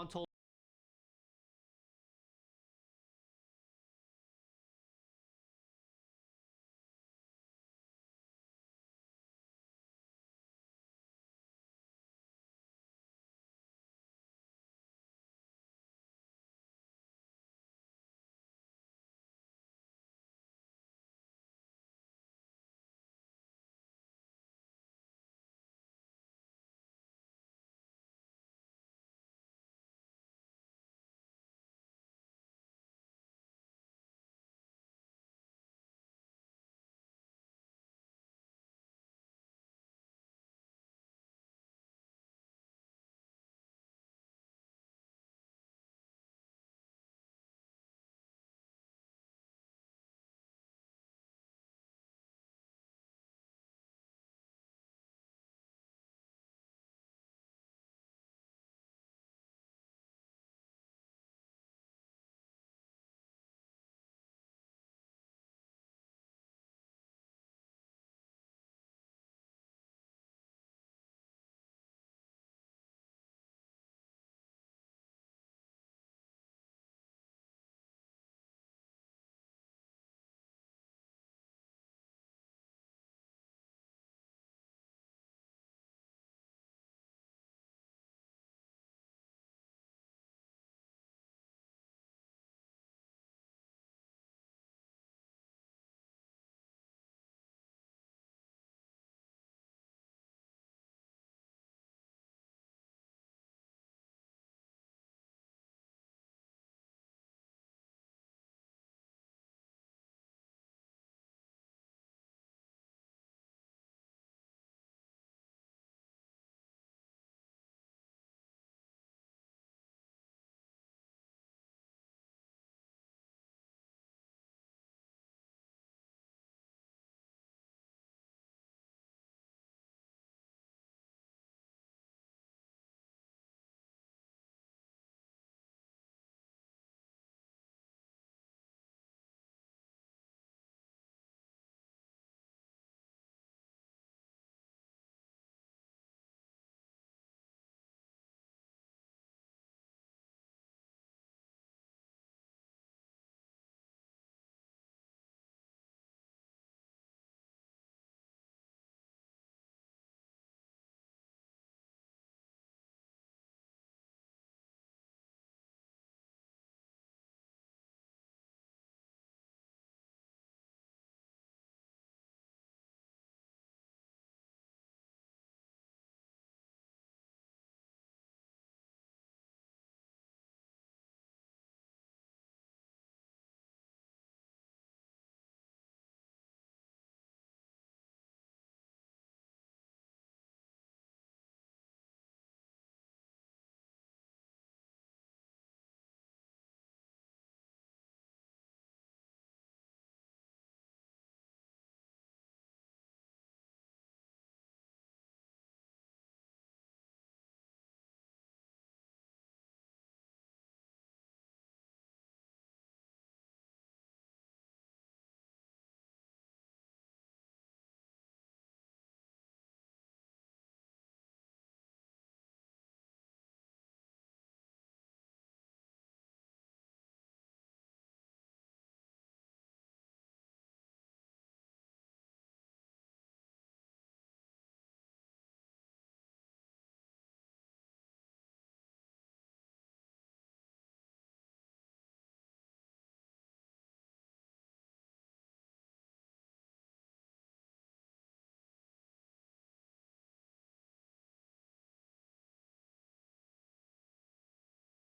Told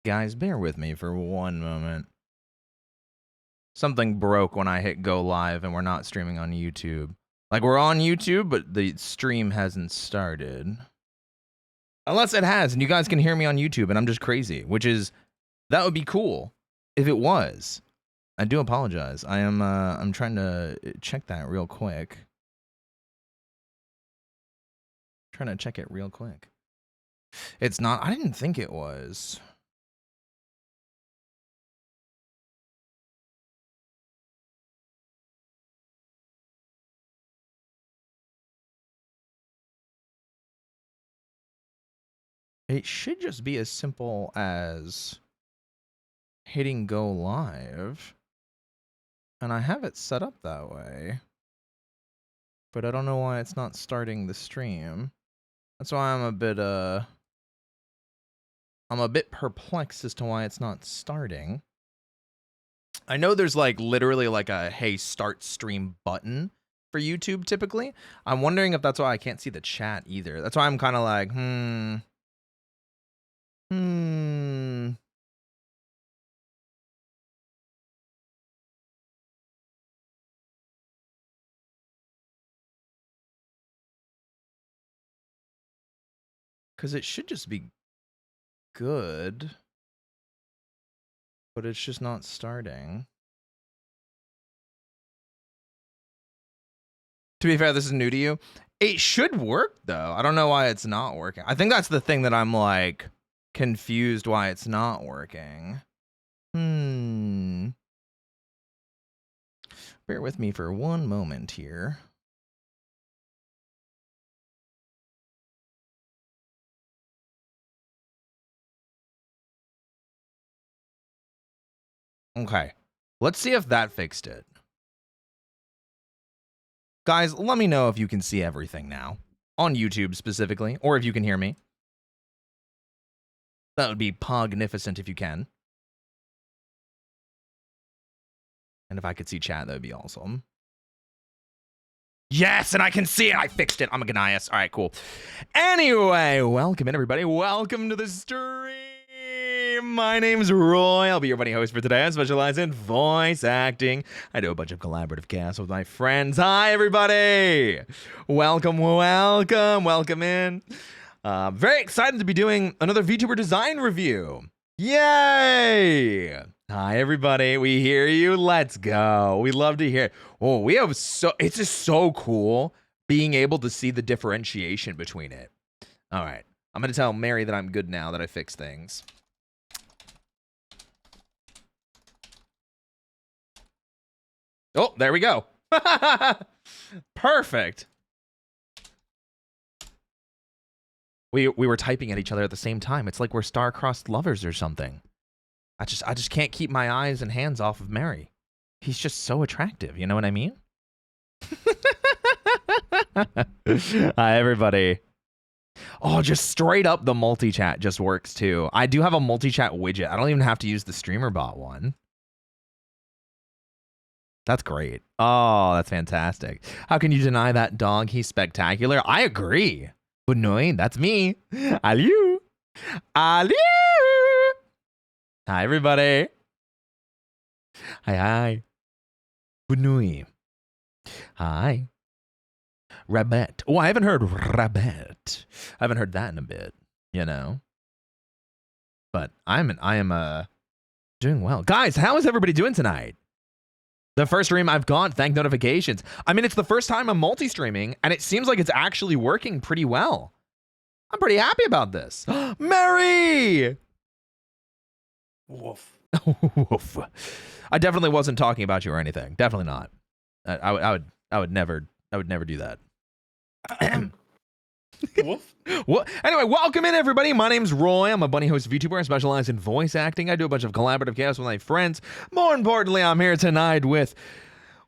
Guys, bear with me for one moment. Something broke when I hit go live and we're not streaming on YouTube. Like, we're on YouTube, but the stream hasn't started. Unless it has, and you guys can hear me on YouTube and I'm just crazy, which is, that would be cool if it was. I do apologize. I'm trying to check that real quick. Trying to check it real quick. It's not, I didn't think it was. It should just be as simple as hitting go live. And I have it set up that way. But I don't know why it's not starting the stream. That's why I'm a bit perplexed as to why it's not starting. I know there's like literally like a hey start stream button for YouTube typically. I'm wondering if that's why I can't see the chat either. That's why I'm kind of like, because it should just be good, but it's just not starting. To be fair, this is new to you. It should work though. I don't know why it's not working. I think that's the thing that I'm like confused why it's not working. Bear with me for one moment here. Okay, let's see if that fixed it. Guys, let me know if you can see everything now, on YouTube specifically, or if you can hear me. That would be pognificent if you can. And if I could see chat, that would be awesome. Yes, and I can see it. I fixed it. I'm a Gnias. All right, cool. Anyway, welcome in, everybody. Welcome to the stream. My name's Roy. I'll be your funny host for today. I specialize in voice acting. I do a bunch of collaborative casts with my friends. Hi, everybody. Welcome, welcome, welcome in. Very excited to be doing another VTuber design review. Yay! Hi, everybody. We hear you. Let's go. We love to hear it. Oh, we have it's just so cool being able to see the differentiation between it. All right. I'm going to tell Mary that I'm good now that I fixed things. Oh, there we go. Perfect. We were typing at each other at the same time. It's like we're star-crossed lovers or something. I just can't keep my eyes and hands off of Mary. He's just so attractive, you know what I mean? Hi, everybody. Oh, just straight up the multi-chat just works too. I do have a multi-chat widget. I don't even have to use the streamer bot one. That's great. Oh, that's fantastic. How can you deny that dog? He's spectacular. I agree. Bunoy, that's me. Aliu. Aliu. Hi, everybody. Hi. Bunoy. Hi. Rabbit. Oh, I haven't heard rabbit. I haven't heard that in a bit, you know. But I am doing well. Guys, how is everybody doing tonight? The first stream I've gone, thank notifications. I mean, it's the first time I'm multi-streaming, and it seems like it's actually working pretty well. I'm pretty happy about this. Mary! Woof. Woof. I definitely wasn't talking about you or anything. Definitely not. I would never do that. Woof. Well, anyway, welcome in, everybody. My name's Roy. I'm a bunny host VTuber. I specialize in voice acting. I do a bunch of collaborative casts with my friends. More importantly, I'm here tonight with,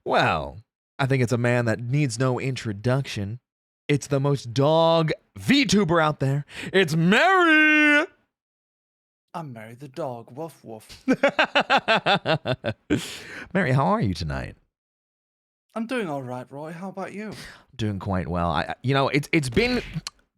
well, I think it's a man that needs no introduction. It's the most dog VTuber out there. It's Mary. I'm Mary the dog. Woof woof. Mary, how are you tonight? I'm doing all right, Roy. How about you? Doing quite well. It's been.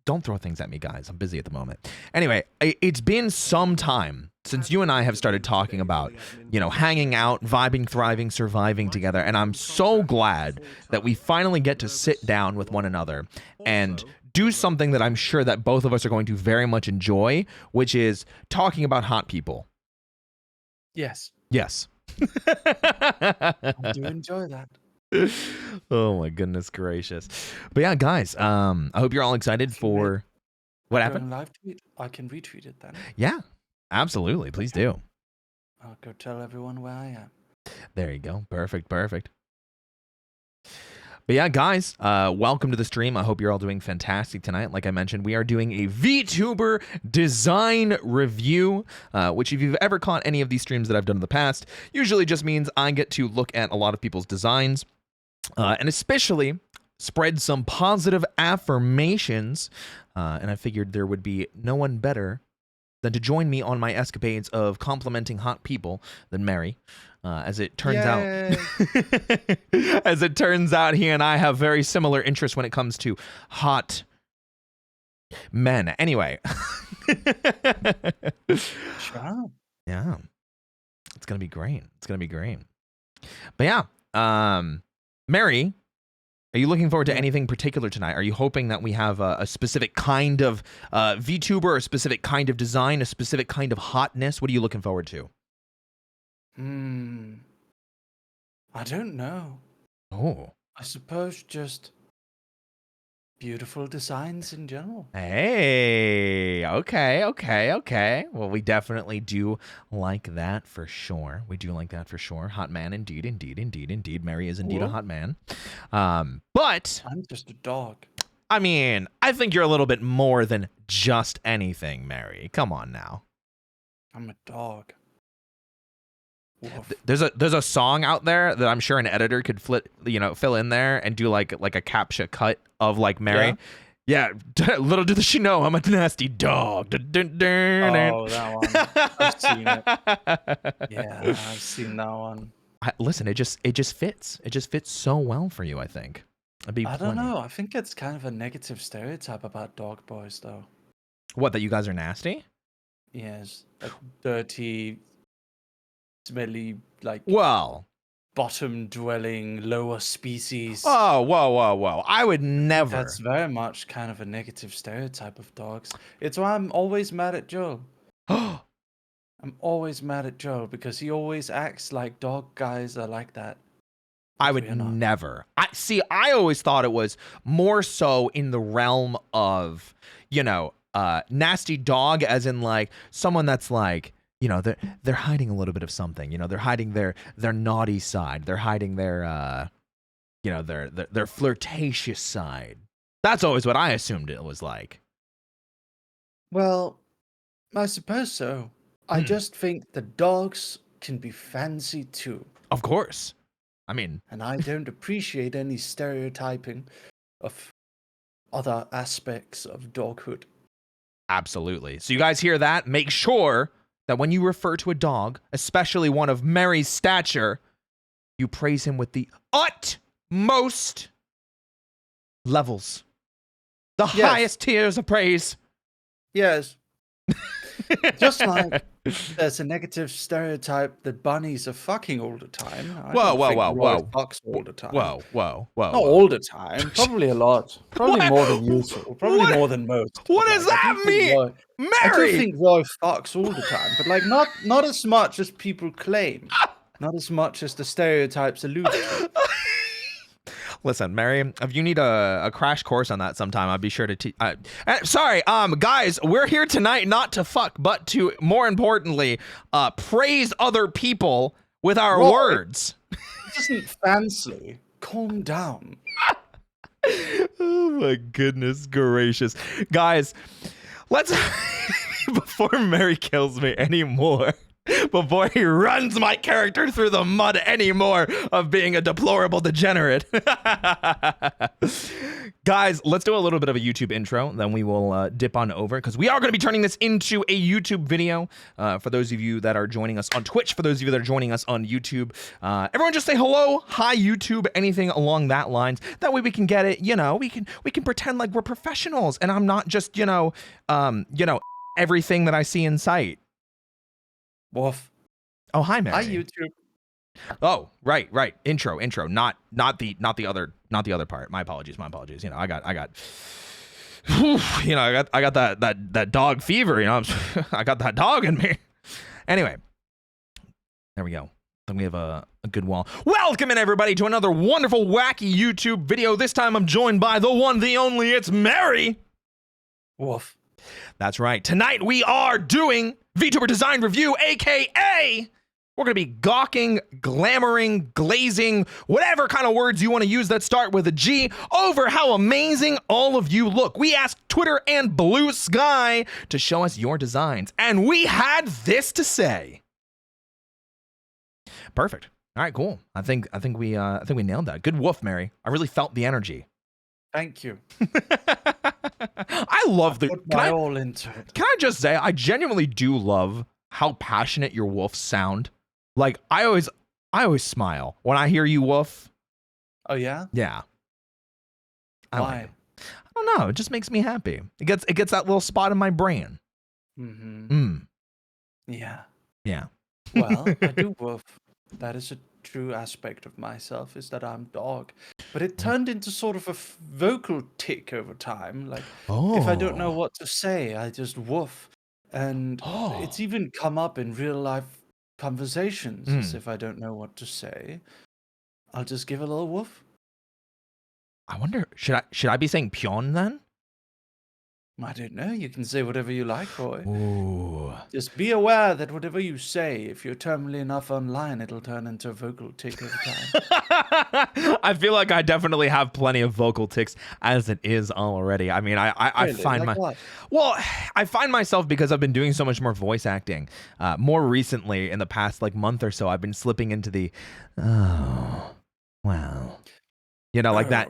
Don't throw things at me, guys. I'm busy at the moment. Anyway, it's been some time since you and I have started talking about, hanging out, vibing, thriving, surviving together. And I'm so glad that we finally get to sit down with one another and do something that I'm sure that both of us are going to very much enjoy, which is talking about hot people. Yes. Yes. I do enjoy that. Oh my goodness gracious. But yeah, guys, I hope you're all excited for what happened. Live tweet? I can retweet it then. Yeah, absolutely. Please do. I'll go tell everyone where I am. There you go. Perfect. But yeah, guys, welcome to the stream. I hope you're all doing fantastic tonight. Like I mentioned, we are doing a VTuber design review, which if you've ever caught any of these streams that I've done in the past, usually just means I get to look at a lot of people's designs, and especially spread some positive affirmations. And I figured there would be no one better than to join me on my escapades of complimenting hot people than Mary. As it turns out, he and I have very similar interests when it comes to hot men. Anyway, Sure. yeah, it's gonna be great. It's gonna be great. But yeah, Mary, are you looking forward to anything particular tonight? Are you hoping that we have a specific kind of VTuber, a specific kind of design, a specific kind of hotness? What are you looking forward to? I don't know. Oh. I suppose just beautiful designs in general. Hey, okay. Well, we definitely do like that for sure. We do like that for sure. Hot man, indeed. Mary is indeed a Whoa. hot man. But I'm just a dog. I mean, I think you're a little bit more than just anything, Mary. Come on now. I'm a dog. Woof. There's a song out there that I'm sure an editor could fill in there and do like a captcha cut of like Mary. Yeah, little did she know I'm a nasty dog. Oh, that one. I've seen it. Yeah, I've seen that one. Listen, it just fits. It just fits so well for you, I think. I don't know. I think it's kind of a negative stereotype about dog boys, though. What, that you guys are nasty? Yes, like dirty, smelly, like bottom-dwelling, lower species. Oh, whoa. I would never. That's very much kind of a negative stereotype of dogs. It's why I'm always mad at Joel. I'm always mad at Joel because he always acts like dog guys are like that. I would never. I always thought it was more so in the realm of, nasty dog, as in like someone that's like, they're hiding a little bit of something. They're hiding their naughty side. They're hiding their their flirtatious side. That's always what I assumed it was like. Well, I suppose so. I just think the dogs can be fancy too. Of course. I mean, and I don't appreciate any stereotyping of other aspects of doghood. Absolutely. So you guys hear that? Make sure that when you refer to a dog, especially one of Mary's stature, you praise him with the utmost levels. The highest tiers of praise. Yes. Just like there's a negative stereotype that bunnies are fucking all the time. Whoa. Fucks all the time. Whoa. Not all the time. Probably a lot. Probably more than usual. Probably more than most. What does that mean? Mary! I do think Roy fucks all the time, but like not as much as people claim. Not as much as the stereotypes allude to. Listen, Mary, if you need a crash course on that sometime, I'll be sure to teach. Sorry, guys, we're here tonight not to fuck, but to, more importantly, praise other people with our words. This isn't fancy. Calm down. Oh my goodness gracious. Guys, let's, before Mary kills me anymore, before he runs my character through the mud anymore of being a deplorable degenerate. Guys, let's do a little bit of a YouTube intro, then we will dip on over, because we are going to be turning this into a YouTube video. For those of you that are joining us on Twitch, for those of you that are joining us on YouTube, everyone just say hello, hi YouTube, anything along that lines. That way we can get it, we can pretend like we're professionals, and I'm not just, everything that I see in sight. Woof. Oh, hi, Mary. Hi, YouTube. Oh, right. Intro. Not the other part. My apologies. I got that dog fever. I got that dog in me. Anyway, there we go. Then we have a good wall. Welcome in everybody to another wonderful, wacky YouTube video. This time I'm joined by the one, the only. It's Mary. Woof. That's right. Tonight we are doing VTuber design review, aka We're going to be gawking, glamoring, glazing, whatever kind of words you want to use that start with a G, over how amazing all of you look. We asked Twitter and Blue Sky to show us your designs, and we had this to say. Perfect. All right, cool. I think we nailed that. Good woof, Mary. I really felt the energy. Thank you. I love the. Put my all into it. Can I just say, I genuinely do love how passionate your woofs sound. Like I always smile when I hear you woof. Oh yeah? Yeah. I Why? like it. I don't know. It just makes me happy. It gets that little spot in my brain. Mm-hmm. Yeah. Well, I do woof. That is a true aspect of myself, is that I'm dog. But it turned into sort of a vocal tick over time. Like, if I don't know what to say, I just woof. And it's even come up in real life conversations, as if I don't know what to say. I'll just give a little woof. I wonder, should I be saying pion then? I don't know. You can say whatever you like, Roy. Ooh. Just be aware that whatever you say, if you're terminally enough online, it'll turn into a vocal tick over time. I feel like I definitely have plenty of vocal tics as it is already. I mean, I Really? find Like what? I find myself, because I've been doing so much more voice acting, more recently in the past like month or so, I've been slipping into the, oh, wow. You know, like that.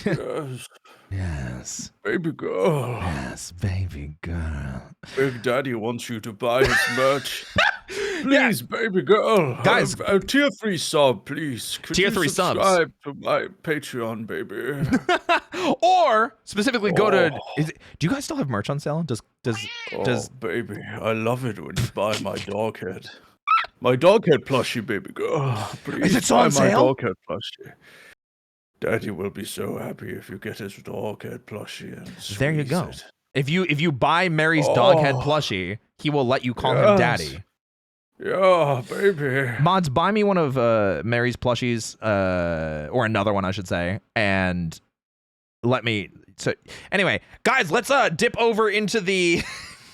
Yes. Yes. Baby girl. Yes, baby girl. Big Daddy wants you to buy his merch. Please, baby girl. Guys. Tier 3 sub, please. Could Tier you 3 subs. subscribe to my Patreon, baby? Or specifically go to. Do you guys still have merch on sale? Does baby, I love it when you buy my dog head. My dog head plushie, baby girl. Please Is it still on buy my sale? dog head plushie. Daddy will be so happy if you get his dog head plushie and there you squeeze go. it. If you buy Mary's dog head plushie, he will let you call him daddy. Yeah, baby. Mods, buy me one of Mary's plushies, or another one, I should say, and let me. So anyway, guys, let's dip over into the.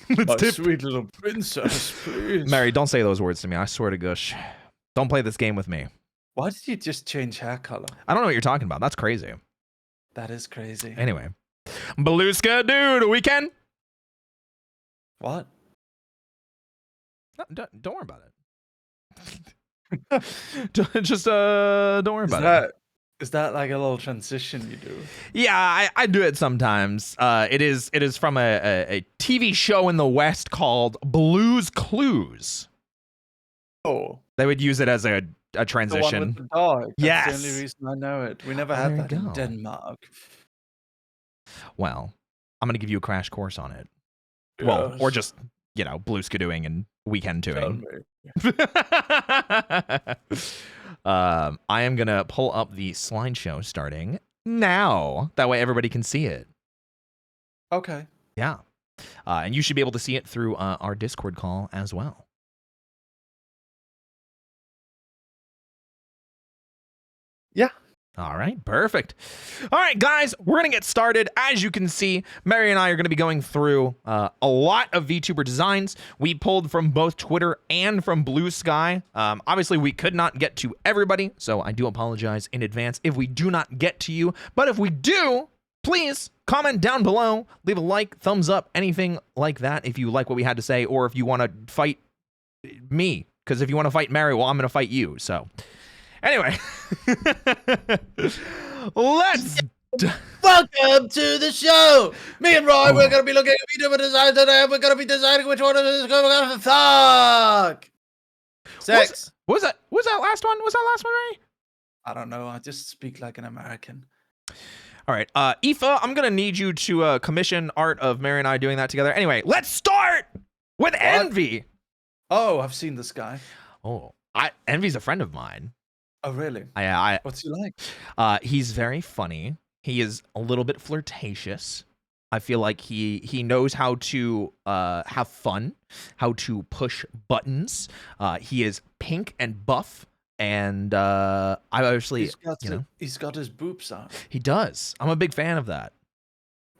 Sweet little princess, please. Mary, don't say those words to me. I swear to gosh, don't play this game with me. Why did you just change hair color? I don't know what you're talking about. That's crazy. That is crazy. Anyway, Beluska dude, weekend. What? No, don't worry about it. Just don't worry about it. Is that like a little transition you do? Yeah, I do it sometimes. It is from a TV show in the West called Blue's Clues. Oh. They would use it as a transition. The one with the dog. That's Yes. the only reason I know it. We never had that in Denmark. Well, I'm gonna give you a crash course on it. Yes. Well, or just, blue skidooing and weekend doing. I am gonna pull up the slideshow starting now. That way everybody can see it. Okay. Yeah. And you should be able to see it through our Discord call as well. Yeah. All right, perfect. All right, guys, we're going to get started. As you can see, Mary and I are going to be going through a lot of VTuber designs. We pulled from both Twitter and from Blue Sky. Obviously, we could not get to everybody, so I do apologize in advance if we do not get to you. But if we do, please comment down below, leave a like, thumbs up, anything like that if you like what we had to say, or if you want to fight me. Because if you want to fight Mary, well, I'm going to fight you, so... Anyway, let's... Welcome to the show! Me and Roy, we're going to be looking at VTuber designs today, and we're going to be deciding which one of this is going to fuck! 6. Was that last one? Was that last one, Ray? I don't know, I just speak like an American. All right, Aoife, I'm going to need you to commission art of Mary and I doing that together. Anyway, let's start with Envy! Oh, I've seen this guy. Oh, Envy's a friend of mine. Oh, really? What's he like? He's very funny. He is a little bit flirtatious. I feel like he knows how to have fun, how to push buttons. He is pink and buff, and I obviously, he's got his boobs out. He does. I'm a big fan of that.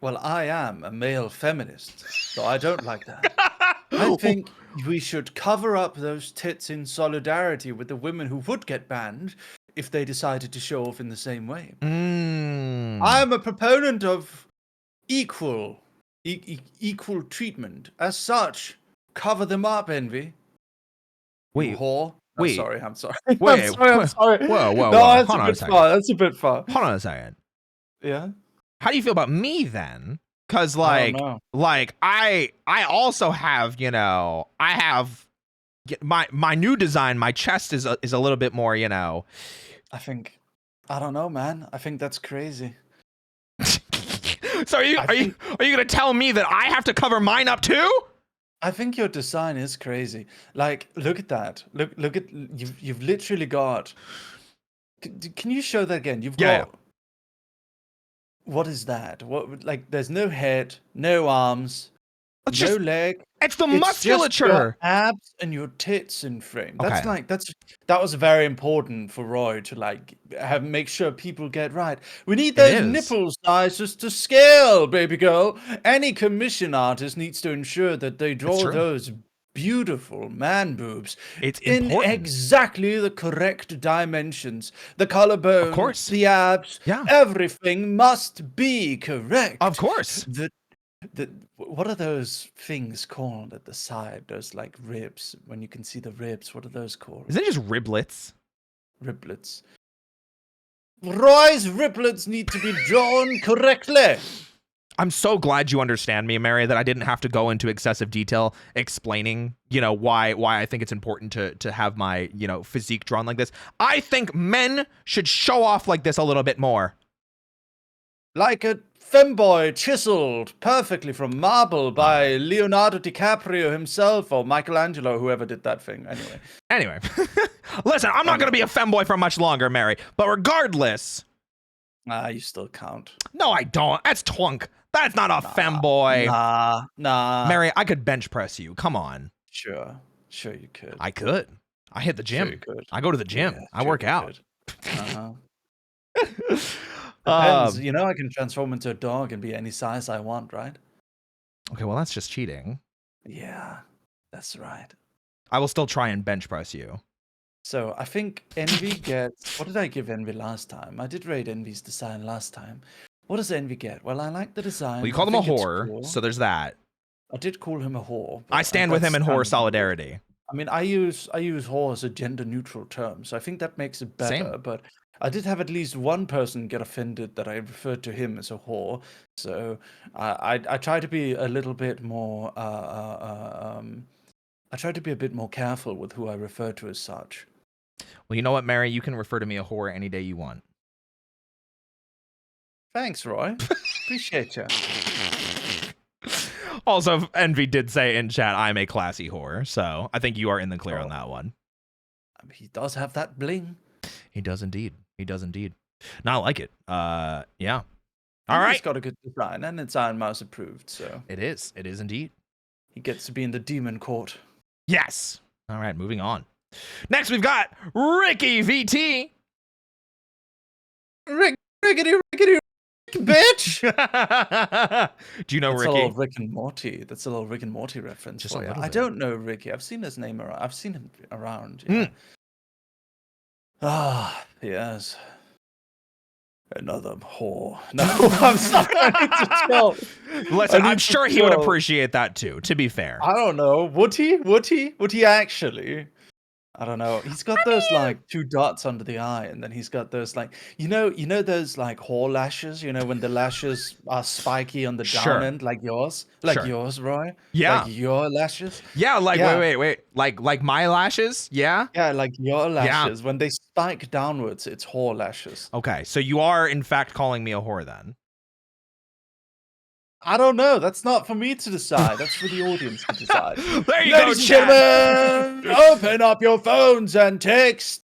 Well, I am a male feminist, so I don't like that. I think we should cover up those tits in solidarity with the women who would get banned if they decided to show off in the same way. I'm a proponent of equal treatment. As such, cover them up, Envy. You Wait, whore. Oh, wait, sorry, I'm sorry. wait, I'm sorry. whoa, No, whoa. that's Hold a on a bit second. far. That's a bit far. Hold on a second. Yeah. How do you feel about me then? Because I don't know. I also have, you know, I have my new design. My chest is a little bit more, you know. I don't know, man. I think that's crazy. So are you gonna tell me that I have to cover mine up too? I think your design is crazy. Like, look at that. Look at you've literally got. Can you show that again? You've Yeah, got. What is that? What, like, there's no head, no arms, It's no just leg. it's the It's just your musculature. abs and your tits in frame. Okay. That was very important for Roy to like make sure people get right. We need It those is. nipple sizes to scale, baby girl. Any commission artist needs to ensure that they draw true. those beautiful man boobs It's in important. exactly the correct dimensions. The collarbone, Of course. the abs, Yeah. everything must be correct. Of course. What are those things called at the side? Those like ribs, when you can see the ribs. What are those called? Isn't it just riblets? Riblets. Roy's riblets need to be drawn correctly. I'm so glad you understand me, Mary, that I didn't have to go into excessive detail explaining, you know, why I think it's important to have my, you know, physique drawn like this. I think men should show off like this a little bit more. Like a femboy chiseled perfectly from marble by Leonardo DiCaprio himself or Michelangelo, whoever did that thing. Anyway, listen, I'm not going to be a femboy for much longer, Mary. But regardless. You still count. No, I don't. That's twunk. That's not a femboy. Nah. Mary, I could bench press you. Come on. Sure you could. I could. I hit the gym. Sure you could. I go to the gym. Yeah, I work out. Depends. You know, I can transform into a dog and be any size I want, right? Okay, well, that's just cheating. Yeah, that's right. I will still try and bench press you. So I think Envy gets. What did I give Envy last time? I did rate Envy's design last time. What does Envy get? Well, I like the design. Well, you called him a think it's whore, cool. so there's that. I did call him a whore. I stand with him in whore solidarity. I mean, I use whore as a gender neutral term, so I think that makes it better. Same. But I did have at least one person get offended that I referred to him as a whore. So I try to be a little bit more. I try to be a bit more careful with who I refer to as such. Well, you know what, Mary? You can refer to me a whore any day you want. Thanks, Roy. Appreciate you. Also, Envy did say in chat, I'm a classy whore. So I think you are in the clear on that one. He does have that bling. He does indeed. He does indeed. Now I like it. Yeah. All right. He's got a good design, and it's Iron Mouse approved, so. It is. It is indeed. He gets to be in the demon court. Yes. All right, moving on. Next, we've got Ricky VT. Rickety, bitch! Do you know That's Ricky? a little Rick and Morty. That's a little Rick and Morty reference. Just for a you. little I bit. don't know Ricky. I've seen his name around. I've seen him around. Yeah. Yes. Another whore. No, I'm sorry. I need to chill. Listen, I'm sure he would appreciate that too, to be fair. I don't know. Would he? Would he actually? I don't know. He's got those like two dots under the eye, and then he's got those like you know those like whore lashes. You know when the lashes are spiky on the down end, like yours, yours, Roy. Yeah, like your lashes. Yeah, like wait, like my lashes. Yeah, yeah, like your lashes. When they spike downwards, it's whore lashes. Okay, so you are in fact calling me a whore then. I don't know. That's not for me to decide. That's for the audience to decide. There you Ladies go, and gentlemen, open up your phones and text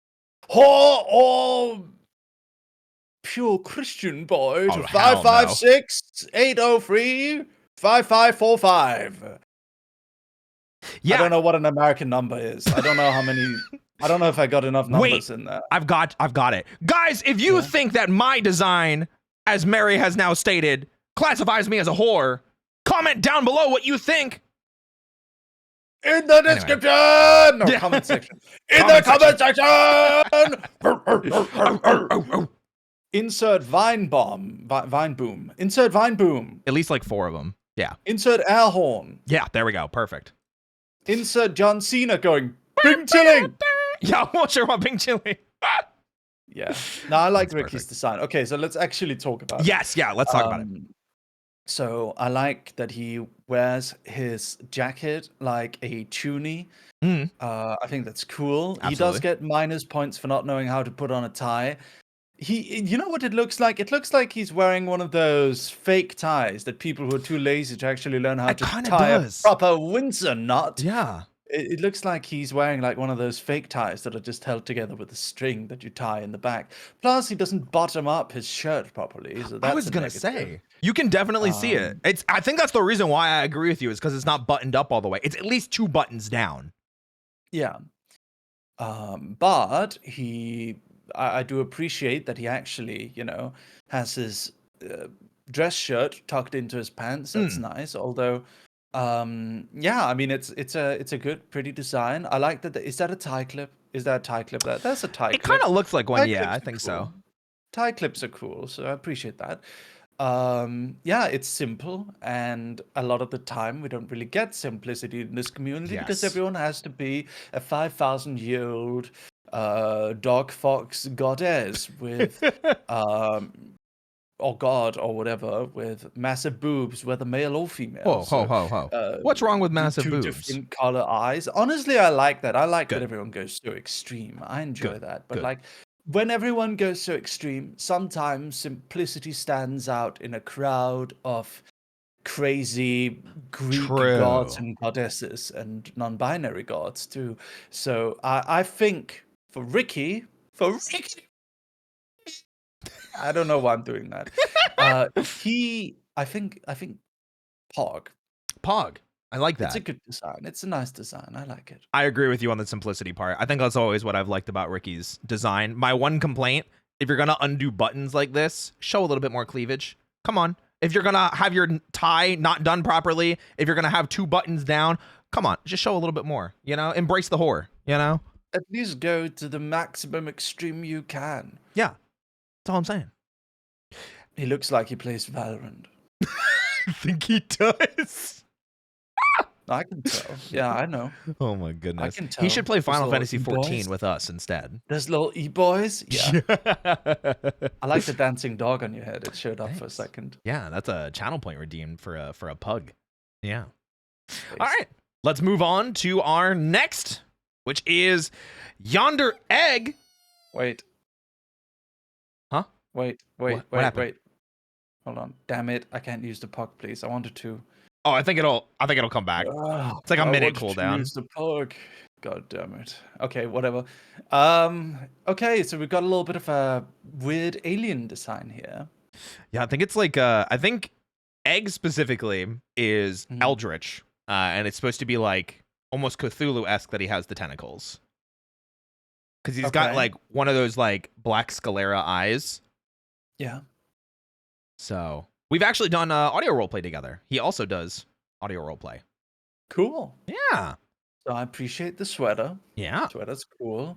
whore or pure Christian boy to 556-803-5545. Yeah. I don't know what an American number is. I don't know how many. I don't know if I got enough numbers in there. I've got it. Guys, if you think that my design, as Mary has now stated, classifies me as a whore, comment down below what you think. In the Anyway. description! No, Yeah. comment section. In the comment section! Insert vine bomb. Vine boom. Insert vine boom. At least like 4 of them. Yeah. Insert air horn. Yeah, there we go. Perfect. Insert John Cena going, Bing chilling! Yeah, I'm not sure about Bing chilling. Yeah. No, I like That's Ricky's perfect. design. Okay, so let's actually talk about it. Yes, yeah, let's talk about it. So I like that he wears his jacket like a toonie. Mm. I think that's cool. Absolutely. He does get minus points for not knowing how to put on a tie. You know what it looks like? It looks like he's wearing one of those fake ties that people who are too lazy to actually learn how to tie a proper Windsor knot. Yeah. It looks like he's wearing like one of those fake ties that are just held together with a string that you tie in the back. Plus, he doesn't bottom up his shirt properly. So that's I was gonna say, you can definitely see it. I think that's the reason why I agree with you, is because it's not buttoned up all the way. It's at least 2 buttons down. Yeah. But I do appreciate that he actually, has his dress shirt tucked into his pants. That's nice. Although, yeah, I mean, it's a good, pretty design. I like that. Is that a tie clip? Is that a tie clip? That's a tie clip. It kind of looks like one. Tie Yeah, clips I are think cool. so. Tie clips are cool, so I appreciate that. Yeah, it's simple, and a lot of the time we don't really get simplicity in this community because Yes. everyone has to be a 5,000-year-old dog fox goddess with or god or whatever, with massive boobs, whether male or female. Whoa, ho. What's wrong with massive two boobs? different color eyes. Honestly, I like that. I like that everyone goes so extreme. I enjoy that. But like, when everyone goes so extreme, sometimes simplicity stands out in a crowd of crazy Greek gods and goddesses and non-binary gods too. So I think for Ricky, I don't know why I'm doing that. I think Pog. I like that. It's a good design. It's a nice design. I like it. I agree with you on the simplicity part. I think that's always what I've liked about Ricky's design. My one complaint, if you're going to undo buttons like this, show a little bit more cleavage. Come on. If you're going to have your tie not done properly, if you're going to have 2 buttons down, come on, just show a little bit more, embrace the whore, At least go to the maximum extreme you can. Yeah. That's all I'm saying. He looks like he plays Valorant. I think he does. I can tell. Yeah, I know. Oh my goodness. I can tell. He should play Final Fantasy 14 with us instead. There's little e-boys. Yeah. I like the dancing dog on your head. It showed up for a second. Yeah, that's a channel point redeemed for a pug. Yeah. Thanks. All right. Let's move on to our next, which is Yonder Egg. Wait. Huh? Wait. What happened? Hold on. Damn it. I can't use the pug, please. I wanted to. Oh, I think it'll come back. It's like a minute cooldown. Use the pug. God damn it. Okay, whatever. Okay, so we've got a little bit of a weird alien design here. Yeah, I think it's like I think Egg specifically is Eldritch. And it's supposed to be like almost Cthulhu-esque that he has the tentacles. Because he's got like one of those like black sclera eyes. Yeah. So we've actually done audio roleplay together. He also does audio roleplay. Cool. Yeah. So I appreciate the sweater. Yeah. Sweater's cool.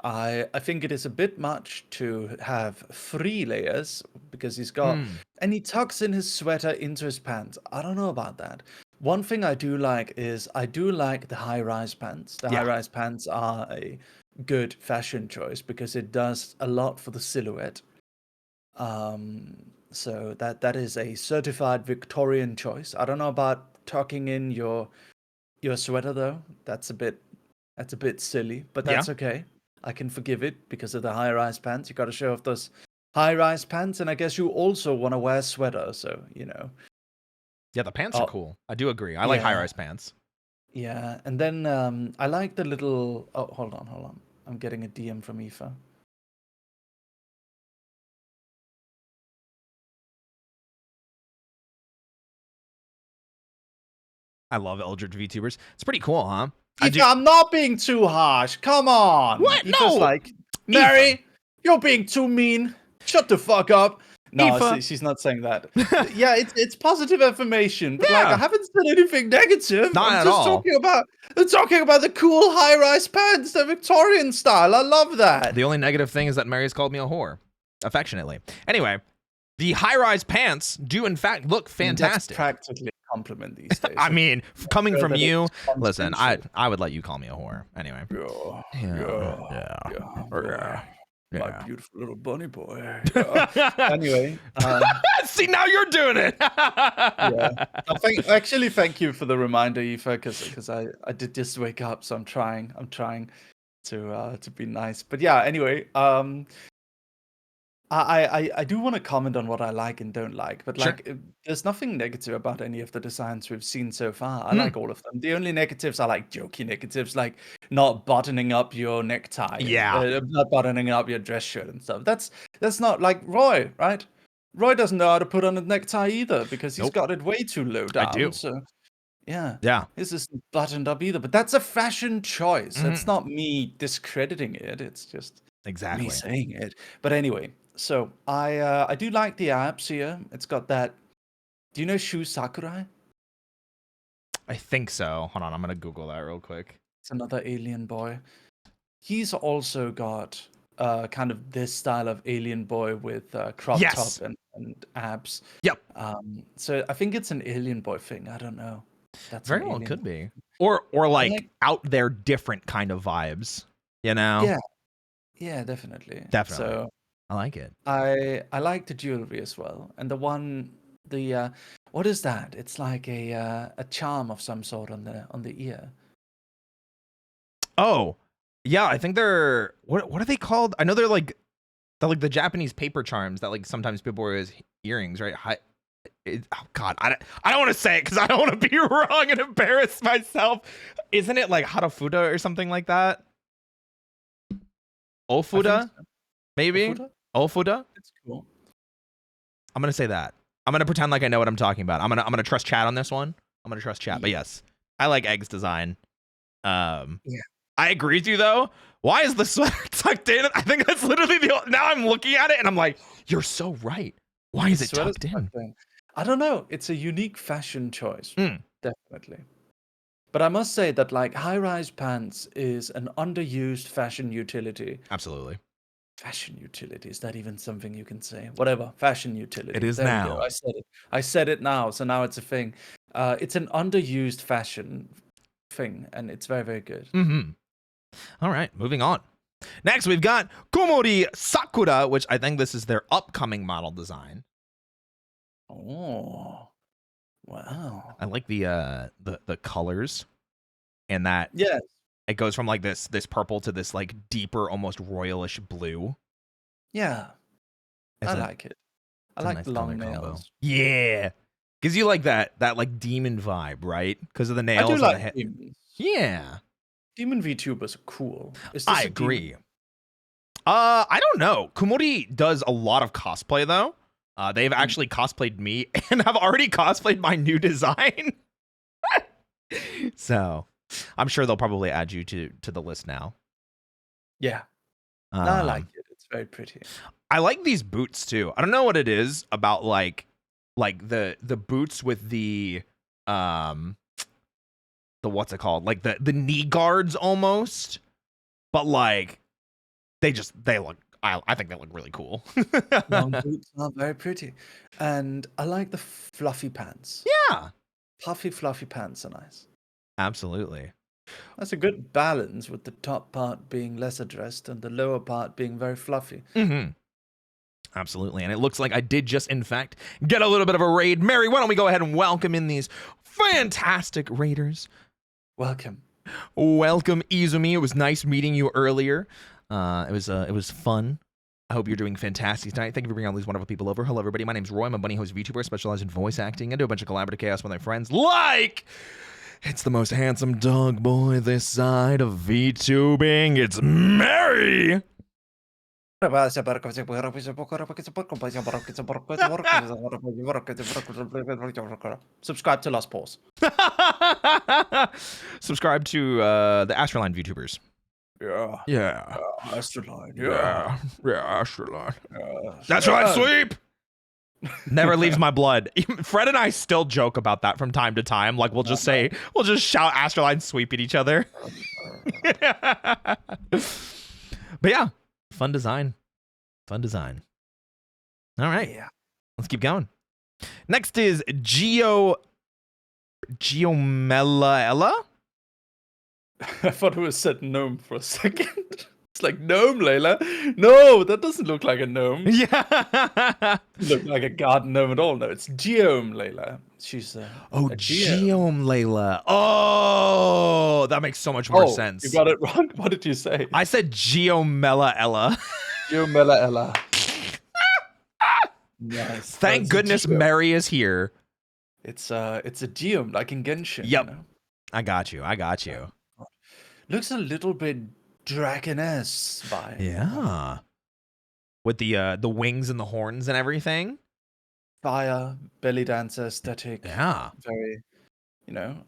I think it is a bit much to have 3 layers because he's got and he tucks in his sweater into his pants. I don't know about that. One thing I do like is I do like the high-rise pants. The high-rise pants are a good fashion choice because it does a lot for the silhouette. So that is a certified Victorian choice. I don't know about tucking in your sweater though. That's a bit silly, but that's okay. I can forgive it because of the high-rise pants. You got to show off those high-rise pants, and I guess you also want to wear a sweater, so Yeah, the pants are cool. I do agree. I like high-rise pants. Yeah, and then I like the little. Oh, hold on. I'm getting a DM from Aoife. I love Eldritch VTubers. It's pretty cool, huh? I'm not being too harsh. Come on. What? Aoife's like, Mary, you're being too mean. Shut the fuck up. No, Aoife. she's not saying that. Yeah, it's positive affirmation, but like I Yeah, haven't said anything negative. not I'm at just all. talking about the cool high-rise pants, the Victorian style. I love that. The only negative thing is that Mary's called me a whore, affectionately. Anyway, the high-rise pants do in fact look I mean, that's fantastic. practically a compliment these days. I mean, coming Sure from that you, it's listen, consensual. I would let you call me a whore. Anyway. Yeah, Yeah, yeah, yeah, yeah, boy, yeah, my yeah. beautiful little bunny boy. Yeah. Anyway, See, now you're doing it. yeah. Thank you for the reminder, Aoife, because I did just wake up, so I'm trying to be nice. But yeah, anyway, I do want to comment on what I like and don't like, but Sure. like, there's nothing negative about any of the designs we've seen so far. I Mm, like all of them. The only negatives are like jokey negatives, like not buttoning up your necktie and yeah. not buttoning up your dress shirt and stuff. That's not like Roy, right? Roy doesn't know how to put on a necktie either because he's Nope. got it way too low I down. do. So yeah, Yeah. his isn't buttoned up either. But that's a fashion choice. That's Mhm. not me discrediting it. It's just me Exactly. saying it. But anyway, so I do like the abs here. It's got that. Do you know Shu Sakurai? I think so. Hold on, I'm gonna Google that real quick. It's another alien boy. He's also got kind of this style of alien boy with crop top Yes. and abs. Yep. So I think it's an alien boy thing. I don't know. That's an Very well alien. could be. Or I like like. out there different kind of vibes. You know? Yeah, yeah, definitely. Definitely. So I like it. I like the jewelry as well, and the what is that? It's like a charm of some sort on the ear. Oh, yeah, I think they're what are they called? I know they're like the Japanese paper charms that like sometimes people wear as earrings, right? Oh God, I don't want to say it because I don't want to be wrong and embarrass myself. Isn't it like Harafuda or something like that? I think Ofuda, so. maybe? Ofuda? Ofuda? It's cool. I'm gonna say that. I'm gonna pretend like I know what I'm talking about. I'm gonna trust chat on this one. I'm gonna trust chat. But Yeah. yes, I like Egg's design. Um, Yeah. I agree with you though. Why is the sweater tucked in? I think that's literally now I'm looking at it and I'm like, you're so right. Why is The it sweater's tucked in? tucked in. I don't know. It's a unique fashion choice, Mm, definitely. But I must say that like high-rise pants is an underused fashion utility. absolutely. Fashion utility, is that even something you can say? Whatever, fashion It utility. is There we go. now. I said it. I said it now, so now it's a thing. It's an underused fashion thing, and it's very, very good. Mm-hmm. All right, moving on. Next, we've got Komori Sakura, which I think this is their upcoming model design. Oh, wow. I like the colors and that Yes. it goes from like this purple to this like deeper, almost royalish blue. Yeah. It's I a like it. I it's a like nice the long color combo. nails. Yeah, gives you like that like demon vibe, right? Because of the I do nails and the like head. demons. Yeah, Demon VTubers are cool. Is I this a demon? agree. I don't know. Kumori does a lot of cosplay though. They've Hmm. actually cosplayed me and have already cosplayed my new design. So I'm sure they'll probably add you to the list now. Yeah. I like Um, it. It's very pretty. I like these boots too. I don't know what it is about like the boots with um the what's it called? Like the knee guards almost, but like they look I think they look really cool. Long boots are very pretty. And I like the fluffy pants. Yeah, Puffy, fluffy pants are nice. absolutely. That's a good balance with the top part being less addressed and the lower part being very fluffy. Mhm. Absolutely. And it looks like I did just, in fact, get a little bit of a raid. Mary, why don't we go ahead and welcome in these fantastic raiders? Welcome. Welcome, Izumi. It was nice meeting you earlier. It was fun. I hope you're doing fantastic tonight. Thank you for bringing all these wonderful people over. Hello, everybody. My name's Roy. I'm a bunny host VTuber. I specialize in voice acting. I do a bunch of collaborative chaos with my friends. Like, it's the most handsome dog boy this side of VTubing. It's Mary. Subscribe to Lost Pause. Subscribe to the Astroline VTubers. Yeah. Yeah. Astroline. Yeah. Yeah, Astroline. Yeah. That's right, sweep. Never leaves my blood. Fred and I still joke about that from time to time. Like we'll just shout Astroline sweep at each other. But yeah, fun design. Fun design. All right. Yeah. Let's keep going. Next is Geomelaella. I thought it was said gnome for a second. It's like gnome, Layla. No, that doesn't look like a gnome. Yeah. Look like a garden gnome at all. No, it's Geome, Layla. She's a Geomelaella. Oh, that makes so much more sense. You got it wrong. What did you say? I said Geomelaella. Geomelaella. Nice. Thank goodness Mary is here. It's a geom, like in Genshin. Yep. You know? I got you. Looks a little bit dragoness vibe. Yeah. With the wings and the horns and everything. Fire, belly dancer aesthetic. Yeah. Very,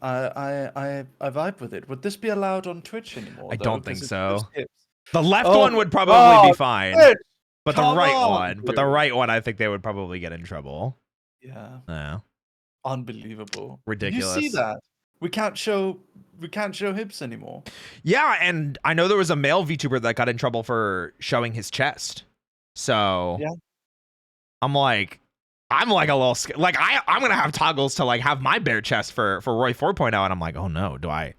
I vibe with it. Would this be allowed on Twitch anymore? I don't think so. Tips. The left one would probably be fine. Twitch, but the right one, I think they would probably get in trouble. Yeah. Yeah. Unbelievable. Ridiculous. You see that? We can't show hips anymore. Yeah, and I know there was a male VTuber that got in trouble for showing his chest. So yeah. I'm like a little like I'm gonna have toggles to like have my bare chest for Roy 4.0, and I'm like, oh no, do I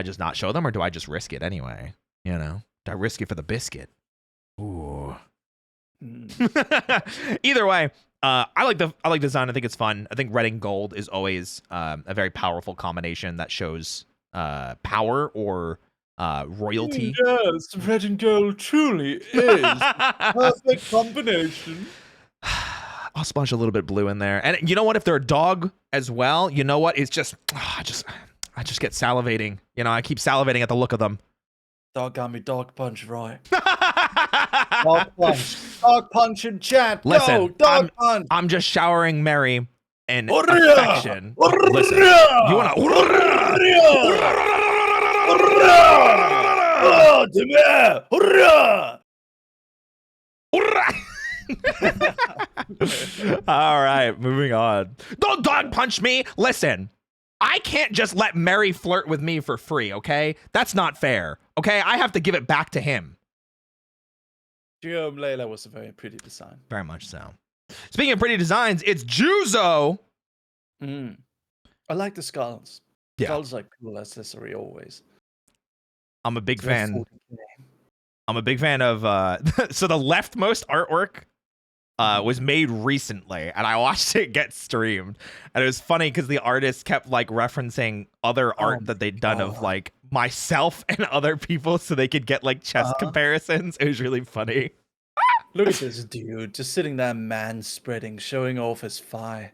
just not show them, or do I just risk it anyway? You know, do I risk it for the biscuit? Ooh. Either way, I like design. I think it's fun. I think red and gold is always a very powerful combination that shows power or royalty. Yes, red and gold truly is perfect combination. I'll splash a little bit blue in there, and you know what? If they're a dog as well, you know what? It's just I just get salivating. You know, I keep salivating at the look of them. Dog got me dog punch, Roy. Dog punch in chat. Listen, no, dog punch. I'm just showering Mary and affection. Listen, you wanna? All right, moving on. Don't dog punch me. Listen, I can't just let Mary flirt with me for free, okay? That's not fair, okay? I have to give it back to him. Layla was a very pretty design. Very much so. Speaking of pretty designs, it's Juzo. I like the skulls. Yeah. Skulls like cool accessory always. I'm a big fan. I'm a big fan of so the leftmost artwork was made recently, and I watched it get streamed, and it was funny because the artist kept like referencing other art that they'd done of like myself and other people, so they could get like chest comparisons. It was really funny. Look at this dude just sitting there, man spreading, showing off his thigh.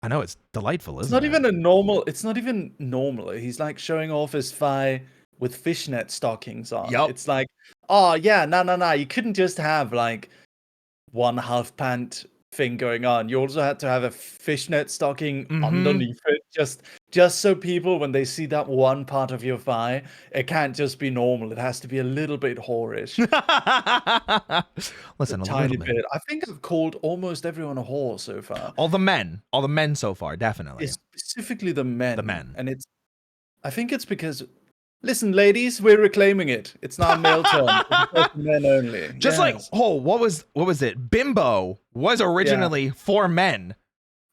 I know, it's delightful, isn't it? It's not even normal. He's like showing off his thigh with fishnet stockings on. Yep. It's like, oh yeah, no. You couldn't just have like one half pant thing going on. You also had to have a fishnet stocking underneath it, just so people, when they see that one part of your thigh, it can't just be normal. It has to be a little bit whorish. Listen, a tiny bit. I think I've called almost everyone a whore so far. All the men so far, definitely. Specifically the men. The men. And I think it's because, listen, ladies, we're reclaiming it. It's not a male term. It's men only. Just like, what was it? Bimbo was originally for men.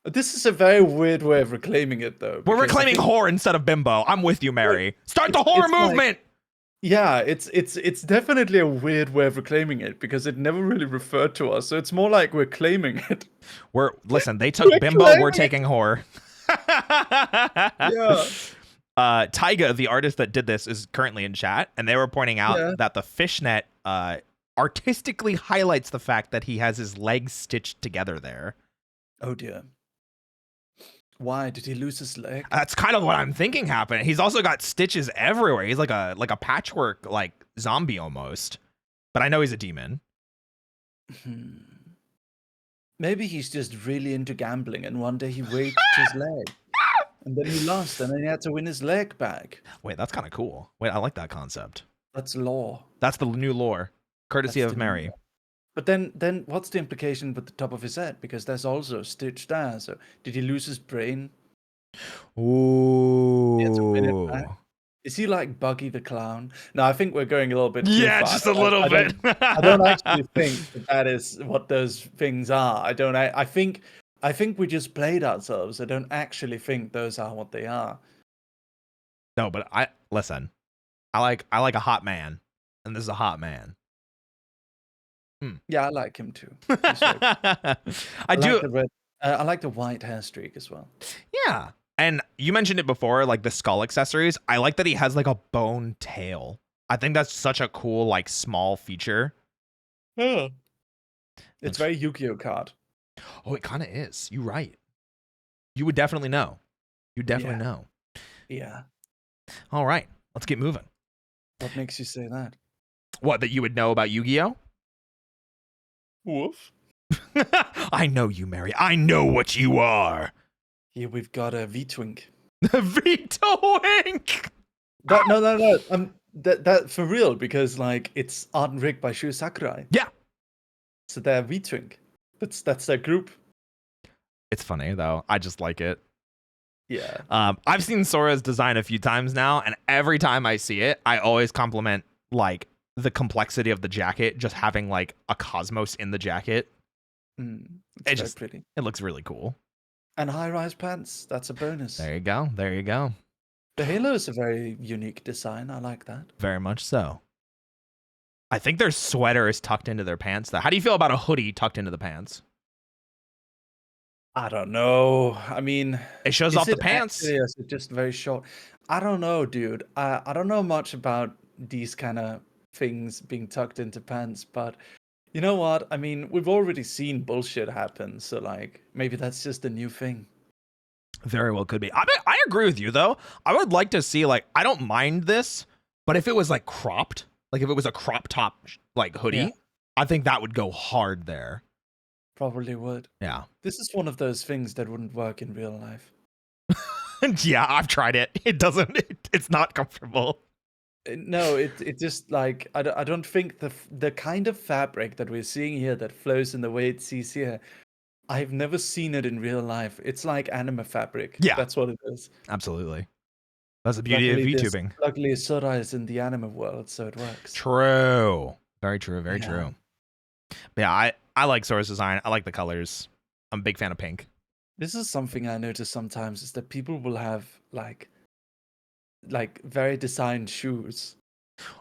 This is a very weird way of reclaiming it, though. We're reclaiming whore instead of bimbo. I'm with you, Mary. Start the whore movement! It's definitely a weird way of reclaiming it, because it never really referred to us. So it's more like we're claiming it. Listen, they took bimbo, we're taking whore. Yeah. Taiga, the artist that did this, is currently in chat, and they were pointing out that the fishnet artistically highlights the fact that he has his legs stitched together there. Oh dear. Why did he lose his leg? That's kind of what I'm thinking happened. He's also got stitches everywhere. He's like a patchwork like zombie almost. But I know he's a demon. Maybe he's just really into gambling, and one day he raped his leg. And then he lost, and then he had to win his leg back. Wait, that's kind of cool. Wait, I like that concept. That's lore. That's the new lore, courtesy of Mary. But then what's the implication with the top of his head? Because there's also a Stitch there. So did he lose his brain? He had to win it back. Ooh. Is he like Buggy the Clown? No, I think we're going a little bit too Yeah, far. just a little I bit. don't. I don't actually think that that is what those things are. I don't. I think. I think we just played ourselves. I don't actually think those are what they are. No, but I listen. I like a hot man, and this is a hot man. Yeah, I like him too. He's very cool. I I like do. the red. I like the white hair streak as well. Yeah. And you mentioned it before, like the skull accessories. I like that he has like a bone tail. I think that's such a cool, like small feature. Oh. It's Looks- very Yu-Gi-Oh card. Oh, it kind of is. You're right. You would definitely know. You definitely Yeah. know. Yeah. All right. Let's get moving. What makes you say that? What, that you would know about Yu-Gi-Oh? Woof. I know you, Mary. I know what you are. Here we've got a V-Twink. Vito-wink. No. That for real, because like it's art and rig by Shu Sakurai. Yeah. So they're V-Twink. That's their group. It's funny though. I just like it. Yeah. I've seen Sora's design a few times now, and every time I see it, I always compliment like the complexity of the jacket, just having like a cosmos in the jacket. It's very pretty. It looks really cool. And high-rise pants. That's a bonus. There you go. There you go. The halo is a very unique design. I like that. Very much so. I think their sweater is tucked into their pants though. How do you feel about a hoodie tucked into the pants? I don't know. I mean, It shows is off the it pants. actually, or is it just very short? I don't know, dude. I don't know much about these kind of things being tucked into pants, but you know what? I mean, we've already seen bullshit happen, so like maybe that's just a new thing. Very well could be. I agree with you though. I would like to see like I don't mind this, but if it was like cropped, like if it was a crop top like hoodie, Yeah. I think that would go hard there. Probably would. Yeah. This is one of those things that wouldn't work in real life. Yeah, I've tried it. It doesn't. It's not comfortable. No, it just like I don't think the kind of fabric that we're seeing here that flows in the way it sees here. I've never seen it in real life. It's like anime fabric. Yeah. That's what it is. Absolutely. That's the beauty of VTubing. Luckily, Sora is in the anime world, so it works. True. Very true. Very Yeah. true. But yeah, I like Sora's design. I like the colors. I'm a big fan of pink. This is something I notice sometimes is that people will have like very designed shoes.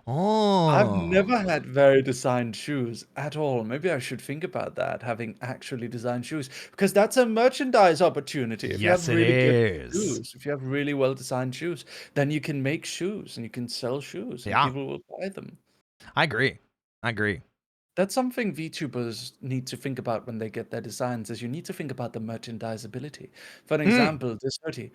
Oh. I've never had very designed shoes at all. Maybe I should think about that, having actually designed shoes, because that's a merchandise opportunity. If Yes, you have really it good is. shoes, if you have really well designed shoes, then you can make shoes and you can sell shoes and Yeah. people will buy them. I agree. That's something VTubers need to think about when they get their designs, is you need to think about the merchandisability. For an example, this hoodie.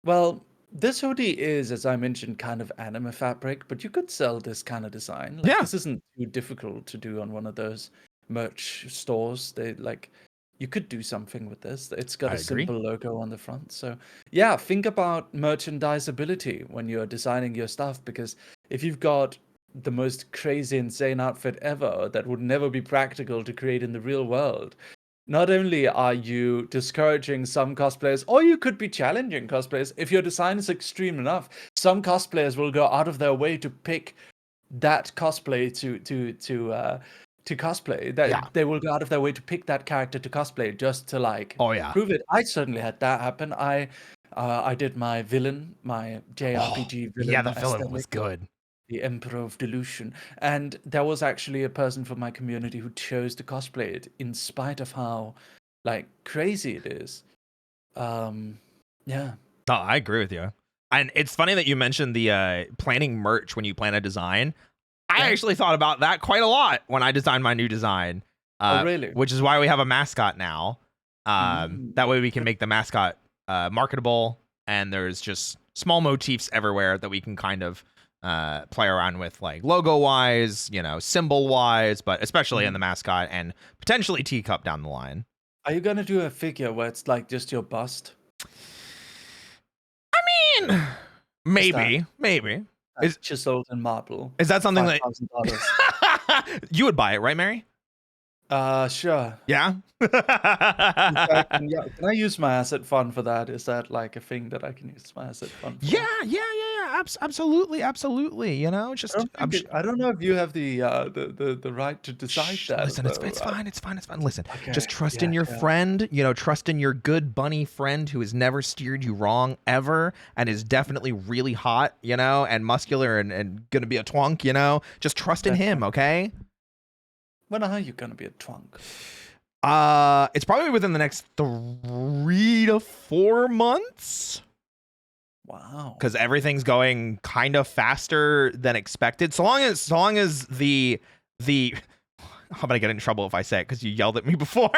Well, this hoodie is, as I mentioned, kind of anime fabric, but you could sell this kind of design. Like, Yeah. this isn't too difficult to do on one of those merch stores. You could do something with this. It's got I a agree. simple logo on the front. So, yeah, think about merchandisability when you're designing your stuff, because if you've got the most crazy, insane outfit ever that would never be practical to create in the real world, not only are you discouraging some cosplayers, or you could be challenging cosplayers. If your design is extreme enough, some cosplayers will go out of their way to pick that cosplay to cosplay. They will go out of their way to pick that character to cosplay just to like prove it. I certainly had that happen. I did my villain, my JRPG villain. Yeah, the villain aesthetic, was good. the Emperor of Delusion. And there was actually a person from my community who chose to cosplay it in spite of how like crazy it is. Yeah. No, I agree with you. And it's funny that you mentioned the planning merch when you plan a design. I actually thought about that quite a lot when I designed my new design. Oh, really? Which is why we have a mascot now. That way we can make the mascot marketable, and there's just small motifs everywhere that we can kind of play around with, like logo wise, symbol wise, but especially in the mascot and potentially teacup down the line. Are you gonna do a figure where it's like just your bust? I mean, maybe. Is chiseled in marble. Is that something that $5,000. you would buy it, right, Mary? Sure. Yeah. Can I use my asset fund for that? Is that like a thing that I can use my asset fund Yeah, for? absolutely, absolutely. You know, just I don't know if you have the right to decide shh, that listen, though. it's fine, it's fine, it's fine. Listen, Okay, just trust in yeah, your yeah, friend. You know, trust in your good bunny friend who has never steered you wrong ever, and is definitely really hot. You know, and muscular and gonna be a twunk. You know, just trust in him, definitely. okay? When are you gonna be a twunk? It's probably within the next 3 to 4 months. Wow. Because everything's going kind of faster than expected. So long as the how about I get in trouble if I say it because you yelled at me before?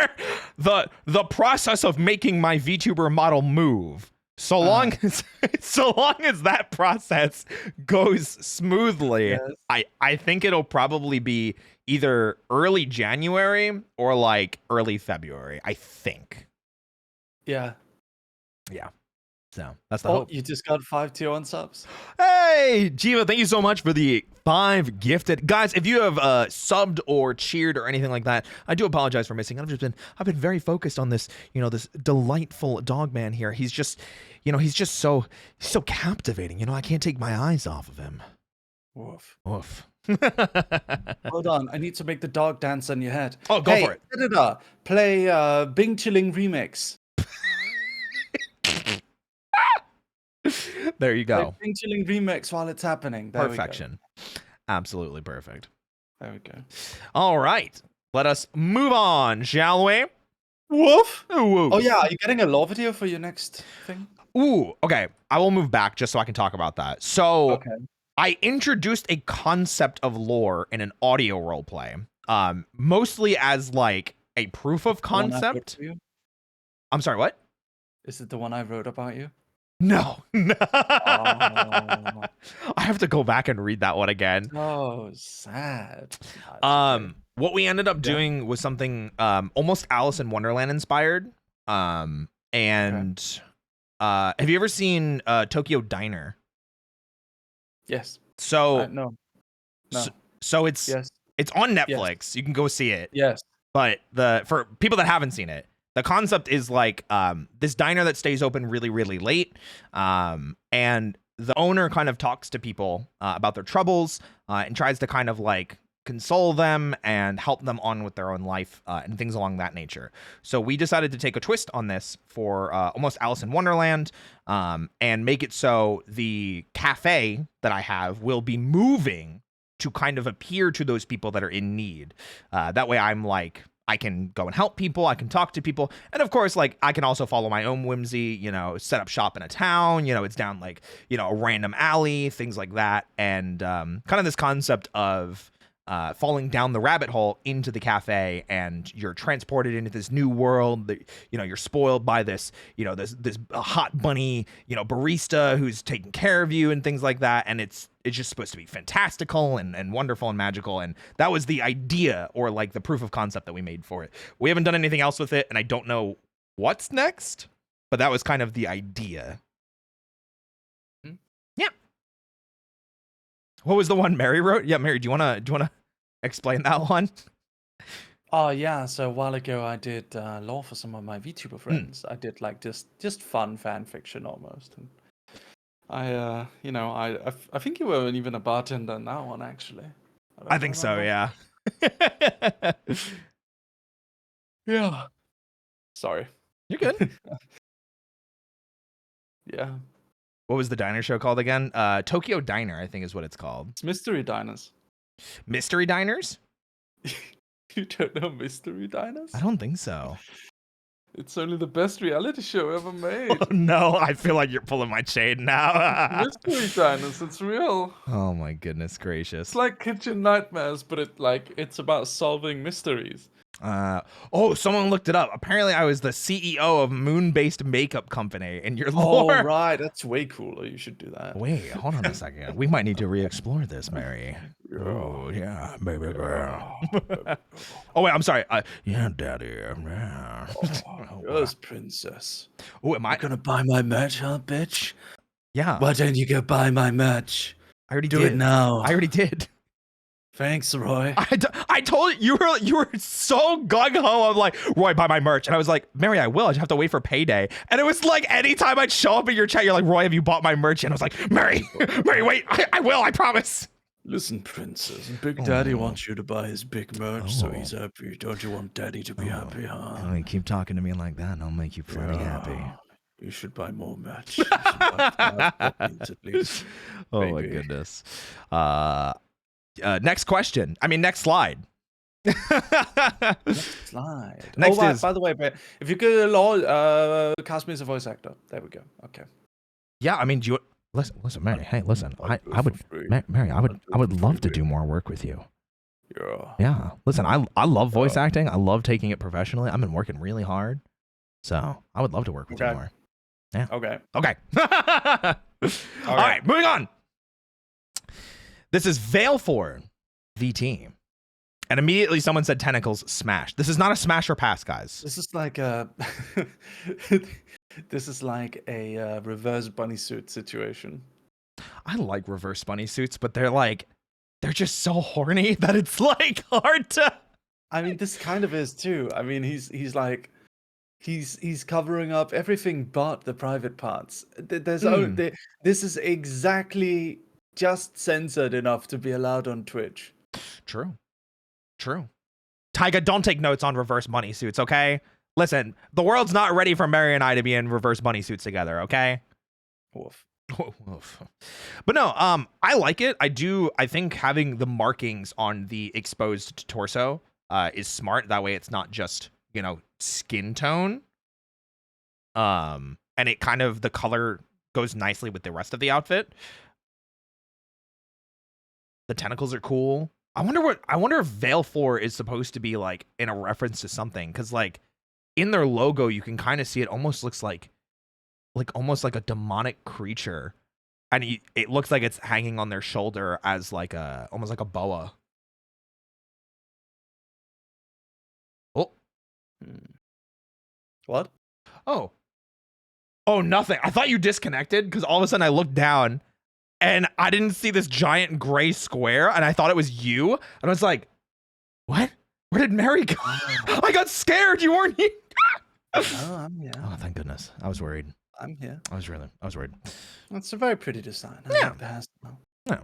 The process of making my VTuber model move. So Uh, long as so long as that process goes smoothly, yes. I think it'll probably be either early January or like early February, I think. Yeah. Yeah. So that's the Oh, hope. you just got 5 tier 1 subs. Hey, Jiva, thank you so much for the 5 gifted. Guys, if you have subbed or cheered or anything like that, I do apologize for missing. I've been very focused on this, this delightful dog man here. He's just, so captivating. I can't take my eyes off of him. Woof. Woof. Hold on, I need to make the dog dance on your head. Oh, go Hey, for it. editor, play Bing Chilling remix. There you Play go. Bing Chilling remix while it's happening. There Perfection. Absolutely perfect. we go. There we go. All right. Let us move on, shall we? Woof. Ooh. Oh yeah, are you getting a lore video for your next thing? Ooh, okay. I will move back just so I can talk about that. So Okay. I introduced a concept of lore in an audio role play, mostly as like a proof of The one I wrote concept. for you? I'm sorry, what? Is it the one I wrote about you? No. Oh, I have to go back and read that one again. so sad. Nah, it's okay. What we ended up Yeah. doing was something almost Alice in Wonderland inspired. And have you ever seen Tokyo Diner? Yes. So No. so, No. so it's Yes. it's on Yes. Netflix. You can go see it. Yes. But for people that haven't seen it, the concept is like this diner that stays open really, really late, and the owner kind of talks to people about their troubles and tries to kind of like console them and help them on with their own life and things along that nature. So we decided to take a twist on this for almost Alice in Wonderland, and make it so the cafe that I have will be moving to kind of appear to those people that are in need. That way I'm like, I can go and help people, I can talk to people, and of course, like, I can also follow my own whimsy, set up shop in a town, it's down like, a random alley, things like that, and kind of this concept of falling down the rabbit hole into the cafe, and you're transported into this new world that, you're spoiled by this, this hot bunny, barista who's taking care of you and things like that, and it's just supposed to be fantastical and wonderful and magical, and that was the idea, or like the proof of concept that we made for it. We haven't done anything else with it, and I don't know what's next, but that was kind of the idea. Yeah. What was the one Mary wrote? Yeah, Mary, do you wanna explain that one? Oh yeah, so a while ago I did lore for some of my VTuber friends. I did like just fun fan fiction almost. And I think you were even a bartender in that one actually. I think so, yeah. Yeah. Sorry. You're good. Yeah. What was the diner show called again? Tokyo Diner, I think is what it's called. It's Mystery Diners. Mystery Diners? You don't know Mystery Diners? I don't think so. It's only the best reality show ever made. Oh, no, I feel like you're pulling my chain now. Mystery Diners, it's real. Oh my goodness gracious. It's like Kitchen Nightmares, but it's about solving mysteries. Someone looked it up. Apparently I was the CEO of Moon-based makeup company in your Oh, lore. right. That's way cooler. You should do that. Wait, hold on a second. We might need to re-explore this, Mary. Yeah. Oh, yeah, baby girl. Oh, wait, I'm sorry. Yeah, daddy. Yeah. Yes, princess. Oh, am I? You gonna buy my merch, huh, bitch? Yeah. Why don't you go buy my merch? I already Do did. it now. I already did. Thanks, Roy. I told you were so gung ho. I'm like, Roy, buy my merch, and I was like, Mary, I will. I just have to wait for payday. And it was like anytime I'd show up in your chat, you're like, Roy, have you bought my merch? And I was like, Mary, Mary, wait, I will. I promise. Listen, princess, Big Daddy wants you to buy his big merch, so he's happy. Don't you want Daddy to be happy, huh? I mean, keep talking to me like that, and I'll make you plenty happy. You should buy more merch. You should buy 5 copies at least. Oh my goodness. Next question. I mean, next slide. Next slide. Next is, by the way, if you could cast me as a voice actor. There we go. Okay. Yeah, I mean, do you listen, Mary? Hey, listen, I would, Mary, I would love to do more work with you. Yeah. Listen, I love voice acting. I love taking it professionally. I've been working really hard, so I would love to work with you more. Yeah. Okay. All right, moving on. This is Veil4 VT. And immediately someone said tentacles smash. This is not a smash or pass, guys. This is like a this is like a reverse bunny suit situation. I like reverse bunny suits, but they're just so horny that it's like hard to. I mean, this kind of is too. I mean, he's like he's covering up everything but the private parts. This is exactly just censored enough to be allowed on Twitch. True. Tyga, don't take notes on reverse bunny suits, okay? Listen, the world's not ready for Mary and I to be in reverse bunny suits together, okay? Woof. But no, I like it. I think having the markings on the exposed torso is smart. That way it's not just, skin tone. And it kind of, the color goes nicely with the rest of the outfit. The tentacles are cool. I wonder if Veil4 is supposed to be like in a reference to something, because like in their logo you can kind of see it almost looks like almost like a demonic creature, and it looks like it's hanging on their shoulder as like almost like a boa. Oh, what? Oh, nothing. I thought you disconnected because all of a sudden I looked down. And I didn't see this giant gray square, and I thought it was you. And I was like, what? Where did Mary go? I got scared. You weren't here. Oh, I'm here. Oh, thank goodness. I was worried. I'm here. I was worried. It's a very pretty design. I like the hairstyle. Yeah.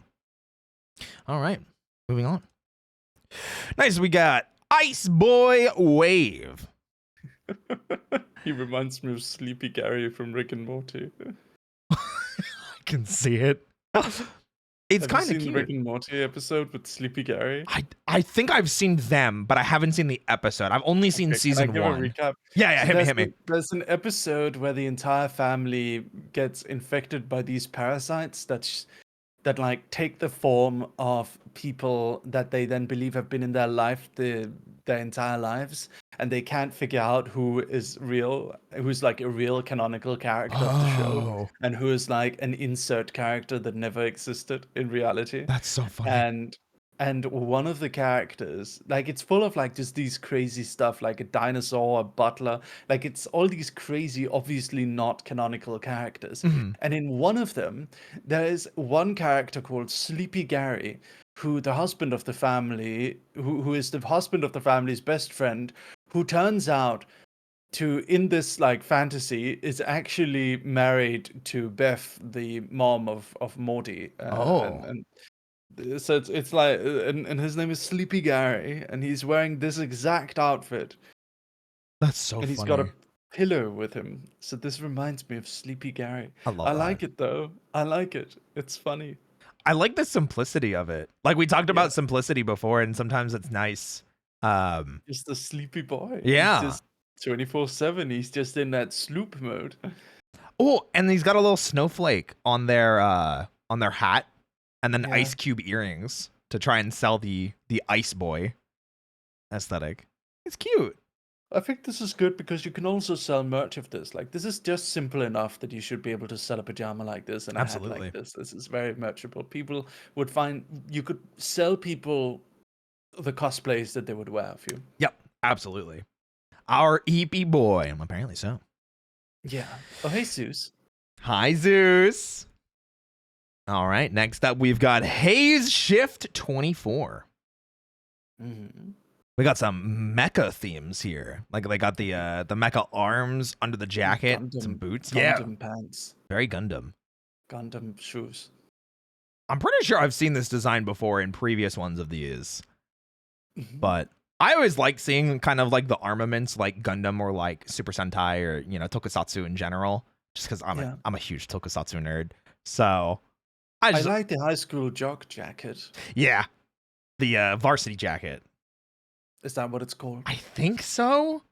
All right. Moving on. Nice. We got Ice Boy Wave. He reminds me of Sleepy Gary from Rick and Morty. I can see it. It's kind of cute. Rick and Morty episode with Sleepy Gary. I think I've seen them, but I haven't seen the episode. I've only seen season 1. A recap? Yeah, so hit me. There's an episode where the entire family gets infected by these parasites that like take the form of people that they then believe have been in their life their entire lives, and they can't figure out who is real, who's like a real canonical character of the show, and who is like an insert character that never existed in reality. That's so funny. And one of the characters, like, it's full of like just these crazy stuff, like a dinosaur, a butler, like it's all these crazy, obviously not canonical characters. Mm-hmm. And in one of them, there is one character called Sleepy Gary, who the husband of the family, who is the husband of the family's best friend, who turns out to, in this like fantasy, is actually married to Beth, the mom of Morty. And so it's like, and his name is Sleepy Gary, and he's wearing this exact outfit. That's so funny. And he's got a pillow with him. So this reminds me of Sleepy Gary. I like it though. I like it. It's funny. I like the simplicity of it. Like we talked about simplicity before, and sometimes it's nice. Just the sleepy boy. Yeah. He's just 24/7. He's just in that sloop mode. Oh, and he's got a little snowflake on their hat, and then ice cube earrings to try and sell the ice boy aesthetic. It's cute. I think this is good because you can also sell merch of this. Like, this is just simple enough that you should be able to sell a pajama like this and a hat like this. This is very merchable. People would find, you could sell people the cosplays that they would wear of you. Yep, absolutely. Our EP boy, apparently so. Yeah. Oh, hey, Zeus. Hi, Zeus. All right, next up we've got Haze Shift 24. Mhm. We got some mecha themes here. Like they got the mecha arms under the jacket, some Gundam boots. Yeah, Gundam pants, very Gundam. Gundam shoes. I'm pretty sure I've seen this design before in previous ones of these, Mhm. but I always like seeing kind of like the armaments like Gundam or like Super Sentai or Tokusatsu in general, just because Yeah. I'm a huge Tokusatsu nerd. So I I just like the high school jock jacket. yeah, the varsity jacket. Is that what it's called? I think so.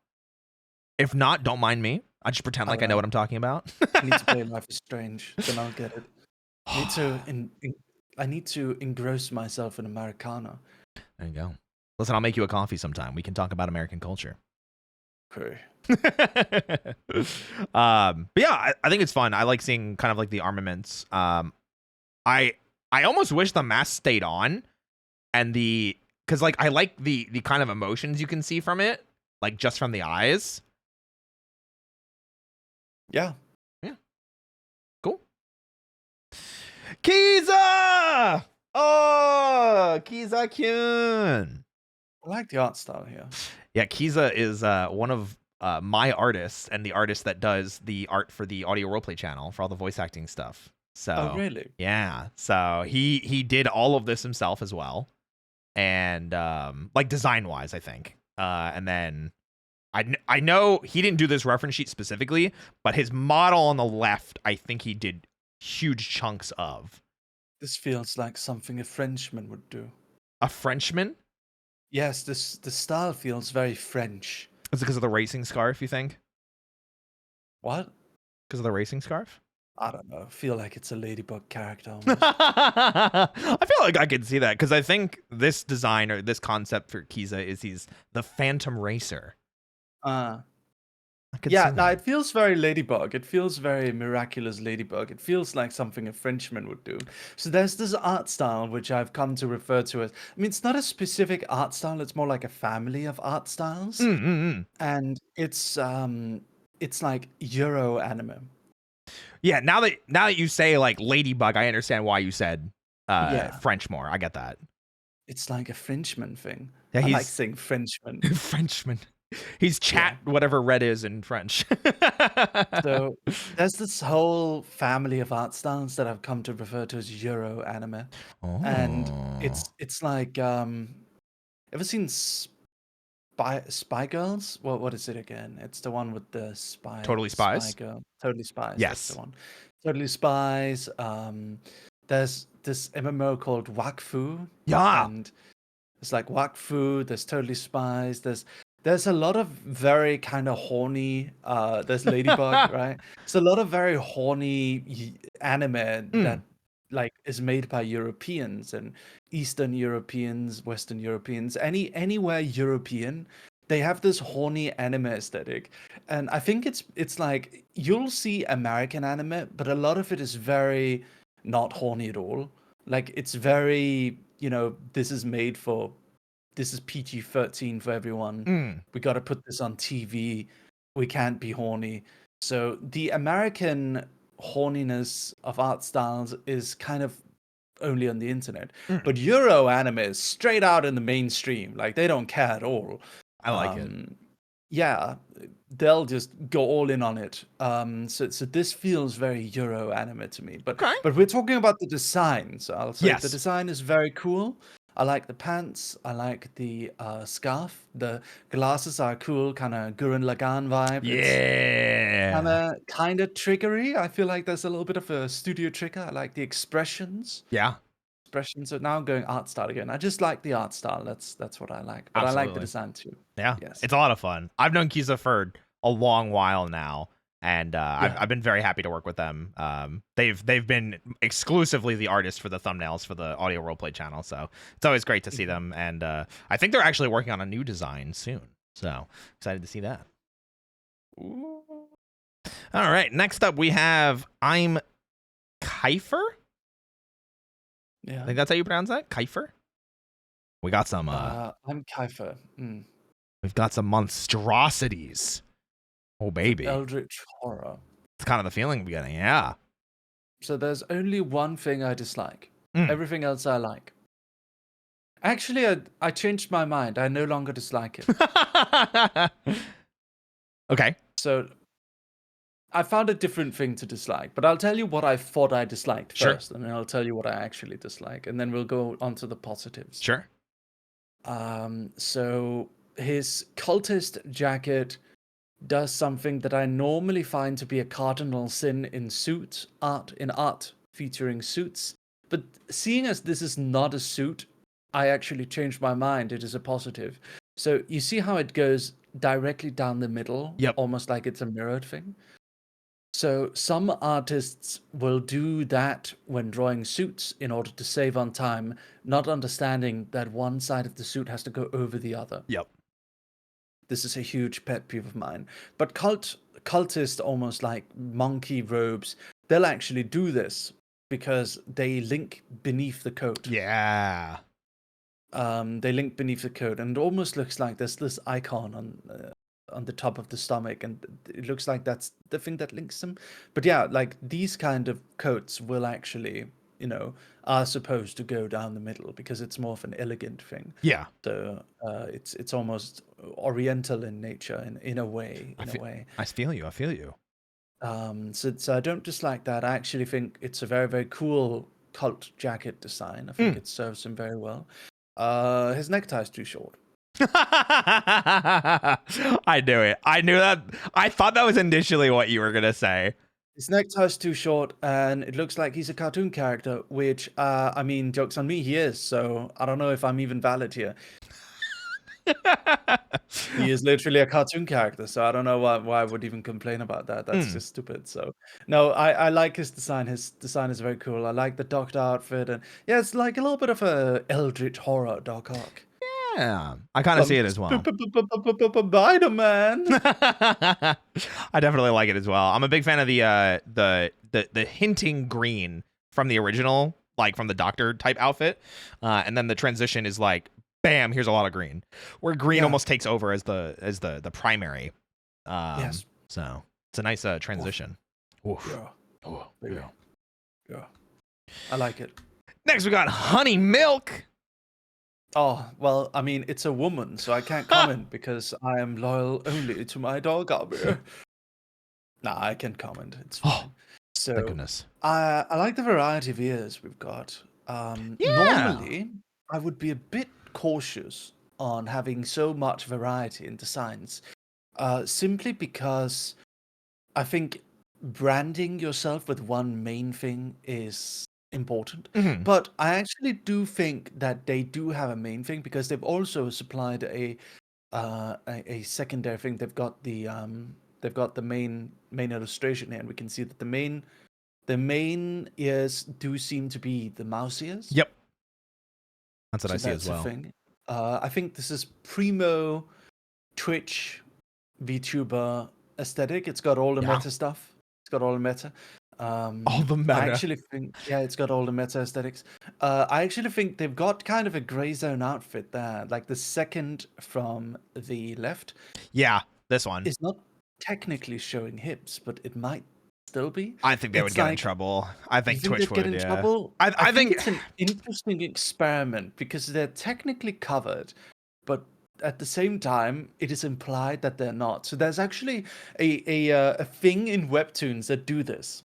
If not, don't mind me. I just pretend I like don't I know know. what I'm talking about. I need to play Life is Strange, then I'll get it. I need to I need to engross myself in Americana. There you go. Listen, I'll make you a coffee sometime. We can talk about American culture. Okay. But yeah, I think it's fun. I like seeing kind of like the armaments. I I almost wish the mask stayed on and because like I like the kind of emotions you can see from it, like just from the eyes. Yeah. Yeah, cool. Kiza! Oh, Kiza Kyun. I like the art style here. Yeah, Kiza is one of my artists and the artist that does the art for the audio roleplay channel for all the voice acting stuff. Oh, So really? yeah, so he did all of this himself as well, and like design wise, I think. And then I know he didn't do this reference sheet specifically, but his model on the left, I think he did huge chunks of. This feels like something a Frenchman would do. A Frenchman? Yes, the style feels very French. Is it because of the racing scarf? You think? What? Because of the racing scarf? I don't know. I feel like it's a Ladybug character almost. I feel like I could see that because I think this design or this concept for Kiza is he's the Phantom Racer. Uh, I could yeah, see no, that. it feels very Ladybug. It feels very miraculous Ladybug. It feels like something a Frenchman would do. So there's this art style which I've come to refer to as, I mean, it's not a specific art style, it's more like a family of art styles. Mm. And it's like Euro anime. Yeah, now that you say like Ladybug, I understand why you said Yeah, French more. I get that. it's like a Frenchman thing. Yeah, I like he's saying Frenchman. Frenchman. He's Yeah. chat whatever red is in French. So there's this whole family of art styles that I've come to refer to as Euro anime. And Oh. it's like ever seen Spy Girls? What is it again? It's the one with the Totally spy Spies? girl. Totally Spies, that's the Yes. one. Totally Spies. There's this MMO called Wakfu, Yeah. and it's like Wakfu, there's Totally Spies, there's a lot of very kind of horny there's Ladybug, right? It's a lot of very horny anime Mm. that like is made by Europeans and Eastern Europeans, Western Europeans, anywhere European, they have this horny anime aesthetic. And I think it's like you'll see American anime, but a lot of it is very not horny at all. Like it's very, this is made for this is PG-13 for everyone. Mm. We got to put this on TV. We can't be horny. So the American horniness of art styles is kind of only on the internet. Mm. But Euro anime is straight out in the mainstream. Like they don't care at all. I like it. Yeah, they'll just go all in on it. So this feels very Euro anime to me. But Okay. but we're talking about the design, so I'll say the Yes. design is very cool. I like the pants. I like the scarf. The glasses are cool, kind of Gurren Lagann vibe. It's Yeah. kind of triggery. I feel like there's a little bit of a studio trigger. I like the expressions. Yeah. Expressions. So now I'm going art style again. I just like the art style. That's what I like. But I like the Absolutely. design too. Yeah. Yes. It's a lot of fun. I've known Kiza for a long while now, and Yeah. I've been very happy to work with them. They've been exclusively the artist for the thumbnails for the audio roleplay channel, so it's always great to see them. And I think they're actually working on a new design soon, so excited to see that. Ooh. All right, next up we have I'm Kiefer. Yeah. I think that's how you pronounce that, Kiefer. We got some. I'm Kiefer. We've got some monstrosities. Oh baby, Eldritch horror. it's kind of the feeling we're getting. Yeah. So there's only one thing I dislike. Mm. Everything else I like. Actually, I changed my mind. I no longer dislike it. Okay. So I found a different thing to dislike, but I'll tell you what I thought I disliked Sure. first, and then I'll tell you what I actually dislike, and then we'll go on to the positives. Sure. So his cultist jacket does something that I normally find to be a cardinal sin in art featuring suits. But seeing as this is not a suit, I actually changed my mind. It is a positive. So you see how it goes directly down the middle, Yep. almost like it's a mirrored thing? So some artists will do that when drawing suits in order to save on time, not understanding that one side of the suit has to go over the other. Yep. This is a huge pet peeve of mine. But cultists, almost like monkey robes, they'll actually do this because they link beneath the coat. Yeah. They link beneath the coat, and it almost looks like there's this icon on the top of the stomach, and it looks like that's the thing that links them. But yeah, like these kind of coats will actually, are supposed to go down the middle because it's more of an elegant thing. Yeah. So it's almost oriental in nature in a way. I feel you. I feel you. So I don't dislike that. I actually think it's a very, very cool cult jacket design. I think it serves him very well. His necktie is too short. I knew it. I knew that. I thought that was initially what you were gonna say. His necktie is too short, and it looks like he's a cartoon character, which, I mean, joke's on me, he is, so I don't know if I'm even valid here. He is literally a cartoon character, so I don't know why I would even complain about that. That's just stupid. So, no, I like his design. His design is very cool. I like the doctor outfit, and yeah, it's like a little bit of a eldritch horror Doc Ock. Yeah, I kind of see it as well. Spider-Man. I definitely like it as well. I'm a big fan of the hinting green from the original, like from the doctor type outfit, and then the transition is like, bam, here's a lot of green, where green almost takes over as the primary. Yes. So it's a nice transition. Oof. Yeah. Oh, Baby. yeah. Yeah. I like it. Next, we got honey milk. Oh, well, I mean, it's a woman, so I can't comment because I am loyal only to my dog, Albert. Nah, I can comment. It's fine. Oh, So, thank goodness. I like the variety of ears we've got. Yeah. Normally, I would be a bit cautious on having so much variety in designs, simply because I think branding yourself with one main thing is important. Mhm. But I actually do think that they do have a main thing because they've also supplied a secondary thing. They've got the main illustration here, and we can see that the main ears do seem to be the mouse ears. Yep. That's what So I see as that's a well. thing. I think this is primo Twitch VTuber aesthetic. It's got all the Yeah. meta stuff. It's got all the meta. All the meta. I actually think, yeah, it's got all the meta aesthetics. I actually think they've got kind of a gray zone outfit there. Like the second from the left Yeah, this one. is not technically showing hips, but it might still be. I think they would It's get in like, trouble. I you think think Twitch they'd get would, in yeah. trouble? I think it's an interesting experiment because they're technically covered, but at the same time, it is implied that they're not. So there's actually a thing in webtoons that do this.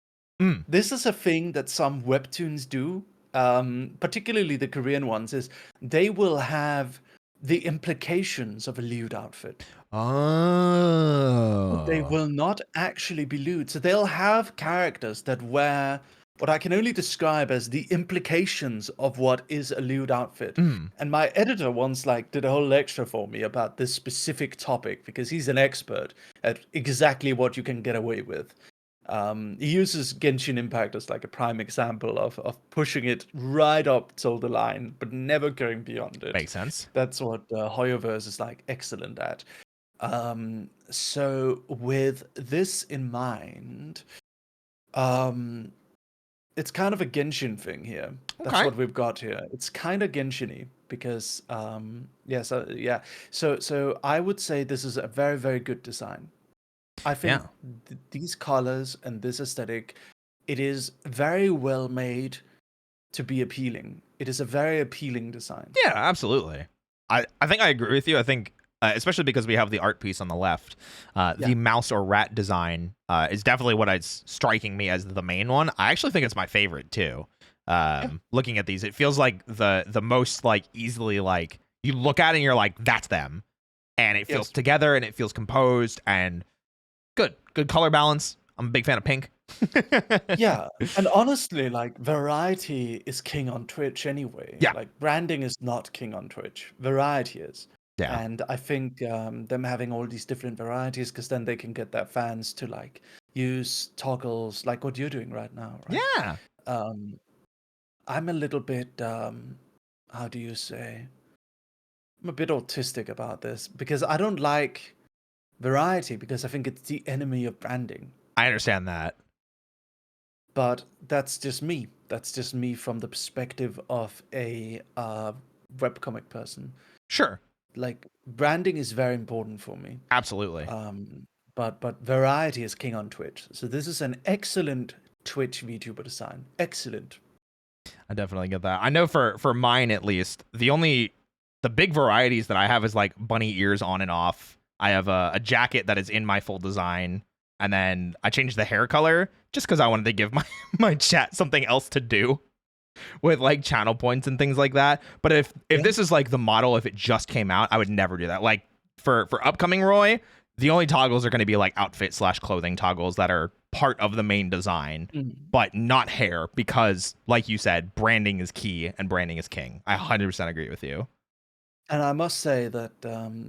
This is a thing that some webtoons do, particularly the Korean ones, is they will have the implications of a lewd outfit. But they Oh. will not actually be lewd. So they'll have characters that wear what I can only describe as the implications of what is a lewd outfit. And my editor once did a whole lecture for me about this specific topic because he's an expert at exactly what you can get away with. He uses Genshin Impact as like a prime example of pushing it right up till the line, but never going beyond it. Makes sense. That's what Hoyoverse is like excellent at. So with this in mind, it's kind of a Genshin thing here. That's Okay. what we've got here. It's kind of Genshin-y because, yeah. So I would say this is a very, very good design. I think these colors and this aesthetic, it is very well made. to be appealing. It is a very appealing design. Yeah, absolutely. I think I agree with you. I think, especially because we have the art piece on the left, the mouse or rat design is definitely what is striking me as the main one. I actually think it's my favorite too. Looking at these, it feels like the most like easily like you look at it and you're like, that's them, and it feels together and it feels composed and good color balance. I'm a big fan of pink. Yeah, and honestly, like variety is king on Twitch anyway. Yeah. Like branding is not king on Twitch. Variety is. Yeah. And I think them having all these different varieties, because then they can get their fans to like use toggles like what you're doing right now, right? Yeah. I'm a little bit how do you say? I'm a bit autistic about this because I don't like variety because I think it's the enemy of branding. I understand that. But that's just me. That's just me from the perspective of a webcomic person. Sure. Like branding is very important for me. Absolutely. But variety is king on Twitch. So this is an excellent Twitch VTuber design. Excellent. I definitely get that. I know for mine at least, the big varieties that I have is like bunny ears on and off. I have a jacket that is in my full design. And then I changed the hair color just because I wanted to give my chat something else to do with like channel points and things like that. But if this is like the model, if it just came out, I would never do that. Like for upcoming Roy, the only toggles are going to be like outfit/clothing toggles that are part of the main design, but not hair because, like you said, branding is key and branding is king. I 100% agree with you. And I must say that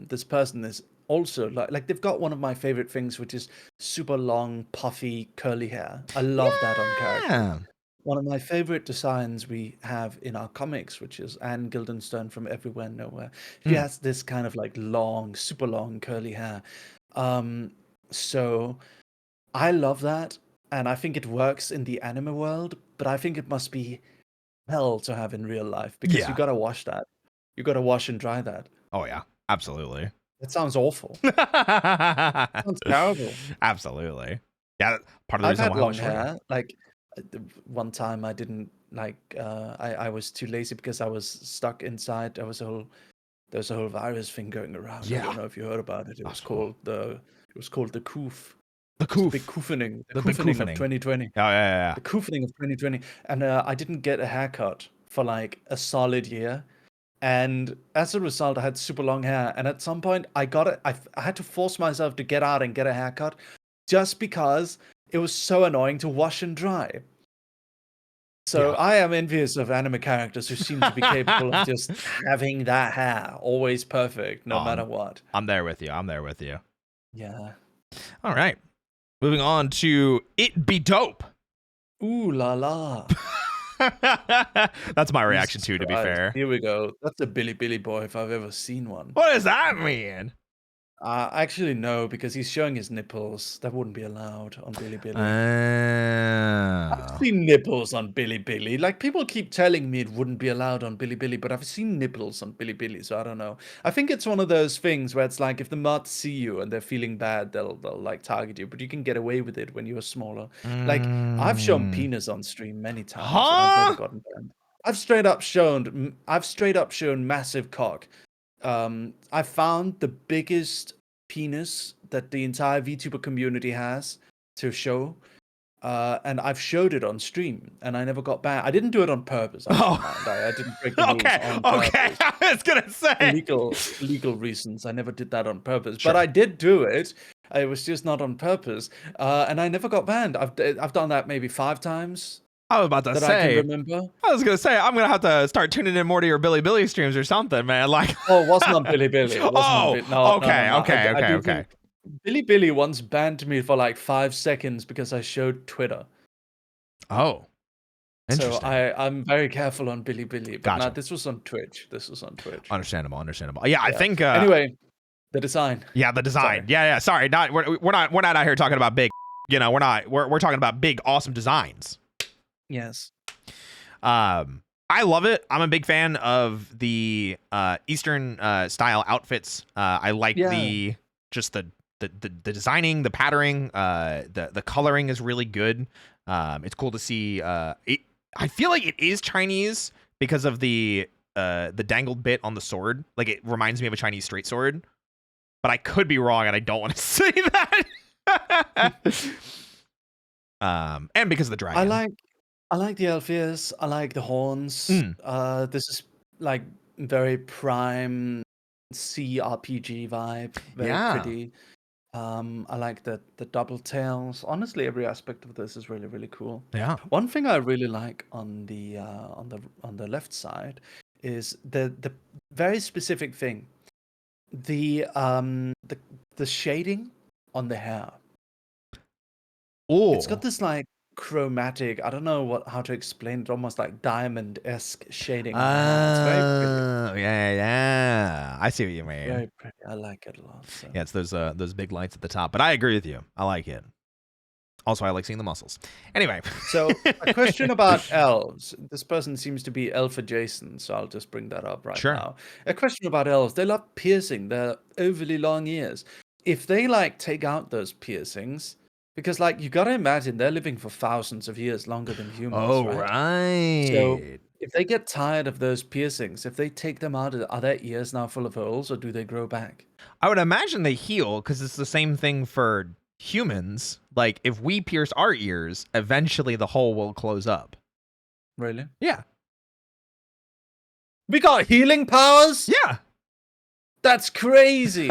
this person is also like they've got one of my favorite things, which is super long, puffy, curly hair. I love that on character. One of my favorite designs we have in our comics, which is Anne Guildenstern from Everywhere and Nowhere. She has this kind of like long, super long, curly hair. So I love that, and I think it works in the anime world, but I think it must be hell to have in real life because you gotta wash that. You gotta wash and dry that. Oh yeah, absolutely. That sounds awful. Sounds terrible. Absolutely. Yeah, part of the I've reason had why I long was shorter. hair. Like one time, I didn't like. I was too lazy because I was stuck inside. There was a whole virus thing going around. I Yeah. don't know if you heard about it. It was called the coof. The It was coof. the big koofening. The big koofening of koofening. 2020. Yeah. The koofening of 2020. And I didn't get a haircut for like a solid year. And as a result, I had super long hair. And at some point, I got it. I had to force myself to get out and get a haircut just because it was so annoying to wash and dry. So I am envious of anime characters who seem to be capable of just having that hair always perfect, no matter what. I'm there with you. I'm there with you. Yeah. All right. Moving on to It Be Dope. Ooh la la. That's my reaction too, to be fair. Here we go. That's a Billy boy if I've ever seen one. What does that mean? Actually, no, because he's showing his nipples. That wouldn't be allowed on Billy. I've seen nipples on Billy. Like, people keep telling me it wouldn't be allowed on Billy, but I've seen nipples on Billy, so I don't know. I think it's one of those things where it's like if the mods see you and they're feeling bad, they'll like target you, but you can get away with it when you're smaller. Like, I've shown penis on stream many times, and I've never gotten banned. I've straight up shown massive cock. I found the biggest penis that the entire VTuber community has to show, and I've showed it on stream, and I never got banned. I didn't do it on purpose. I didn't break the rules on purpose. Okay, I was gonna say legal reasons. I never did that on purpose, but I did do it. It was just not on purpose, and I never got banned. I've done that maybe 5 times. I was about to that say. I can remember. I was gonna say I'm gonna have to start tuning in more to your Billy streams or something, man. Like, oh, it wasn't on Billy. It wasn't on okay. Billy once banned me for like 5 seconds because I showed Twitter. Oh, interesting. So I'm very careful on Billy, but Gotcha. this was on Twitch. Understandable. Yeah, I think. Anyway, the design. Yeah, the design. Sorry. Yeah. Sorry, we're not out here talking about big. You know, we're talking about big, awesome designs. Yes. I love it. I'm a big fan of the Eastern style outfits. I like the designing, the patterning, the coloring is really good. It's cool to see I feel like it is Chinese because of the dangled bit on the sword. Like it reminds me of a Chinese straight sword, but I could be wrong, and I don't want to say that. And because of the I dragon. like I like the elf ears. I like the horns. Mm, This is like very prime CRPG vibe. Very yeah, pretty. I like the double tails. Honestly, every aspect of this is really, really cool. yeah. One thing I really like on the left side is the very specific thing. The the shading on the hair. It's got Oh, this like chromatic, I don't know how to explain it, almost like diamond-esque shading on the hair. It's very pretty. yeah. I see what you It's mean. very pretty. I like it a lot. So Yeah, it's those big lights at the top. But I agree with you. I like it. Also, I like seeing the muscles. Anyway. So, a question about elves. This person seems to be elf adjacent, so I'll just bring that up right Sure. now. A question about elves. They love piercing their overly long ears. If they like take out those piercings, because like you gotta imagine they're living for thousands of years longer than humans, Oh, right? So right. if they get tired of those piercings, if they take them out, are their ears now full of holes or do they grow back? I would imagine they heal because it's the same thing for humans. Like, if we pierce our ears, eventually the hole will close up. Really? Yeah. We got healing powers? Yeah. That's crazy.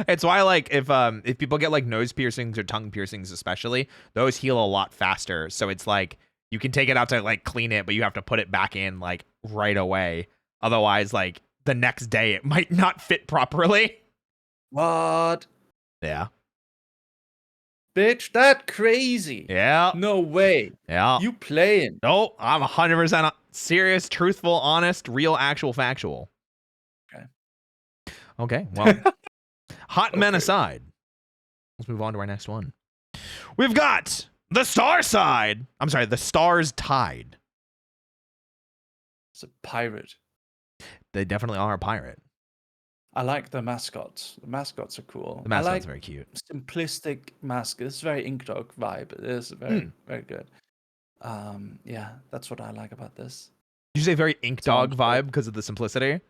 It's why, like, if people get like nose piercings or tongue piercings especially, those heal a lot faster. So it's like you can take it out to like clean it, but you have to put it back in like right away. Otherwise, like the next day it might not fit properly. What? Yeah. Bitch, that crazy. Yeah. No way. Yeah. You playing. No, I'm 100% serious, truthful, honest, real, actual, factual. Okay. Okay, well, hot men Okay. aside, let's move on to our next one. We've got the Star Side. I'm sorry, the Stars Tide. It's a pirate. They definitely are a pirate. I like the mascots. The mascots are cool. The I mascot's like very cute. simplistic mascots. It's very Ink Dog vibe. It is very, very good. Yeah, that's what I like about this. Did you say very Ink So I'm Dog sure. vibe because of the simplicity?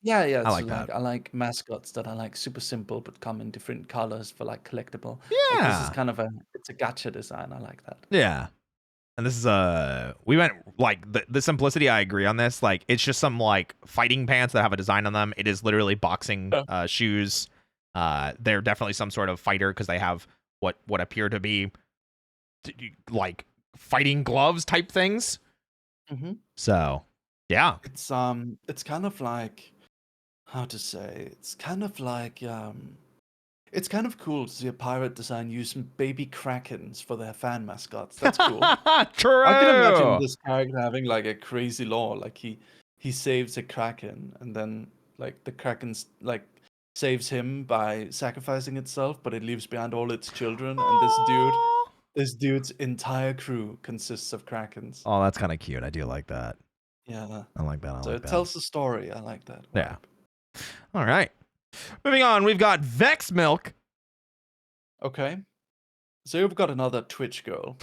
Yeah, yeah. I So like like, that. I like mascots that are like super simple but come in different colors for like collectible. Like this is Yeah. kind of it's a gacha design. I like that. Yeah. And this is we went like the simplicity. I agree on this. Like it's just some like fighting pants that have a design on them. It is literally boxing Yeah. shoes. They're definitely some sort of fighter because they have what appear to be like fighting gloves type things. Mm-hmm. So yeah, It's kind of like how to say. It's kind of cool to see a pirate design use some baby krakens for their fan mascots. That's cool. I can imagine true. this character having like a crazy lore. Like he saves a kraken and then like the kraken's like saves him by sacrificing itself, but it leaves behind all its children. And Aw. this dude's entire crew consists of krakens. Oh, that's kind of cute. I do like that. Yeah. I like that. I So like it that. tells the story. I like that Yeah. vibe. All right. Moving on, we've got Vex Milk. Okay. So you've got another Twitch girl.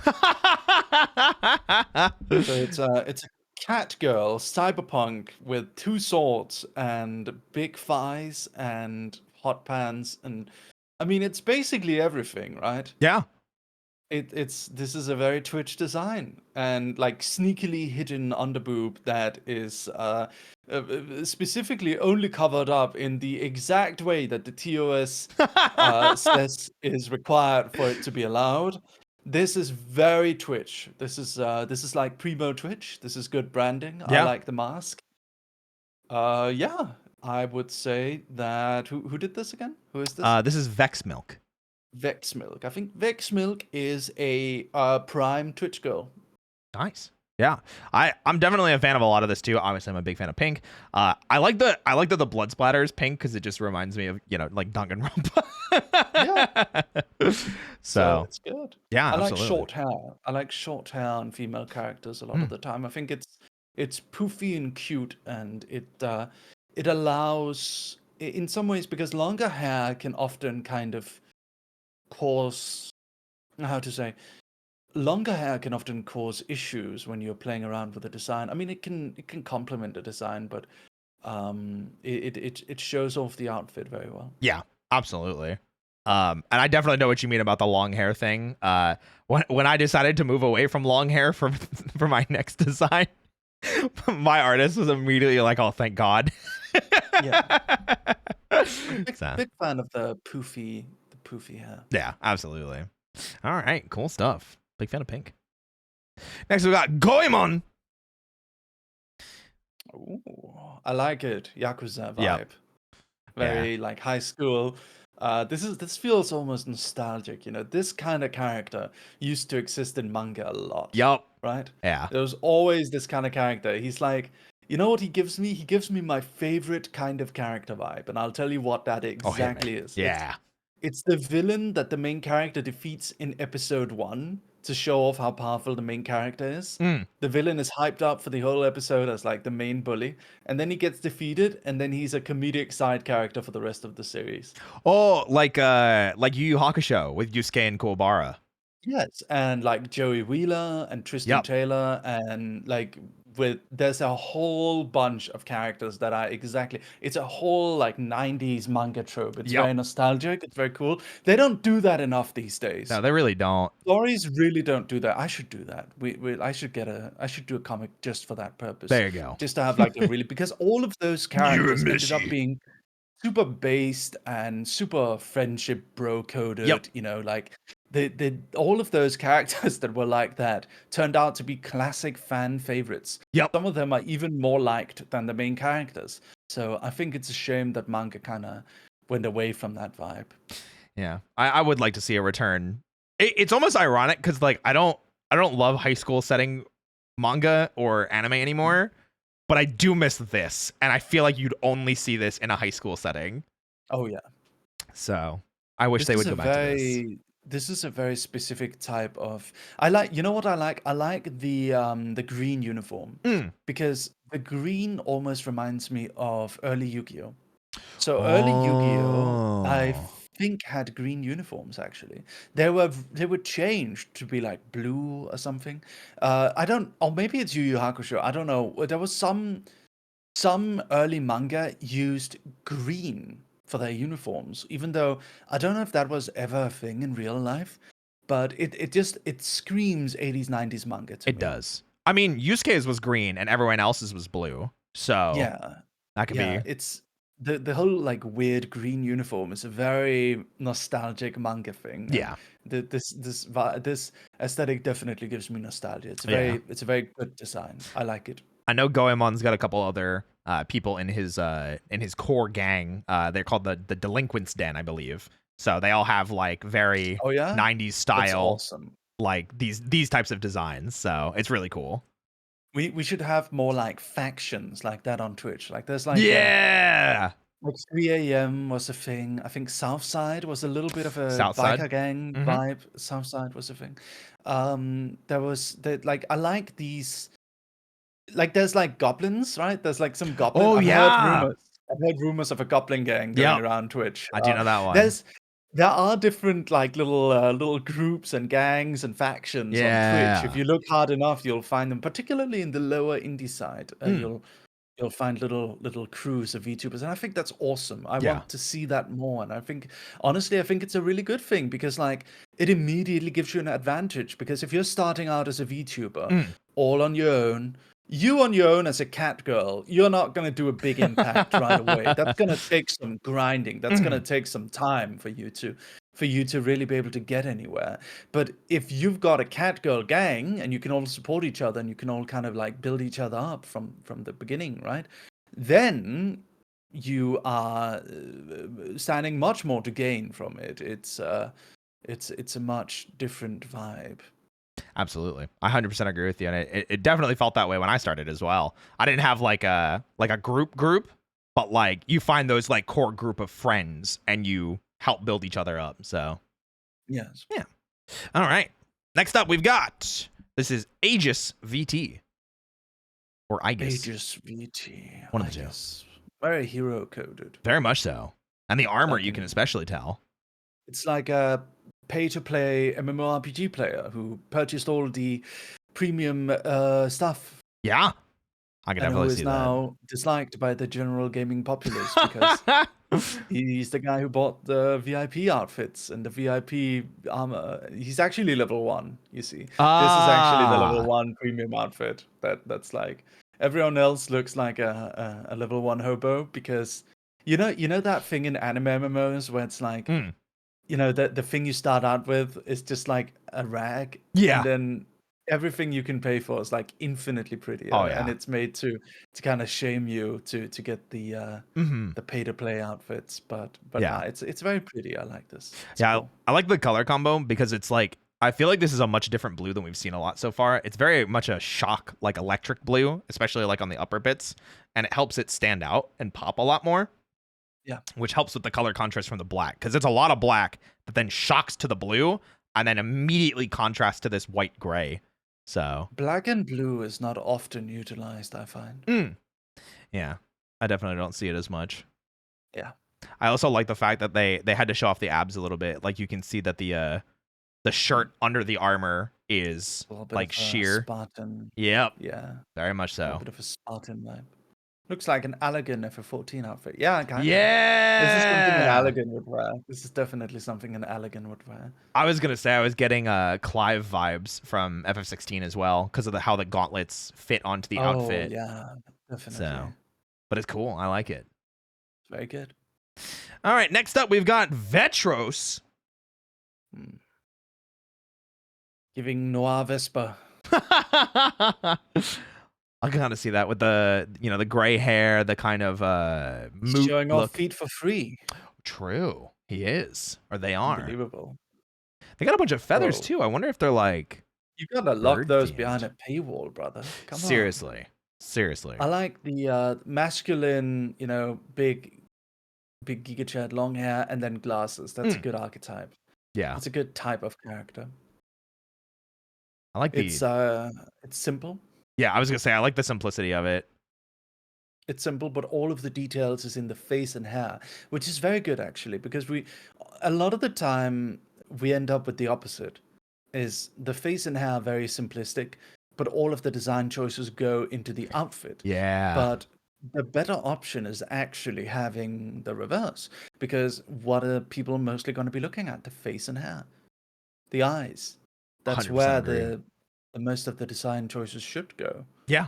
So it's a cat girl, cyberpunk with two swords and big thighs and hot pants and I mean it's basically everything, right? Yeah. It's this is a very Twitch design and like sneakily hidden underboob that is specifically only covered up in the exact way that the TOS says is required for it to be allowed. This is very Twitch. This is like primo Twitch. This is good branding. I Yeah. like the mask. Yeah, I would say that who did this again? Who is this? This is Vex Milk. Vex Milk. I think Vex Milk is a prime Twitch girl. Nice. Yeah. I'm definitely a fan of a lot of this too. Obviously, I'm a big fan of pink. I like that the blood splatter is pink because it just reminds me of, like Danganronpa. Yeah. So So it's good. yeah, I like absolutely. short hair. I like short hair on female characters a lot of the time. I think it's poofy and cute, and it allows in some ways because longer hair can often kind of cause how to say longer hair can often cause issues when you're playing around with the design. I mean, it can complement the design, but it shows off the outfit very well. Yeah, absolutely. And I definitely know what you mean about the long hair thing. When I decided to move away from long hair for for my next design, my artist was immediately like, "Oh, thank God." Yeah. Big, So, big fan of the poofy hair. yeah, absolutely. All right, cool stuff. Big fan of pink. Next, we got Goemon. Ooh, I like it. Yakuza Yep. vibe. Yeah. Very like high school. This feels almost nostalgic. You know, this kind of character used to exist in manga a lot, Yep. right? Yeah. There was always this kind of character. He's like, you know what he gives me? He gives me my favorite kind of character vibe, and I'll tell you what that Oh, hit me. exactly is. Yeah. It's the villain that the main character defeats in episode 1 to show off how powerful the main character is. Mm. The villain is hyped up for the whole episode as like the main bully, and then he gets defeated, and then he's a comedic side character for the rest of the series. Oh, like Yu Yu Hakusho with Yusuke and Kuwabara. Yes, and like Joey Wheeler and Tristan Yep. Taylor, and like there's a whole bunch of characters that are exactly. It's a whole like 90s manga trope. It's Yep. very nostalgic. It's very cool. They don't do that enough these days. No, they really don't. Stories really don't do that. I should do that. I should do a comic just for that purpose. There you go. Just to have like a really because all of those characters ended up Missy. being super based and super friendship bro coded. Yep. You know, like the all of those characters that were like that turned out to be classic fan favorites. Yep. Some of them are even more liked than the main characters. So I think it's a shame that manga kind of went away from that vibe. Yeah, I would like to see a return. It's almost ironic because like I don't love high school setting manga or anime anymore, but I do miss this, and I feel like you'd only see this in a high school setting. Oh yeah. So I wish This they is would a go back to this. this is a very specific type of I like you know what I like? I like the green uniform Mm. because the green almost reminds me of early Yu-Gi-Oh! So early Yu-Gi-Oh! I Oh. think had green uniforms actually. They were changed to be like blue or something. I don't or maybe it's Yu Yu Hakusho. I don't know. There was some early manga used green for their uniforms, even though I don't know if that was ever a thing in real life, but it screams 80s 90s manga to It me. does. I mean, Yusuke's was green and everyone else's was blue, so Yeah. that could Yeah, be. it's the whole like weird green uniform is a very nostalgic manga thing, and Yeah. this aesthetic definitely gives me nostalgia. Yeah. It's a very good design. I like it. I know Goemon's got a couple other people in his core gang. They're called the Delinquents Den, I believe. So they all have like very Oh yeah, 90s that's style, awesome. like these types of designs. So it's really cool. We should have more like factions like that on Twitch. Like there's like Yeah. like 3 a.m. was a thing. I think Southside was a little bit of a Southside. biker gang Mhm. vibe. Southside was a thing. There was that like I like these like there's like goblins, right? There's like some goblin. Oh yeah. I've heard rumors of a goblin gang going Yep. around Twitch. I do know that one. There are different like little groups and gangs and factions on Twitch. If Yeah. you look hard enough, you'll find them, particularly in the lower indie side. Mm. You'll find little crews of VTubers, and I think that's awesome. I Yeah. want to see that more, and I think honestly, I think it's a really good thing because like it immediately gives you an advantage. Because if you're starting out as a VTuber Mm. all on your own, you on your own as a cat girl, you're not gonna do a big impact right away. That's gonna take some grinding. That's gonna Mhm. take some time for you to really be able to get anywhere. But if you've got a cat girl gang and you can all support each other and you can all kind of like build each other up from the beginning, right? Then you are standing much more to gain from it. It's a much different vibe. Absolutely. I 100% agree with you. And it definitely felt that way when I started as well. I didn't have like a group, but like you find those like core group of friends and you help build each other up. So Yes. yeah. All right. Next up we've got this is Aegis VT. Or Aegis. Aegis VT. One of the two. Aegis. Very hero coded. Very much so. And the armor Like you can an- especially tell. It's like a pay-to-play MMORPG player who purchased all the premium stuff Yeah, I can and who definitely is see that. now disliked by the general gaming populace because he's the guy who bought the VIP outfits and the VIP armor. He's actually level 1, you see. This is actually the level Ah, 1 premium outfit. That's like everyone else looks like a level 1 hobo because you know that thing in anime MMOs where it's like, mm, the thing you start out with is just like a rag, and yeah. then everything you can pay for is like infinitely Oh prettier, and yeah. it's made to kind of shame you to get Hmm. the pay to play outfits. But nah, Yeah. it's very pretty. I like this. It's Yeah, cool. I like the color combo because it's like I feel like this is a much different blue than we've seen a lot so far. It's very much a shock, like electric blue, especially like on the upper bits, and it helps it stand out and pop a lot more, Yeah, which helps with the color contrast from the black because it's a lot of black that then shocks to the blue and then immediately contrasts to this white gray. So, black and blue is not often utilized, I find. mm, yeah, I definitely don't see it as much. Yeah, I also like the fact that they had to show off the abs a little bit. Like you can see that the mm, shirt under the armor is a little bit like of a sheer. Spartan. Yep, Yeah, very much a little so. bit of a Spartan vibe. Looks like an Allegan F14 outfit. Yeah, kind of. This is something an Yeah. Allegan would wear. This is definitely something an Allegan would wear. I was gonna say I was getting Clive vibes from FF16 as well because of how the gauntlets fit onto the Oh, outfit. yeah, So, definitely. but it's cool. I like it. Very good. All right, next up we've got Vetros. Mm. Giving Noir Vespa. I can kind of see that with the gray hair, the kind of He's moot showing off look. feet for free. True, he is, or they are. Unbelievable. They got a bunch of feathers Bro, too. I wonder if they're like you gotta lock bird those behind themed. a paywall, brother. Come on. Seriously, seriously. I like the masculine, big Giga Chad, long hair, and then glasses. That's a Mm, good archetype. yeah, That's a good type of character. I like the. It's simple. Yeah, I was gonna say I like the simplicity of it. It's simple, but all of the details is in the face and hair, which is very good actually, because a lot of the time, we end up with the opposite. Is the face and hair very simplistic, but all of the design choices go into the outfit. Yeah, But the better option is actually having the reverse, because what are people mostly going to be looking at? The face and hair, the eyes. That's 100% where agree. the most of the design choices should go. Yeah,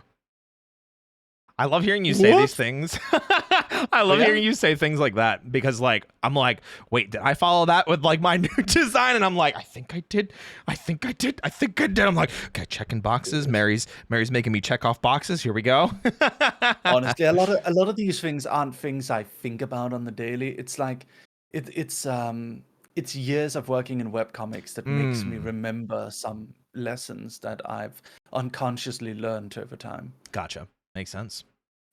I love hearing you say these What? things. I Oh love yeah. hearing you say things like that because like I'm like, wait, did I follow that with like my new design? And I'm like, I think I did. I think I did. I think I did. I'm like, okay, checking boxes. Mary's making me check off boxes. Here we go. Honestly, a lot of these things aren't things I think about on the daily. It's like it's years of working in webcomics that makes me Mm, remember some lessons that I've unconsciously learned over time. gotcha. Makes sense.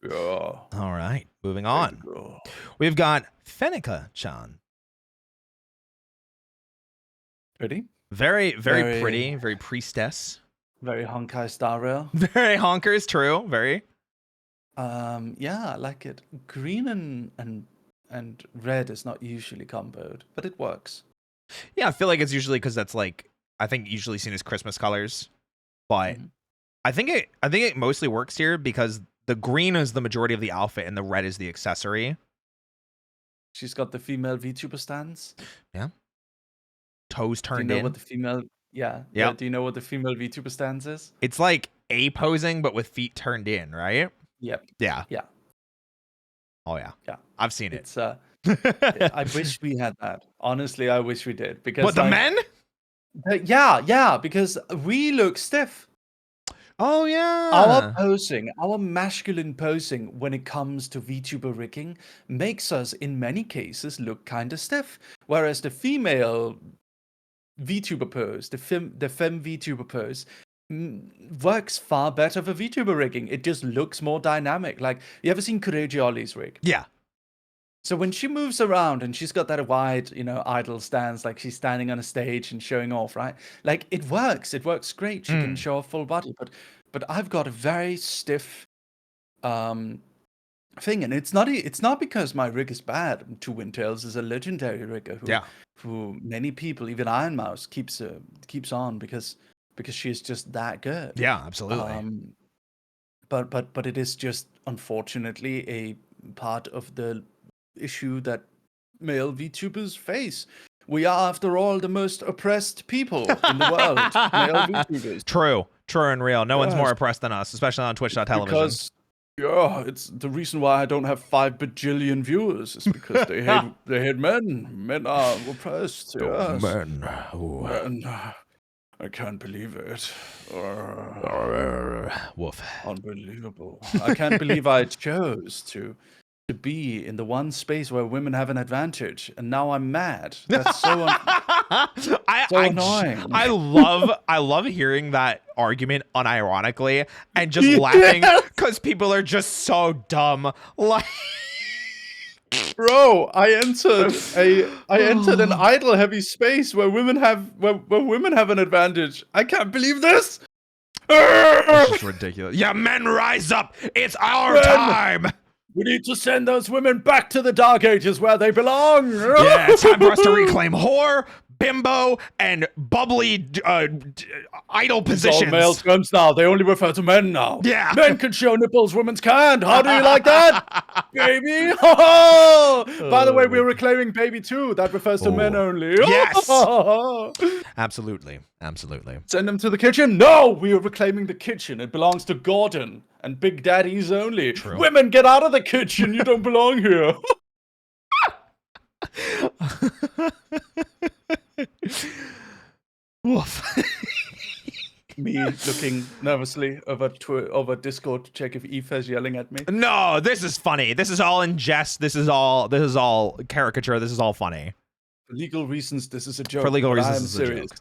Yeah, All right, moving way to on. go. We've got Fenica-chan. Pretty, Very, very very, pretty, very priestess. very Honkai Star Rail. Very honkers, true. Very. Yeah, I like it. Green and red is not usually comboed, but it works. Yeah, I feel like it's usually because that's like I think usually seen as Christmas colors, but Mhm. I think it mostly works here because the green is the majority of the outfit and the red is the accessory. She's got the female VTuber stance. Yeah, toes Do you turned know what in. the female? Yeah, yeah. Yep, Do you know what the female VTuber stance is? it's like A posing but with feet turned in, right? Yep. Yeah. Yeah. Oh yeah, Yeah. I've seen it. It's I wish we had that. Honestly, I wish we did What because the men? yeah, because we look stiff. Oh Our yeah, posing, our masculine posing when it comes to VTuber rigging makes us in many cases look kind of stiff, whereas the female VTuber pose, the femme VTuber pose, works far better for VTuber rigging. It just looks more dynamic. Like, you ever seen Kureji Ollie's rig? yeah. So when she moves around and she's got that wide, idle stance, like she's standing on a stage and showing off, right? Like, it works. It works great. She can Mm. show off full body, but I've got a very stiff um thing, and it's not because my rig is bad. Two Windtails is a legendary rigger who many people, even Iron Mouse, keeps on because she is just that good. Yeah, absolutely. But it is just unfortunately a part of the issue that male VTubers face. We are, after all, the most oppressed people in the world. Male VTubers. True and real. No one's more oppressed than us, especially on Twitch.television. Because it's the reason why I don't have 5 bajillion viewers is because they hate men. Men are oppressed. Yes. Men. Men. I can't believe it. Woof. Unbelievable. I can't believe I chose to be in the one space where women have an advantage, and now I'm mad. That's so annoying. I love hearing that argument unironically and just laughing because people are just so dumb. Like, bro, I entered an idle heavy space where women have an advantage. I can't believe this. This is ridiculous. Yeah, men rise up. It's our time. We need to send those women back to the Dark Ages where they belong. Yeah, it's time for us to reclaim whore, bimbo, and bubbly idle positions. All male terms now. They only refer to men now. Yeah. Men can show nipples, women can't. How do you like that? Baby? By the way, we're reclaiming baby too. That refers to men only. Yes. Absolutely. Send them to the kitchen? No, we are reclaiming the kitchen. It belongs to Gordon and Big Daddies only. True. Women, get out of the kitchen. You don't belong here. Woof. Me looking nervously over Discord to check if Eve is yelling at me. No, this is funny. This is all in jest. This is all caricature. This is all funny. For legal reasons, this is a joke. For legal reasons, I'm this is serious. a joke.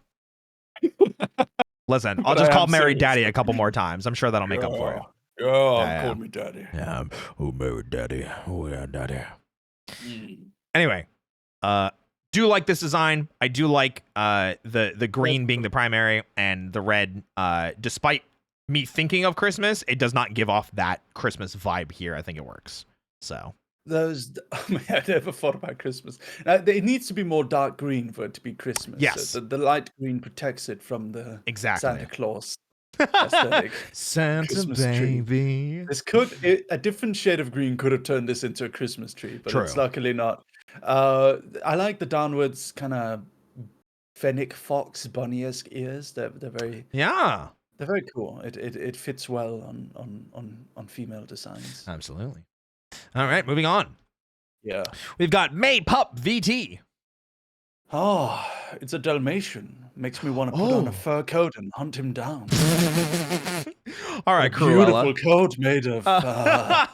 Listen, I'll just call Mary Daddy a couple more times. I'm sure that'll make up for it. Yeah, call me Daddy. Yeah, oh, Mary Daddy. Oh, yeah, Daddy. Anyway, do like this design. I do like the green being the primary and the red. Despite me thinking of Christmas, it does not give off that Christmas vibe here. I think it works. So I never thought about Christmas. It needs to be more dark green for it to be Christmas. Yes, so the light green protects it from the Santa Claus aesthetic. Santa Christmas baby. Tree. A different shade of green could have turned this into a Christmas tree, but it's luckily not. I like the downwards kind of fennec fox bunny-esque ears. They're very they're very cool. It fits well on female designs. Absolutely. All right, moving on. Yeah, we've got May Pup VT. Oh, it's a Dalmatian. Makes me want to put on a fur coat and hunt him down. All right, Cruella. Beautiful coat made of a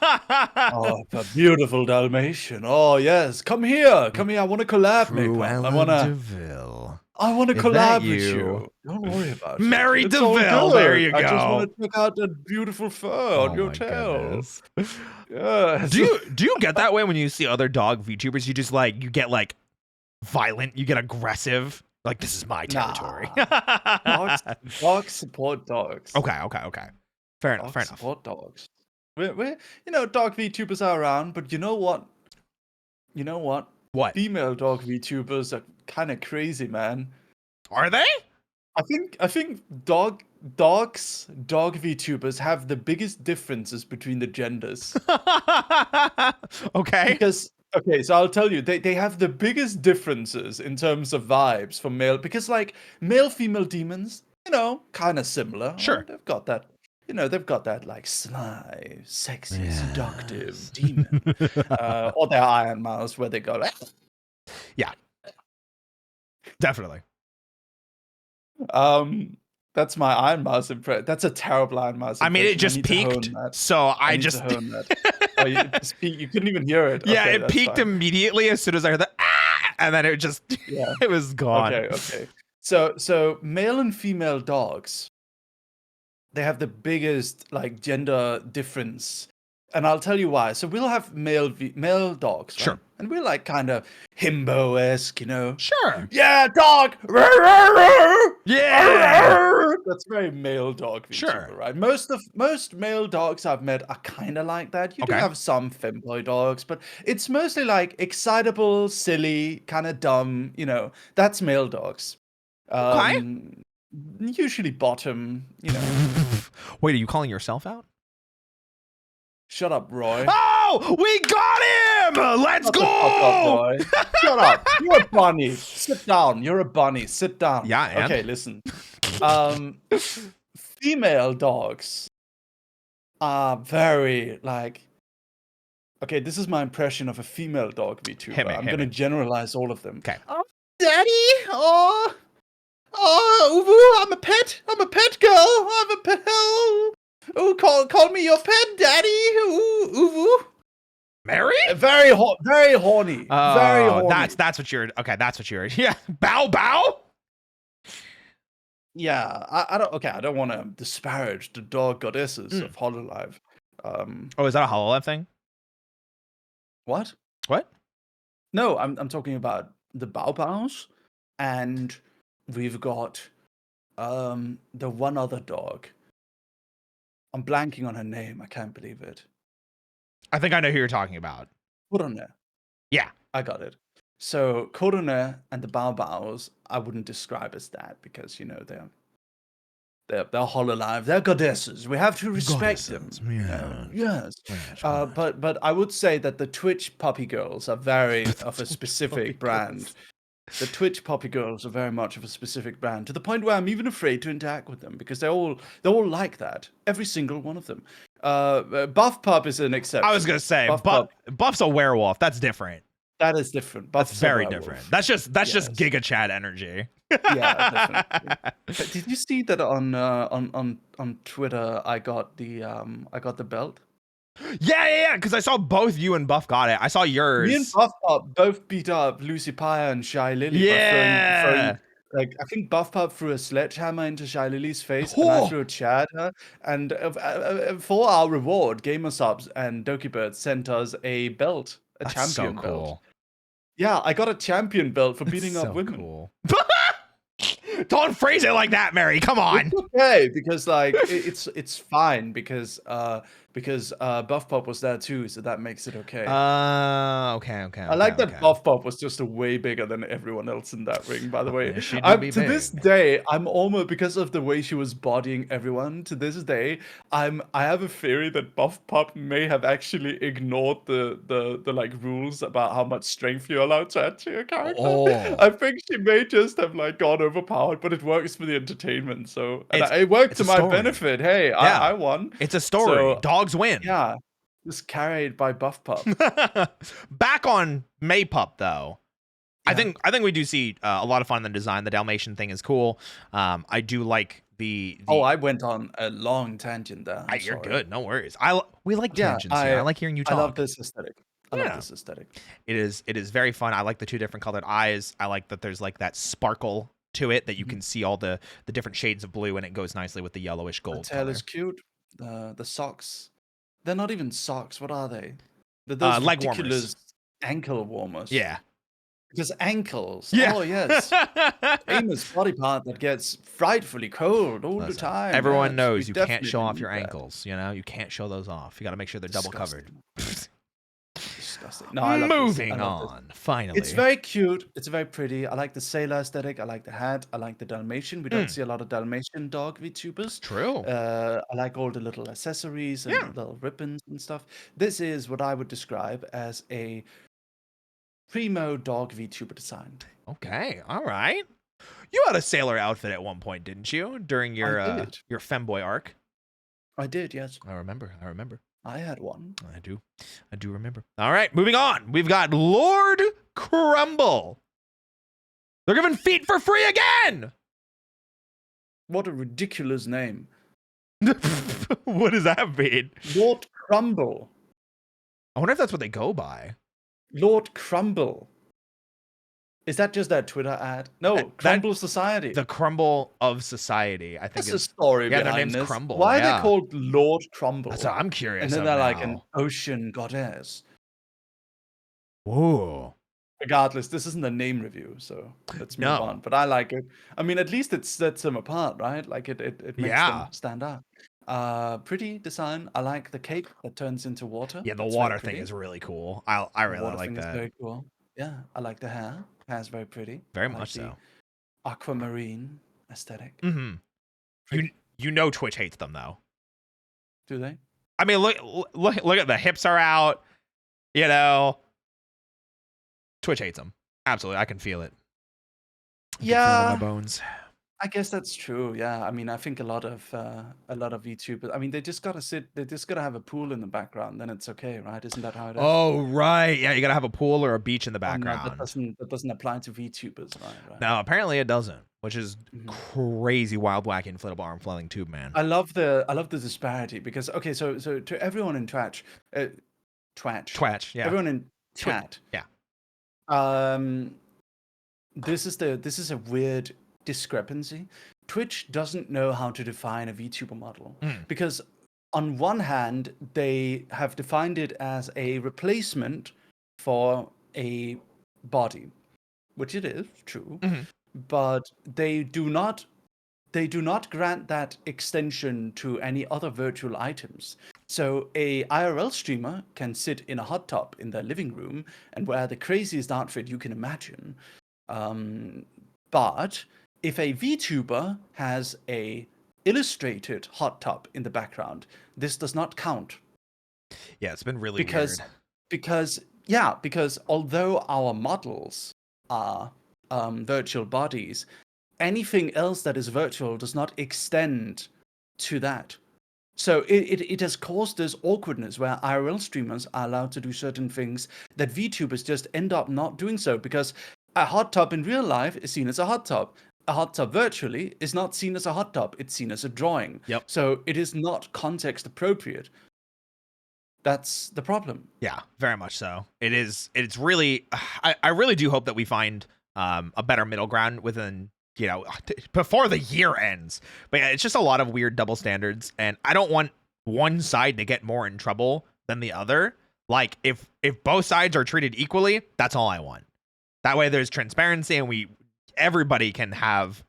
beautiful Dalmatian. Oh yes, come here. I want to collab, Cruella. I want to collab with you. Don't worry about it. Mary DeVille. There you go. I just want to check out that beautiful fur on your tail. Yes. Do you get that way when you see other dog VTubers? You just you get violent. You get aggressive. Like, this is my territory. Dogs support dogs. Okay. Fair enough. Support dogs. We're dog VTubers are around, but you know what? What? Female dog VTubers are kind of crazy, man. Are they? I think dog VTubers have the biggest differences between the genders. Okay. So I'll tell you, they have the biggest differences in terms of vibes for male, because male female demons, kind of similar. Sure. They've got that. They've got that sly, sexy, seductive demon, or their Iron Mouse where they go yeah, definitely. That's my Iron Mouse impression. That's a terrible Iron Mouse impression. I mean, it just peaked, so I just hone that. Oh, you couldn't even hear it. Yeah, okay, it peaked immediately as soon as I heard that, and then it just it was gone. Okay. So male and female dogs, they have the biggest gender difference, and I'll tell you why. So we'll have male dogs, right? Sure, and we're kind of himbo-esque, Sure. Yeah, dog. Yeah. That's very male dog VTuber, Sure. right? Most male dogs I've met are kind of like that. You do Okay. have some femboy dogs, but it's mostly like excitable, silly, kind of dumb. You know, that's male dogs. Okay. Usually bottom. You know, Wait, are you calling yourself out? shut up, Roy. Oh, we got him! Let's Shut the fuck up, go! Roy. Shut up. You're a bunny. Sit down. You're a bunny. Sit down. Yeah, and? Okay, listen. Um, female dogs are very like. Okay, this is my impression of a female dog VTuber. I'm Hit gonna me. generalize all of them. Okay. Oh, Daddy! Oh, Uvu, I'm a pet. I'm a pet girl. I'm a pet. Oh, call me your pet, Daddy. Ooh, Uvu. Mary? Very horny. Very horny. That's what you're. Okay, that's what you're. Yeah. Bow bow. Yeah, I don't. Okay, I don't want to disparage the dog goddesses of Hololive. Oh, is that a HoloLens thing? What? What? No, I'm talking about the Bao Baos, and we've got the one other dog. I'm blanking on her name. I can't believe it. I think I know who you're talking about. Korone. Yeah. I got it. So Korone and the Bao Baos, I wouldn't describe as that because you know they're Hololive. They're goddesses. We have to respect them. Yes. But I would say that the Twitch puppy girls are very of a specific brand. The Twitch puppy girls are very much of a specific brand, to the point where I'm even afraid to interact with them because they're all like that. Every single one of them. Buff Pup is an exception. I was gonna say Pup. Buff's a werewolf. That's different. That is different. That's very different. That's just Giga Chad energy. Yeah, definitely. Did you see that on Twitter? I got the belt. Yeah. Because I saw both you and Buff got it. I saw yours. Me and Buff Pup both beat up Lucy Paya and Shy Lily. Yeah. By throwing, like I think Buff Pup threw a sledgehammer into Shy Lily's face, and I threw a chair at her. And for our reward, Gamer Subs and Doki Bird sent us a belt, a champion belt. Cool. Yeah, I got a champion belt for beating up women. Cool. Don't phrase it like that, Mary. Come on. It's okay because like it's fine because Buff Pop was there too, so that makes it okay. Okay. I like that Buff Pop was just way bigger than everyone else in that ring. By the way, to this day, I'm almost, because of the way she was bodying everyone. To this day, I have a theory that Buff Pop may have actually ignored the like rules about how much strength you're allowed to add to your character. I think she may just have like gone overpowered, but it works for the entertainment. So it worked to my benefit. Hey, I won. It's a story. So, dogs win. Yeah, just carried by Buff Pup. Back on May Pup though. Yeah. I think we do see a lot of fun in the design. The Dalmatian thing is cool. I do like the I went on a long tangent there. You're good. No worries. We like tangents here. I like hearing you talk. I love this aesthetic. Love this aesthetic. It is very fun. I like the two different colored eyes. I like that there's like that sparkle to it, that you can see all the different shades of blue, and it goes nicely with the yellowish gold. The tail is cute. The socks, they're not even socks. What are they? They're those leg ridiculous warmers. ankle warmers. Yeah. Because ankles. Yeah. Oh yes. Famous body part that gets frightfully cold all the time. Everyone knows you can't show off your ankles. You know, you can't show those off. You got to make sure they're double covered. Disgusting. No, I love Moving this. on. Finally, it's very cute. It's very pretty. I like the sailor aesthetic. I like the hat. I like the Dalmatian. We don't see a lot of Dalmatian dog VTubers. True. I like all the little accessories and little ribbons and stuff. This is what I would describe as a primo dog VTuber design. Okay. All right. You had a sailor outfit at one point, didn't you? During your femboy arc. I did. Yes. I remember. I had one. I do remember. All right, moving on. We've got Lord Crumble. They're giving feet for free again. What a ridiculous name. What does that mean? Lord Crumble. I wonder if that's what they go by. Lord Crumble. Is that just that Twitter ad? No, Crumble Society. The Crumble of Society, I think. That's a story behind their name's this. Crumble. Why are they called Lord Crumble? That's what I'm curious. And then they're like an ocean goddess. Whoa. regardless, this isn't a name review, so let's move on. No. But I like it. I mean, at least it sets them apart, right? Like it makes them Yeah. stand out. Pretty design. I like the cape that turns into water. Yeah, the That's very water thing pretty. is really cool. I The really water like thing is that. very cool. Yeah, I like the hair. Hair's very pretty. Very I like much the so. aquamarine aesthetic. Mm-hmm. You Pretty. you know Twitch hates them though. Do they? I mean, look at the hips are out. You know, Twitch hates them. Absolutely, I can feel it. I can feel it in my Yeah, bones. I guess that's true. Yeah, I mean, I think a lot of VTubers. I mean, they just gotta sit. They just gotta have a pool in the background. Then it's okay, right? Isn't that how it is? Oh right, yeah, you gotta have a pool or a beach in the Oh no, that background. doesn't that doesn't apply to VTubers, right? Right. No, apparently it doesn't, which is Mhm. crazy, wild, wacky, inflatable arm flailing tube, man. I love the disparity because okay, so to everyone in Twitch, Twitch, yeah. everyone in Twitch, chat, yeah. um, this is a weird discrepancy. Twitch doesn't know how to define a VTuber model Mm. because on one hand they have defined it as a replacement for a body, which it is true, Mm-hmm. but they do not grant that extension to any other virtual items. So a IRL streamer can sit in a hot tub in their living room and wear the craziest outfit you can imagine. But if a VTuber has a illustrated hot tub in the background, this does not count Yeah, it's been really because weird. because although our models are virtual bodies, anything else that is virtual does not extend to that. So it has caused this awkwardness where IRL streamers are allowed to do certain things that VTubers just end up not doing so because a hot tub in real life is seen as a hot tub. A hot tub virtually is not seen as a hot tub, it's seen as a drawing. Yep. So it is not context appropriate. That's the problem. Yeah, very much so. It is. It's really. I really do hope that we find a better middle ground within before the year ends. But yeah, it's just a lot of weird double standards, and I don't want one side to get more in trouble than the other. Like if both sides are treated equally, that's all I want. That way, there's transparency, and everybody can have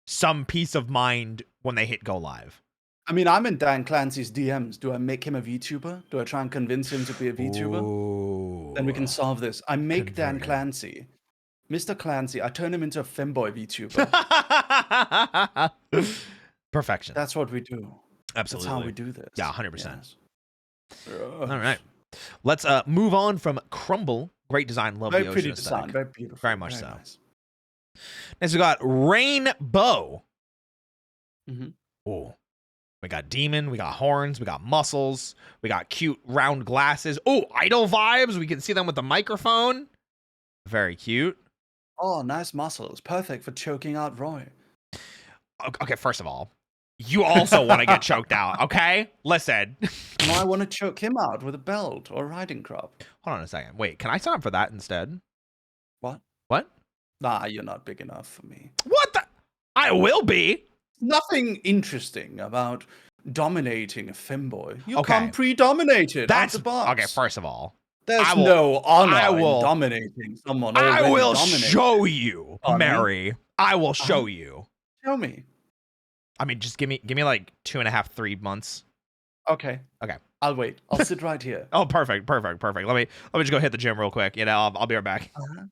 some peace of mind when they hit go live. I mean, I'm in Dan Clancy's DMs. Do I make him a VTuber? Do I try and convince him to be a VTuber? Ooh. Then we can solve this. I make Dan Converted. Clancy, Mr. Clancy. I turn him into a femboy VTuber. Perfection. That's what we do. Absolutely. That's how we do this. Yeah, 100%. Yes. All right. Let's move on from Crumble. Great design. Love Very the pretty ocean design. aesthetic. Very beautiful. Very much Very so. nice. Next, we got Rainbow. Mhm. Oh, we got demon. We got horns. We got muscles. We got cute round glasses. Oh, idol vibes. We can see them with the microphone. Very cute. Oh, nice muscles. Perfect for choking out Roy. Okay, first of all, you also want to get choked out, okay? Listen. No, I want to choke him out with a belt or a riding crop. Hold on a second. Wait, can I sign up for that instead? What? What? Nah, you're not big enough for me. What the? I will be. Nothing interesting about dominating a femboy. You Okay. come pre-dominated That's out the box. okay. First of all, There's no honor I will- in dominating someone I already will dominated. show you, Honey? Mary. I will show you. Show me. I mean, just give me like 2.5, 3 months. Okay. Okay. I'll wait. I'll sit right here. Oh, perfect. Let me just go hit the gym real quick. I'll be right back. Uh-huh.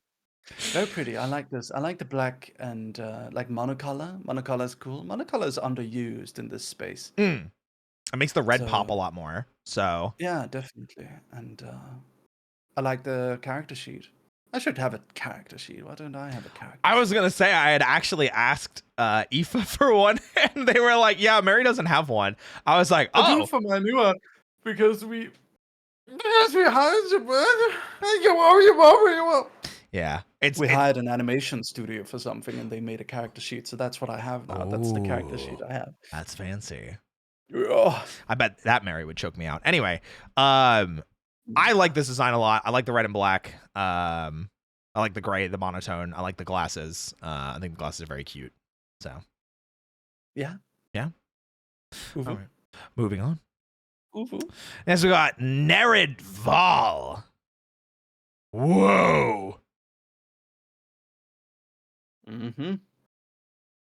Very pretty. I like this. I like the black and like monocolor. Monocolor is cool. Monocolor is underused in this space. It makes the red So- pop a lot more. So Yeah, definitely. And I like the character sheet. I should have a character sheet. Why don't I have a character I was gonna say I had actually asked Aoife for one, and they were like, "Yeah, Mary doesn't have one." I was like, I do "Oh, for my newer because we hired you. yeah." We hired an animation studio for something, and they made a character sheet. So that's what I have now. That's the character sheet I have. That's fancy. Ugh. I bet that Mary would choke me out. Anyway, I like this design a lot. I like the red and black. I like the gray, the monotone. I like the glasses. I think the glasses are very cute. So Yeah. Yeah. Uvu. All right. Moving on. Uvu. Next we got Nerid Val. Whoa. Mm-hmm.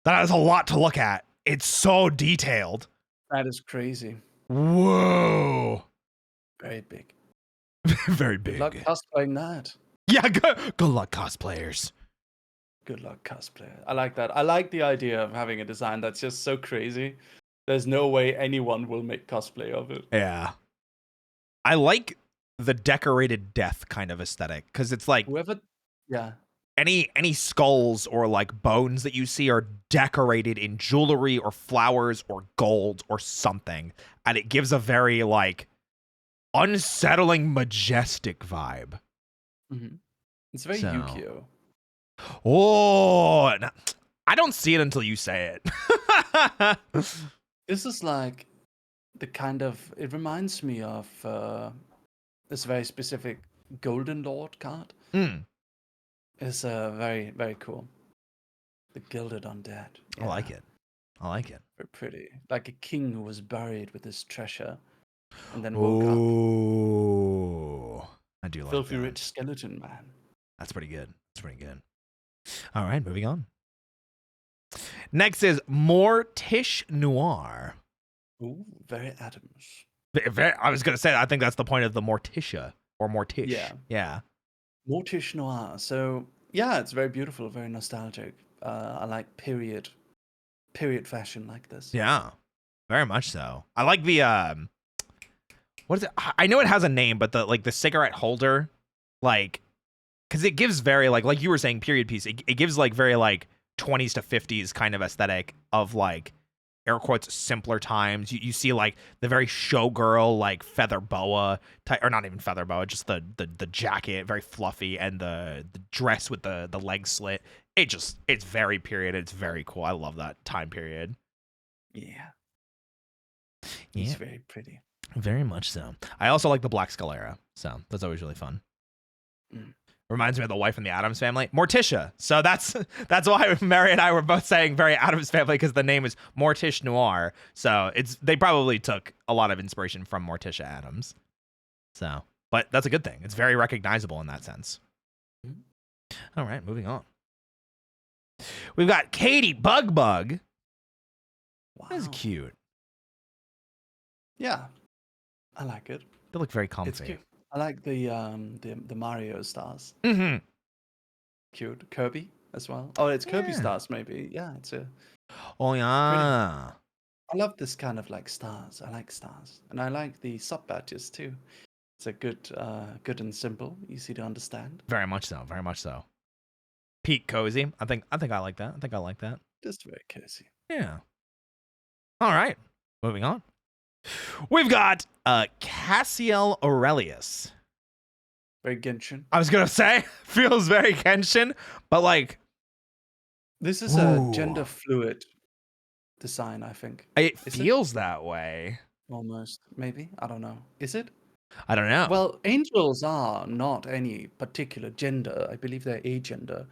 That is a lot to look at. It's so detailed. That is crazy. Whoa. Very big. Very Good luck big. cosplaying that. Yeah, good luck, cosplayers. Good luck cosplayer. I like that. I like the idea of having a design that's just so crazy. There's no way anyone will make cosplay of it. Yeah. I like the decorated death kind of aesthetic because it's like Whoever, yeah. any skulls or like bones that you see are decorated in jewelry or flowers or gold or something, and it gives a very like unsettling, majestic vibe. Mm-hmm. It's very So, Yu-Gi-Oh. oh, I don't see it until you say it. This is like the kind of. It reminds me of this very specific Golden Lord card. Mm, It's very, very cool. The Gilded Undead. I like it. I like it. Very pretty. Like a king who was buried with his treasure and then woke up. Oh, I do like Filthy that. rich skeleton man. That's pretty good. That's pretty good. All right, moving on. Next is Mortish Noir. Ooh, very Adams. I was gonna say, I think that's the point of the Morticia or Mortish. Yeah. Yeah. Mortish Noir. So yeah, it's very beautiful, very nostalgic. I like period fashion like this. Yeah. Very much so. I like the what is it? I know it has a name, but the cigarette holder, like, because it gives very like you were saying, period piece. It gives like very like 20s to 50s kind of aesthetic of like air quotes simpler times. You see like the very showgirl like feather boa type, or not even feather boa, just the jacket, very fluffy, and the dress with the leg slit. It's very period. It's very cool. I love that time period. Yeah. Yeah. It's very pretty. Very much so. I also like the Black Scalera, so that's always really fun. Mm. Reminds me of the wife from the Addams Family, Morticia. So that's why Mary and I were both saying very Addams Family, because the name is Mortish Noir. So they probably took a lot of inspiration from Morticia Addams. So, but that's a good thing. It's very recognizable in that sense. Mm. All right, moving on. We've got Katie Bug. Wow. That's cute. Yeah. I like it. They look very comfy. It's cute. I like the Mario stars. Mm-hmm. Cute. Kirby as well. Oh, it's Kirby Yeah. stars maybe. Yeah, it's a Oh yeah. I love this kind of like stars. I like stars. And I like the sub badges too. It's a good and simple, easy to understand. Very much so. Very much so. Peak cozy. I think I like that. Just very cozy. Yeah. All right. Moving on. We've got Cassiel Aurelius. Very Genshin. I was gonna say feels very Genshin, but like this is a gender fluid design, I think. It feels that way. Almost, maybe. I don't know. Is it? I don't know. Well, angels are not any particular gender. I believe they're agender.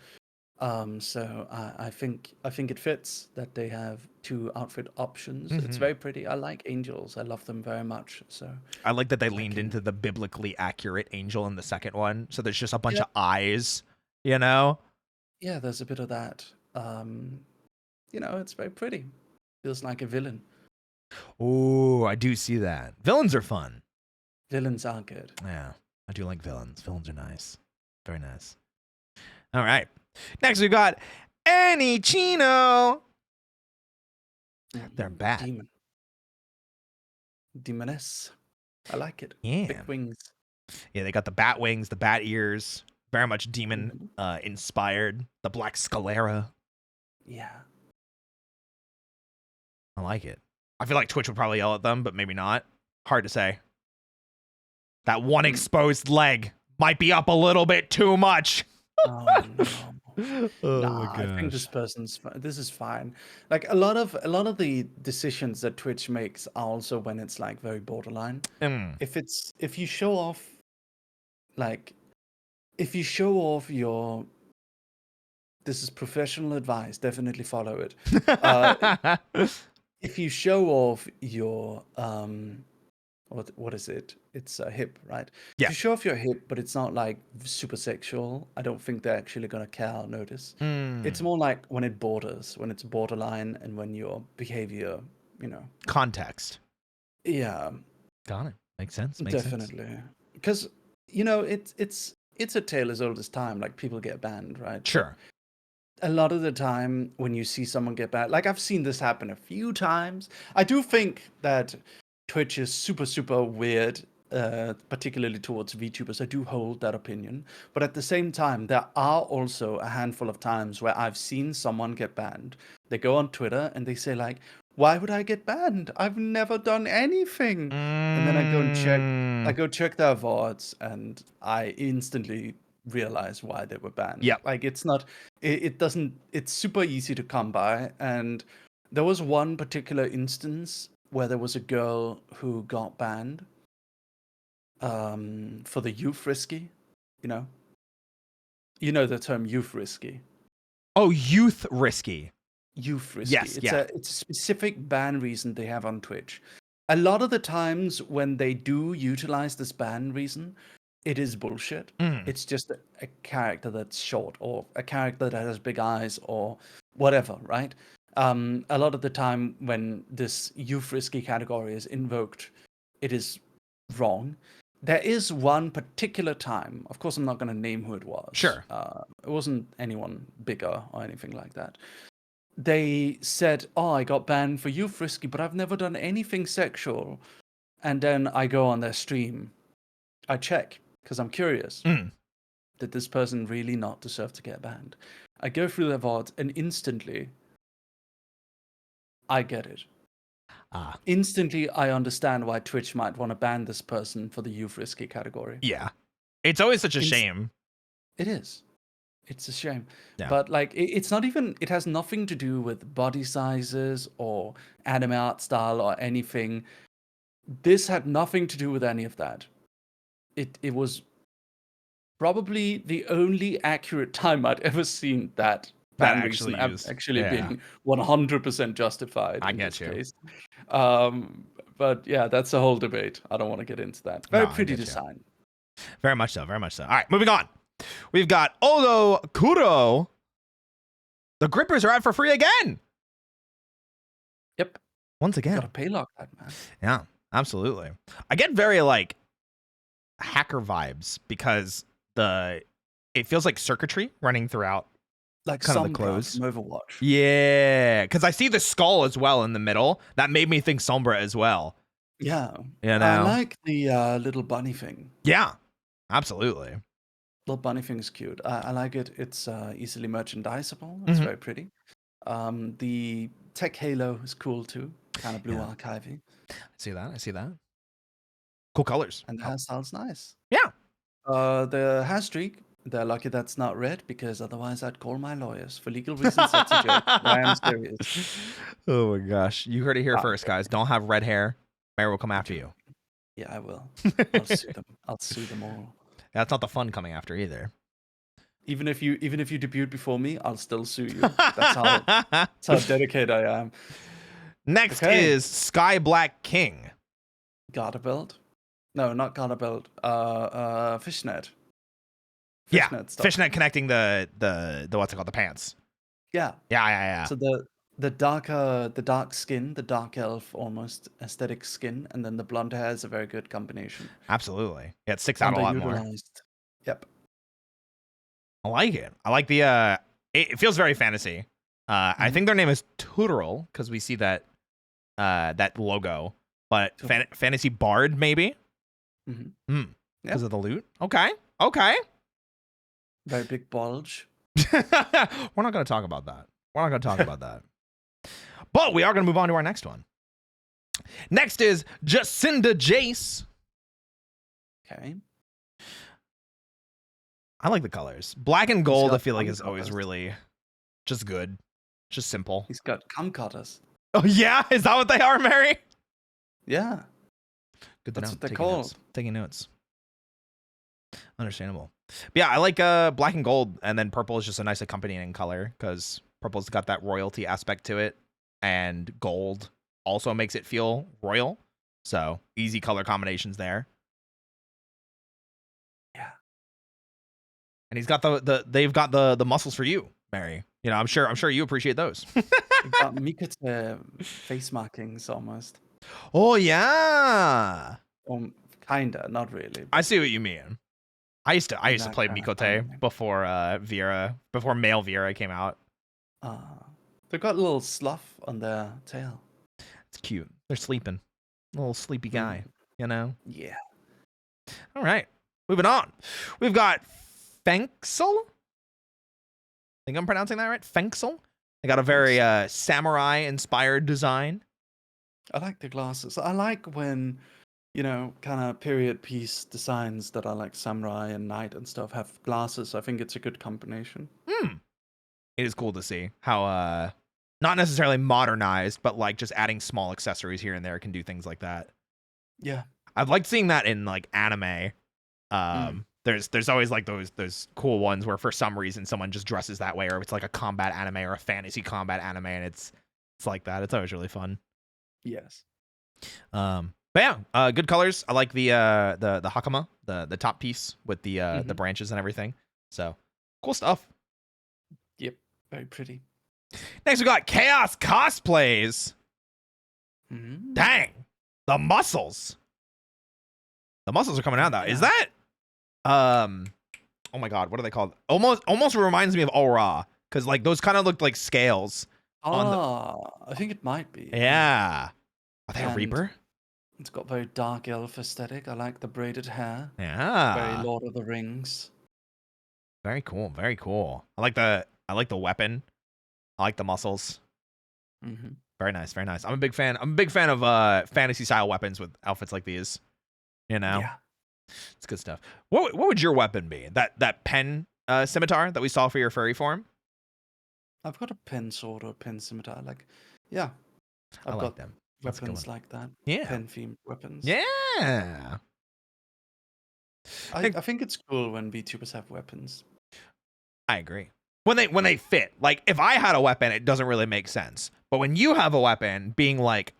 So I think it fits that they have two outfit options. It's very pretty. I like angels. I love them very much. So I like that they leaned into the biblically accurate angel in the second one. So there's just a bunch of eyes, you know? Yeah, there's a bit of that. It's very pretty. Feels like a villain. Ooh, I do see that. Villains are fun. Villains are good. Yeah, I do like villains. Villains are nice. Very nice. All right. Next, we've got Annie Chino. They're bad. Demon. Demoness. I like it. Yeah. Big wings. Yeah, they got the bat wings, the bat ears. Very much demon inspired. The black scalera. Yeah. I like it. I feel like Twitch would probably yell at them, but maybe not. Hard to say. That one exposed leg might be up a little bit too much. Oh no. Nah, I think this is fine. Like a lot of the decisions that Twitch makes are also when it's like very borderline. If you show off your this is professional advice, definitely follow it. If you show off your what is it? it's hip, right? If Yeah. you show off your hip, but it's not like super sexual, I don't think they're actually gonna care or notice. It's Mm, more like when it borders, when it's borderline, and when your behavior, you know, context. yeah, Got it. Makes sense. Makes sense. definitely. Because it's a tale as old as time. Like people get banned, right? But Sure. a lot of the time when you see someone get banned, like I've seen this happen a few times. I do think that Twitch is super weird, particularly towards VTubers. I do hold that opinion. But at the same time, there are also a handful of times where I've seen someone get banned. They go on Twitter and they say like, "Why would I get banned? I've never done anything." And then I Mm, go check their VODs, and I instantly realize why they were banned. yep. Like it's not, it doesn't, it's super easy to come by. And there was one particular instance where there was a girl who got banned for the youth risky, you know, the term youth risky. Oh, youth risky. Youth risky. Yes. Yeah. It's a specific ban reason they have on Twitch. A lot of the times when they do utilize this ban reason, it is bullshit. Mm, It's just a character that's short, or a character that has big eyes, or whatever, right? A lot of the time when this youth risky category is invoked, it is wrong. There is one particular time, of course, I'm not going to name who it was. sure. It wasn't anyone bigger or anything like that. They said, "Oh, I got banned for youth risky, but I've never done anything sexual." And then I go on their stream. I check because I'm curious. Mm, Did this person really not deserve to get banned? I go through their VODs and instantly I get it. ah. Instantly I understand why Twitch might want to ban this person for the youth risky category. Yeah. It's always such a Inst- shame. it is. It's a shame. Yeah. But like it's not even, it has nothing to do with body sizes or anime art style or anything. This had nothing to do with any of that. It was probably the only accurate time I'd ever seen that That ban reason actually used. actually Yeah. being 100% justified I in this get you. case. Um, but yeah, that's a whole debate. I don't want to get into that. No, Very I pretty get you. design. Very much so. Very much so. All right, moving on. We've got Odo Kuro. The grippers are out for free again. Yep. Once Gotta again. pay lock that, man. Yeah, absolutely. I get very like hacker vibes because it feels like circuitry running throughout Like kind of the Sombra clothes. from Overwatch. Yeah, because I see the skull as well in the middle. That made me think Sombra as well. Yeah. You I know? like the little bunny thing. Yeah, absolutely. Little bunny thing is cute. I like it. It's easily merchandisable. It's very pretty. The tech halo is cool too. Kind of blue Yeah. archivey. I see that. I see that. Cool colors. And the Oh, hairstyle's nice. yeah. The hair streak, they're lucky that's not red, because otherwise I'd call my lawyers. For legal reasons, that's a joke. I am serious. Oh my gosh. You heard it here first, guys. Don't have red hair. Mayor will come after you. Yeah, I will. I'll sue them. I'll sue them all. That's not the fun coming after either. Even if you debut before me, I'll still sue you. That's how dedicated I am. Next Okay. is Sky Black King. Garter belt? No, not garter belt. Fishnet. Yeah, Stuff. fishnet connecting the what's it called, the pants. Yeah. Yeah. So the dark skin, the dark elf almost aesthetic skin, and then the blonde hair is a very good combination. Absolutely. Yeah, it sticks out a lot more. Underutilized. Yep. I like it. I like the it feels very fantasy. I think their name is Tutoral because we see that that logo, but fantasy bard maybe. Because of the loot. Okay. Very big bulge. We're not going to talk about that. But we are going to move on to our next one. Next is Jacinda Jace. Okay. I like the colors. Black and gold, I feel like, cum is always cutters. really just good. Just simple. He's got cum cutters. Oh, yeah? Is that what they are, Mary? Yeah. Good to That's know. what they're Taking called. notes. Taking notes. Understandable. But yeah, I like black and gold, and then purple is just a nice accompanying color because purple's got that royalty aspect to it, and gold also makes it feel royal. So easy color combinations there. and he's got they've got the muscles for you, Mary. You know, I'm sure you appreciate those. We've got Mikute face markings almost. Oh yeah, Kinda, not really, I but see what you mean. I used in to that play kind of Mikote anime. before before male Vera came out. They've got a little slough on their tail. It's cute. They're sleeping. A little sleepy guy, Mm, you know? yeah. All right. Moving on. We've got Fenxel. Think I'm pronouncing that right? Fenxel. They got a very samurai inspired design. I like the glasses. I like when, kind of period piece designs that are like samurai and knight and stuff have glasses. I think it's a good combination. It is cool to see how not necessarily modernized, but like just adding small accessories here and there can do things like that. Yeah. I've liked seeing that in like anime. Mm. There's always like those cool ones where for some reason someone just dresses that way, or it's like a combat anime or a fantasy combat anime, and it's like that. It's always really fun. Yes. But yeah, good colors. I like the hakama, the top piece with the branches and everything. So cool stuff. Yep. Very pretty. Next we got Chaos Cosplays. Mm. Dang, the muscles. The muscles are coming out though. Yeah. Is that oh my god, what are they called? Almost reminds me of Aura, because like those kind of looked like scales. I think it might be. Yeah. Are they a And Reaper? it's got very dark elf aesthetic. I like the braided hair. Very Yeah. Lord of the Rings. Very cool. Very cool. I like the weapon. I like the muscles. Mm-hmm. Very nice. Very nice. I'm a big fan of fantasy style weapons with outfits like these. You know? Yeah. It's good stuff. What would your weapon be? That pen scimitar that we saw for your furry form? I've got a pen sword or pen scimitar. Yeah. I I've like got them. That's a good weapons one. like that. Yeah. Pen themed weapons. Yeah. I think it's cool when VTubers have weapons. I agree. When they fit. Like if I had a weapon, it doesn't really make sense. But when you have a weapon being like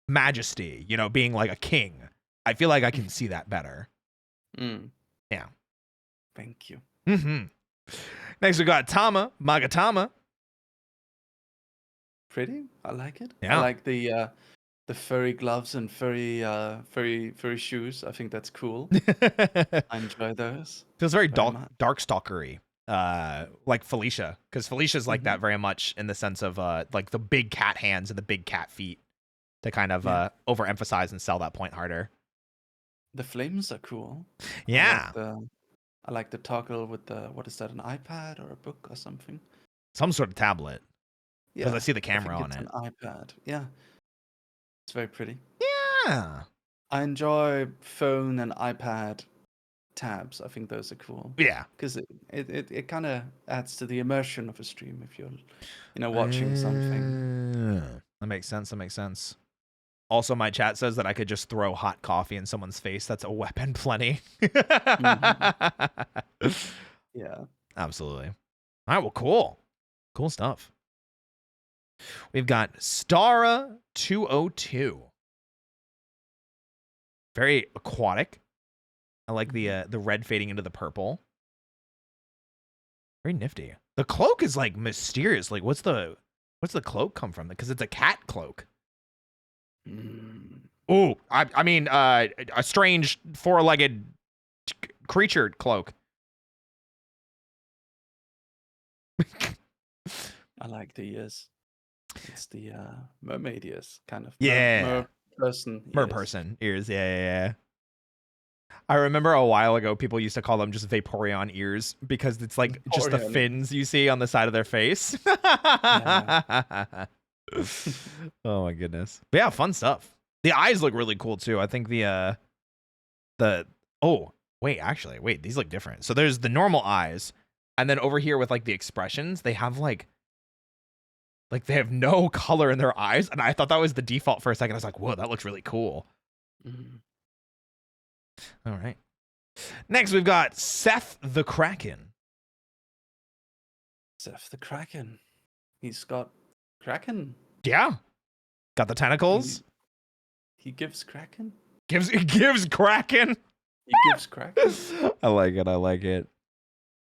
majesty, you know, being like a king, I feel like I can see that better. Mm. Yeah. Thank you. Mm-hmm. Next we got Magatama. Pretty. I like it. Yeah. I like the furry gloves and furry shoes. I think that's cool. I enjoy those. Feels very Very much. darkstalkery. Like Felicia, because Felicia's like that very much in the sense of like the big cat hands and the big cat feet to kind of overemphasize and sell that point harder. The flames are cool. Yeah. I like the toggle with what is that, an iPad or a book or something? Some sort of tablet. Because Yeah. I see the I camera think on it's it. an iPad. Yeah. It's very pretty. Yeah. I enjoy phone and iPad tabs. I think those are cool. Yeah. Because it kind of adds to the immersion of a stream if you're watching something. That makes sense. Also, my chat says that I could just throw hot coffee in someone's face. That's a weapon plenty. Yeah. Absolutely. All right, well, cool. Cool stuff. We've got Stara 202. Very aquatic. I like the red fading into the purple. Very nifty. The cloak is like mysterious. Like what's the cloak come from? Because it's a cat cloak. Oh, I mean a strange four-legged creature cloak. I like the ears. It's the mermaid ears, kind of. Yeah. Mer person ears. Yeah. I remember a while ago people used to call them just Vaporeon ears because it's like just the fins you see on the side of their face. Oh my goodness. But yeah, fun stuff. The eyes look really cool too. I think these look different. So there's the normal eyes, and then over here with like the expressions, they have like they have no color in their eyes, and I thought that was the default for a second. I was like, whoa, that looks really cool. All right. Next, we've got Seth the Kraken. Seth the Kraken. He's got Kraken. Yeah. Got the tentacles. He gives Kraken. Gives Kraken. He gives Kraken. I like it.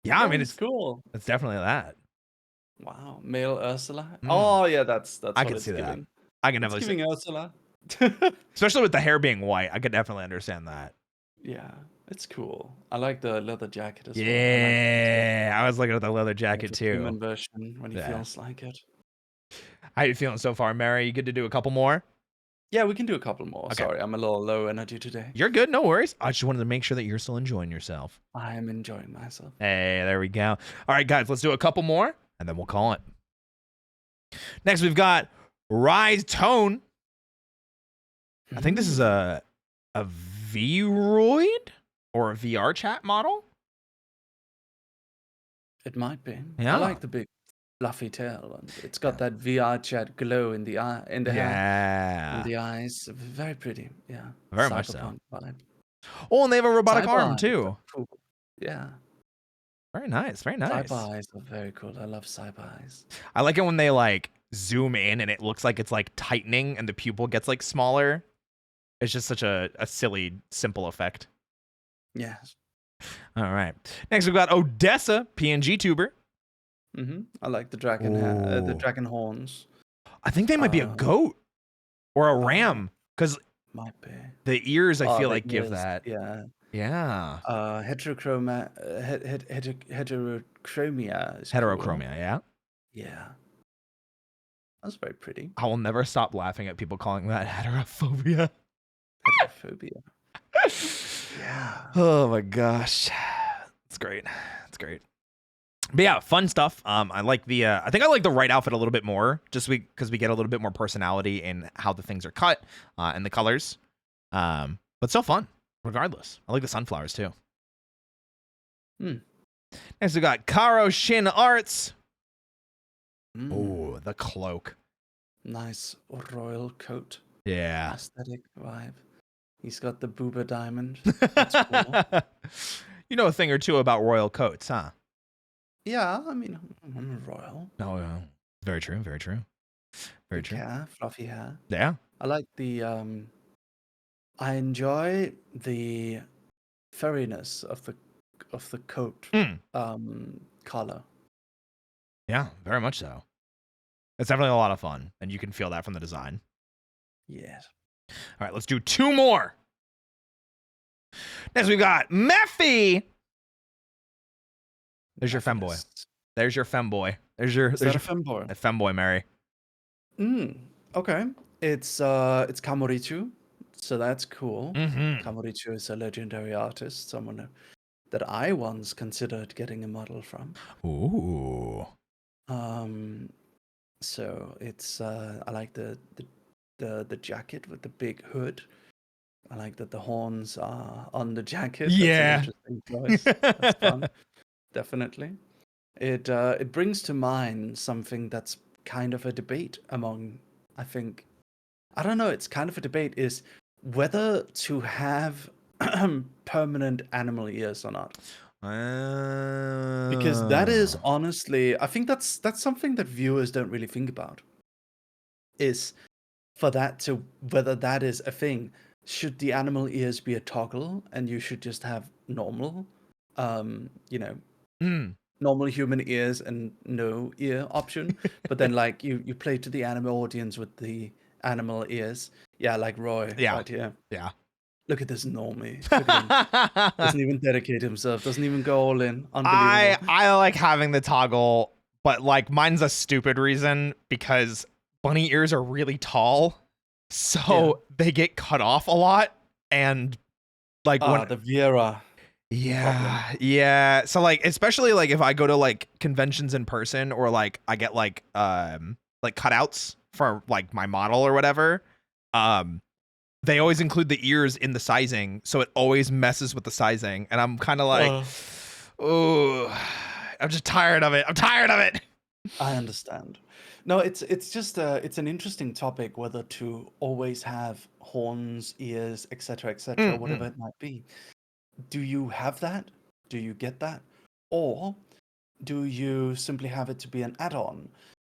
Yeah, I mean That's cool. it's definitely that. Wow, male Ursula. Mm, Oh yeah, that's I what can it's see that. giving. I can It's definitely see, giving Ursula. especially with the hair being white. I could definitely understand that. Yeah, it's cool. I like the leather jacket as well. I like the Yeah, I was looking at the leather of jacket the too. human version when he Yeah. feels like it. How you feeling so far, Mary? You good to do a couple more? Yeah, we can do a couple more. Okay. Sorry, I'm a little low energy today. You're good, no worries. I just wanted to make sure that you're still enjoying yourself. I am enjoying myself. Hey, there we go. All right, guys, let's do a couple more and then we'll call it. Next, we've got Rise Tone. I think this is a Vroid or a VR chat model. It might be. I Yeah. like the big fluffy tail, and it's got Yeah. that VR chat glow in the eye, in the hair, in Yeah. the eyes. Very pretty. Yeah, Very much so. cyberpunk vibe. Oh, and they have a robotic Cyber arm eyes are too. cool. Yeah, Very nice. Very cyber nice. eyes are very cool. I love cyber eyes. I like it when they like zoom in and it looks like it's like tightening and the pupil gets like smaller. It's just such a silly, simple effect. Yes. All right. Next, we've got Odessa, PNG tuber. I like the dragon hair, the Ooh. dragon horns. I think they might be a Uh, goat or a oh, ram because might be. the ears, I Oh, feel the like, give ears. that. Yeah. Yeah. Heterochromia is cool. Heterochromia, yeah. Yeah, that's very pretty. I will never stop laughing at people calling that heterophobia. Heterophobia. Yeah. Oh my gosh. It's great. It's great. But yeah, fun stuff. I like the I think I like the right outfit a little bit more, just because we get a little bit more personality in how the things are cut, and the colors. But still fun, regardless. I like the sunflowers too. Next we got Karo Shin Arts. Oh, the cloak. Nice royal coat. Yeah. Aesthetic vibe. He's got the booba diamond. That's cool. You know a thing or two about royal coats, huh? Yeah, I mean, I'm a royal. No, very true. Very true. Very Big true. hair, fluffy hair. Yeah. I like the I enjoy the furriness of the coat color. Yeah, very much so. It's definitely a lot of fun, and you can feel that from the design. Yes. All right, let's do two more. Next, we got Mephi. There's your femboy. There's your femboy. There's your femboy. a femboy, Mary. Okay. It's Kamorichu, so that's cool. Mm-hmm. Kamorichu is a legendary artist, someone that I once considered getting a model from. Ooh. So it's I like the jacket with the big hood. I like that the horns are on the jacket. Yeah. That's an interesting choice. That's fun. Definitely. It brings to mind something that's kind of a debate among, I think, I don't know, it's kind of a debate, is whether to have permanent animal ears or not. Because that is honestly, I think that's something that viewers don't really think about. Is for that to, whether that is a thing. Should the animal ears be a toggle and you should just have normal, normal human ears and no ear option? But then like you play to the anime audience with the animal ears. Yeah, like Roy right here. Yeah. Look at this normie. Look at him. Doesn't even dedicate himself. Doesn't even go all in. Unbelievable. I like having the toggle, but like mine's a stupid reason because bunny ears are really tall, so they get cut off a lot, and like when the Viera. yeah. So like especially like if I go to like conventions in person or like I get like cutouts for like my model or whatever, they always include the ears in the sizing, so it always messes with the sizing, and I'm kind of like, oh, I'm just tired of it. I'm tired of it. I understand. No, it's just it's an interesting topic whether to always have horns, ears, etc., etc., whatever it might be. Do you have that? Do you get that? Or do you simply have it to be an add-on?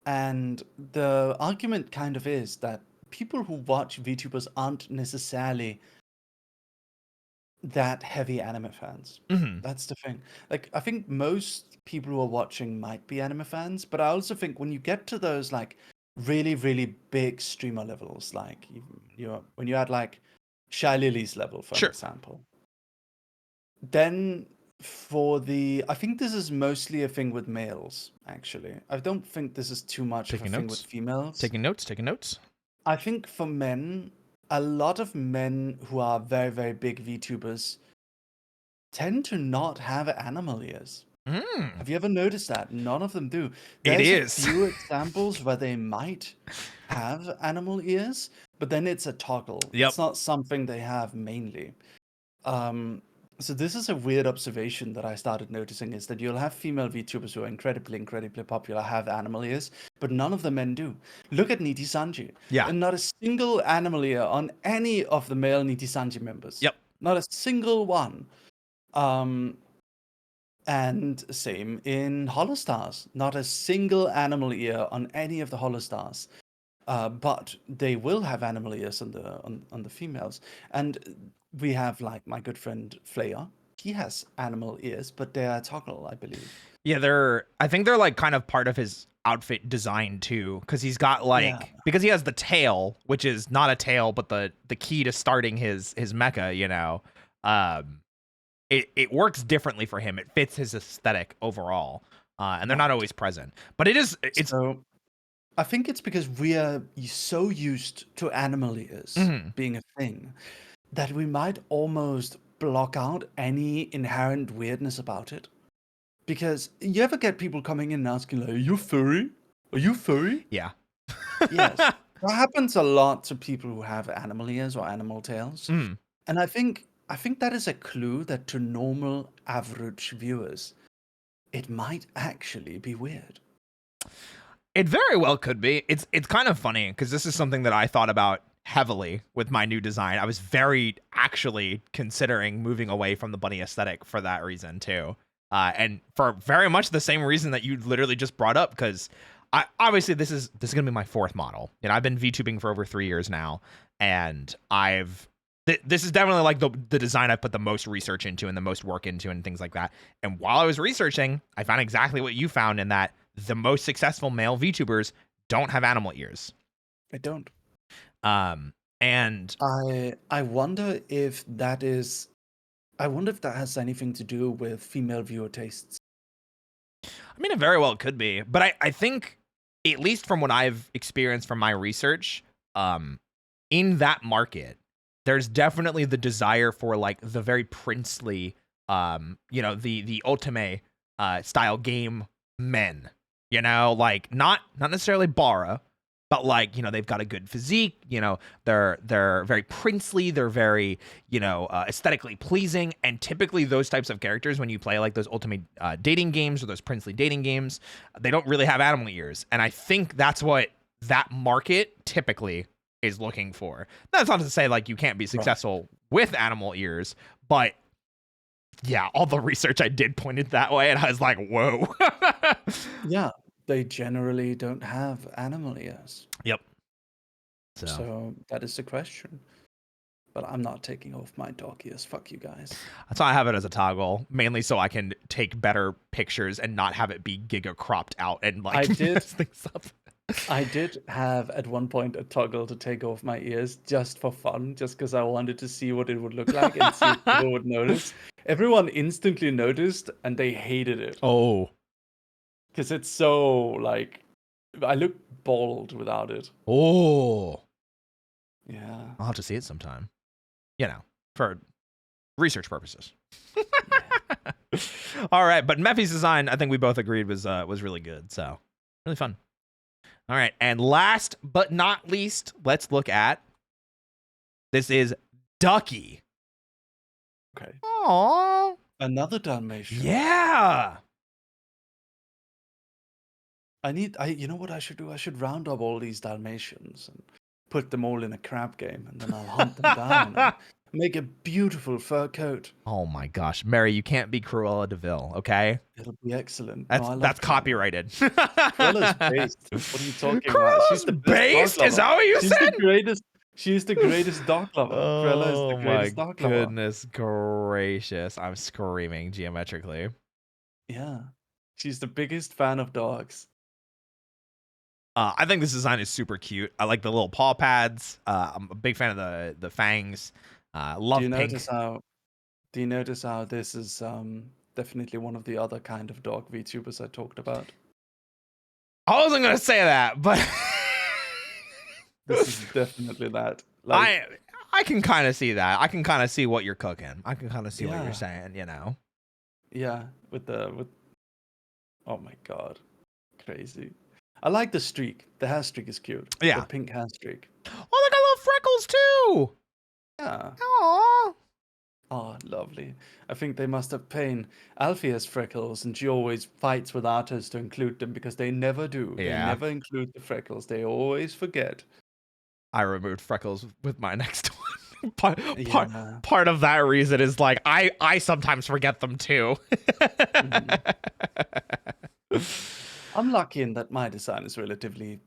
And the argument kind of is that people who watch VTubers aren't necessarily that heavy anime fans. Hmm. That's the thing. Like, I think most people who are watching might be anime fans, but I also think when you get to those like really, really big streamer levels, like when you're at like Shy Lily's level, for an Sure. example, then I think this is mostly a thing with males, actually. I don't think this is too much of a Taking thing with notes. females. Taking notes. Taking notes. I think for men, a lot of men who are very, very big VTubers tend to not have animal ears. Mm. Have you ever noticed that? None of them do. It There's a is. few examples where they might have animal ears, but then it's a toggle. Yep. It's not something they have mainly. Um, so this is a weird observation that I started noticing is that you'll have female VTubers who are incredibly, incredibly popular have animal ears, but none of the men do. Look at Niti Sanji. Yeah. And not a single animal ear on any of the male Niti Sanji members. Yep. Not a single one. Um, and same in Holostars. Not a single animal ear on any of the Holostars. But they will have animal ears on the females. And we have like my good friend Flair. He has animal ears, but they are toggle, I believe. Yeah, I think they're like kind of part of his outfit design too, because he's got Yeah. like because he has the tail, which is not a tail, but the key to starting his mecha, you know. It works differently for him. It fits his aesthetic overall. And they're not always present. But it's So I think it's because we are so used to animal ears Mhm. being a thing that we might almost block out any inherent weirdness about it. Because you ever get people coming in and asking, like, are you furry? Are you furry? Yeah. Yes. That happens a lot to people who have animal ears or animal tails. Mhm. And I think that is a clue that to normal average viewers, it might actually be weird. It very well could be. It's kind of funny because this is something that I thought about heavily with my new design. I was very actually considering moving away from the bunny aesthetic for that reason too. And for very much the same reason that you literally just brought up, because I obviously this is gonna be my fourth model. You know, I've been VTubing for over 3 years now, and this is definitely like the design I've put the most research into and the most work into and things like that. And while I was researching, I found exactly what you found in that the most successful male VTubers don't have animal ears. I don't. And I wonder if that is. I wonder if that has anything to do with female viewer tastes. I mean, it very well could be, but I think, at least from what I've experienced from my research, in that market, there's definitely the desire for like the very princely, the ultimate style game men. You know, like not necessarily Bara, but like, they've got a good physique. They're very princely. They're very, aesthetically pleasing. And typically those types of characters, when you play like those ultimate dating games or those princely dating games, they don't really have animal ears. And I think that's what that market typically is looking for. That's not to say like you can't be successful with animal ears, but yeah, all the research I did pointed that way, and I was like, whoa. Yeah, they generally don't have animal ears. Yep. So that is the question. But I'm not taking off my dog ears. Fuck you guys. That's why I have it as a toggle, mainly so I can take better pictures and not have it be giga cropped out and like mess things up. I did have at one point a toggle to take off my ears just for fun, just because I wanted to see what it would look like and see if people would notice. Everyone instantly noticed and they hated it. Oh. Because it's so, like, I look bald without it. Oh. Yeah. I'll have to see it sometime. For research purposes. All right, but Mephi's design, I think we both agreed was really good. So, really fun. All right, and last but not least, let's look at this is Ducky. Okay. Aww. Another Dalmatian. Yeah. You know what I should do? I should round up all these Dalmatians and put them all in a crab game, and then I'll hunt them down and make a beautiful fur coat. Oh my gosh, Mary, you can't be Cruella de Vil, okay? It'll be excellent. That's copyrighted. Cruella's based. What are you talking about? Cruella's She's the based? Is that what you She's said? the greatest. She's the greatest dog lover. Krella is the Oh my greatest dog lover. goodness gracious. I'm screaming geometrically. Yeah. She's the biggest fan of dogs. I think this design is super cute. I like the little paw pads. I'm a big fan of the fangs. Do you Love notice pink. how this is definitely one of the other kind of dog VTubers I talked about? I wasn't gonna say that, but This is definitely that. Like, I can kind of see that. I can kind of see what you're cooking. I can kind of see what you're yeah, saying. You know. yeah, with oh my god, crazy. I like the streak. The hair streak is cute. The Yeah. pink hair streak. Oh, look, I love freckles too. Yeah. Aww. Oh, lovely. I think they must have pain. Alfie has freckles, and she always fights with artists to include them because they never do. They Yeah. never include the freckles. They always forget. I removed freckles with my next one. Yeah. Part of that reason is like I sometimes forget them too. Mhm. I'm lucky in that my design is relatively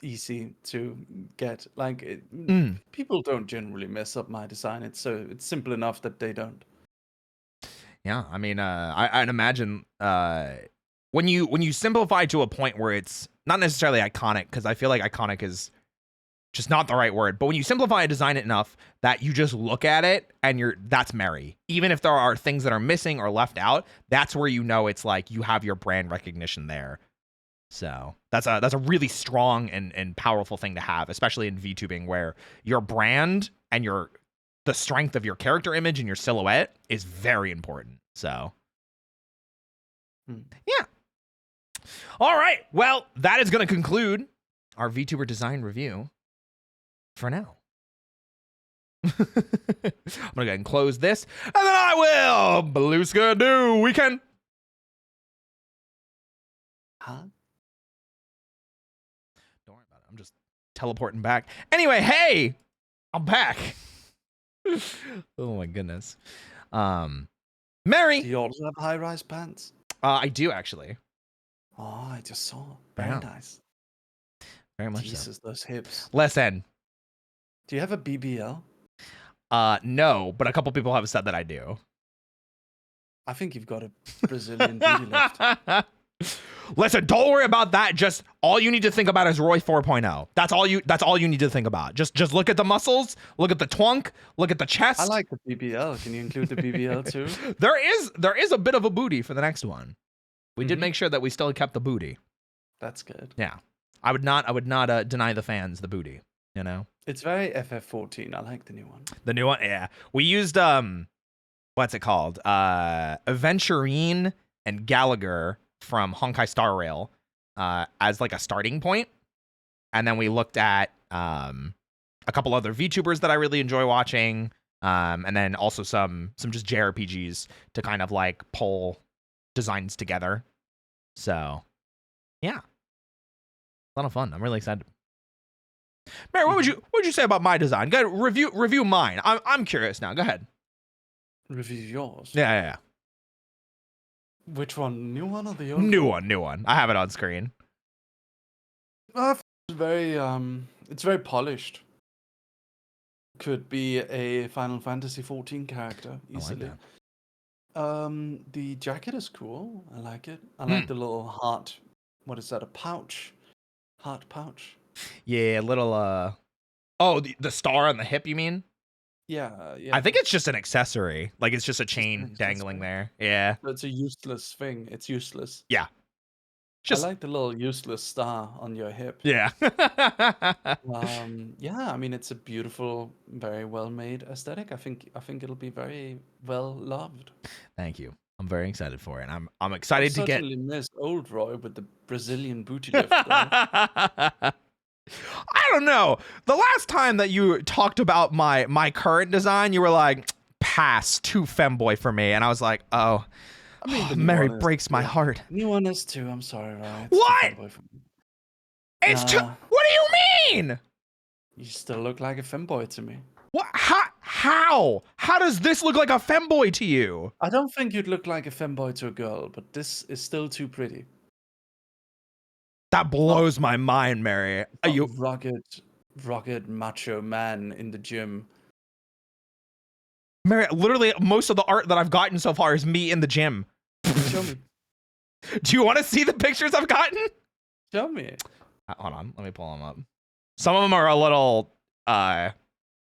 easy to get. Like, Mm. people don't generally mess up my design. It's simple enough that they don't. Yeah, I mean, I'd imagine when you simplify to a point where it's not necessarily iconic, because I feel like iconic is just not the right word. But when you simplify a design enough that you just look at it and that's merry. Even if there are things that are missing or left out, that's where you know it's like you have your brand recognition there. So that's a really strong and powerful thing to have, especially in VTubing, where your brand and the strength of your character image and your silhouette is very important. So yeah. All right. Well, that is going to conclude our VTuber design review for now. I'm gonna go ahead and close this, and then I will Beluska do weekend. Huh? Don't worry about it. I'm just teleporting back. Anyway, hey, I'm back. Oh my goodness. Mary. Do you also have high-rise pants? I do actually. Oh, I just saw. Very nice. Very much Jesus, those hips. Listen. Do you have a BBL? No, but a couple people have said that I do. I think you've got a Brazilian booty lift. Listen, don't worry about that. Just all you need to think about is Roy 4.0. That's all you need to think about. Just look at the muscles, look at the twunk, look at the chest. I like the BBL. Can you include the BBL too? There is a bit of a booty for the next one. We did make sure that we still kept the booty. That's good. Yeah. I would not deny the fans the booty, you know. It's very FF14. I like the new one. The new one, yeah. We used what's it called? Aventurine and Gallagher from Honkai Star Rail as like a starting point. And then we looked at a couple other VTubers that I really enjoy watching. And then also some just JRPGs to kind of like pull designs together. So yeah. A lot of fun. I'm really excited. Mary, what would you say about my design? Go ahead, review mine. I'm curious now. Go ahead. Review yours. Yeah. Which one? New one or the old? New one. I have it on screen. It's very polished. Could be a Final Fantasy 14 character easily. I like that. The jacket is cool. I like it. I like the little heart. What is that? A pouch? Heart pouch? Yeah, a little oh, the star on the hip, you mean? Yeah. I think it's just an accessory. Like it's just a chain dangling there. Yeah. It's a useless thing. It's useless. Yeah. I like the little useless star on your hip. Yeah. Yeah, I mean it's a beautiful, very well made aesthetic. I think it'll be very well loved. Thank you. I'm very excited for it. I'm excited to get. Certainly miss old Roy with the Brazilian booty lift. I don't know. The last time that you talked about my current design, you were like, "Pass, too femboy for me," and I was like, "Oh, I mean, Mary breaks my heart." New one is too. I'm sorry, Roy. What? It's too. What do you mean? You still look like a femboy to me. What? How? How does this look like a femboy to you? I don't think you'd look like a femboy to a girl, but this is still too pretty. That blows my mind, Mary. Rugged, rugged macho man in the gym. Mary, literally most of the art that I've gotten so far is me in the gym. Show me. Do you want to see the pictures I've gotten? Show me. Hold on, let me pull them up. Some of them are a little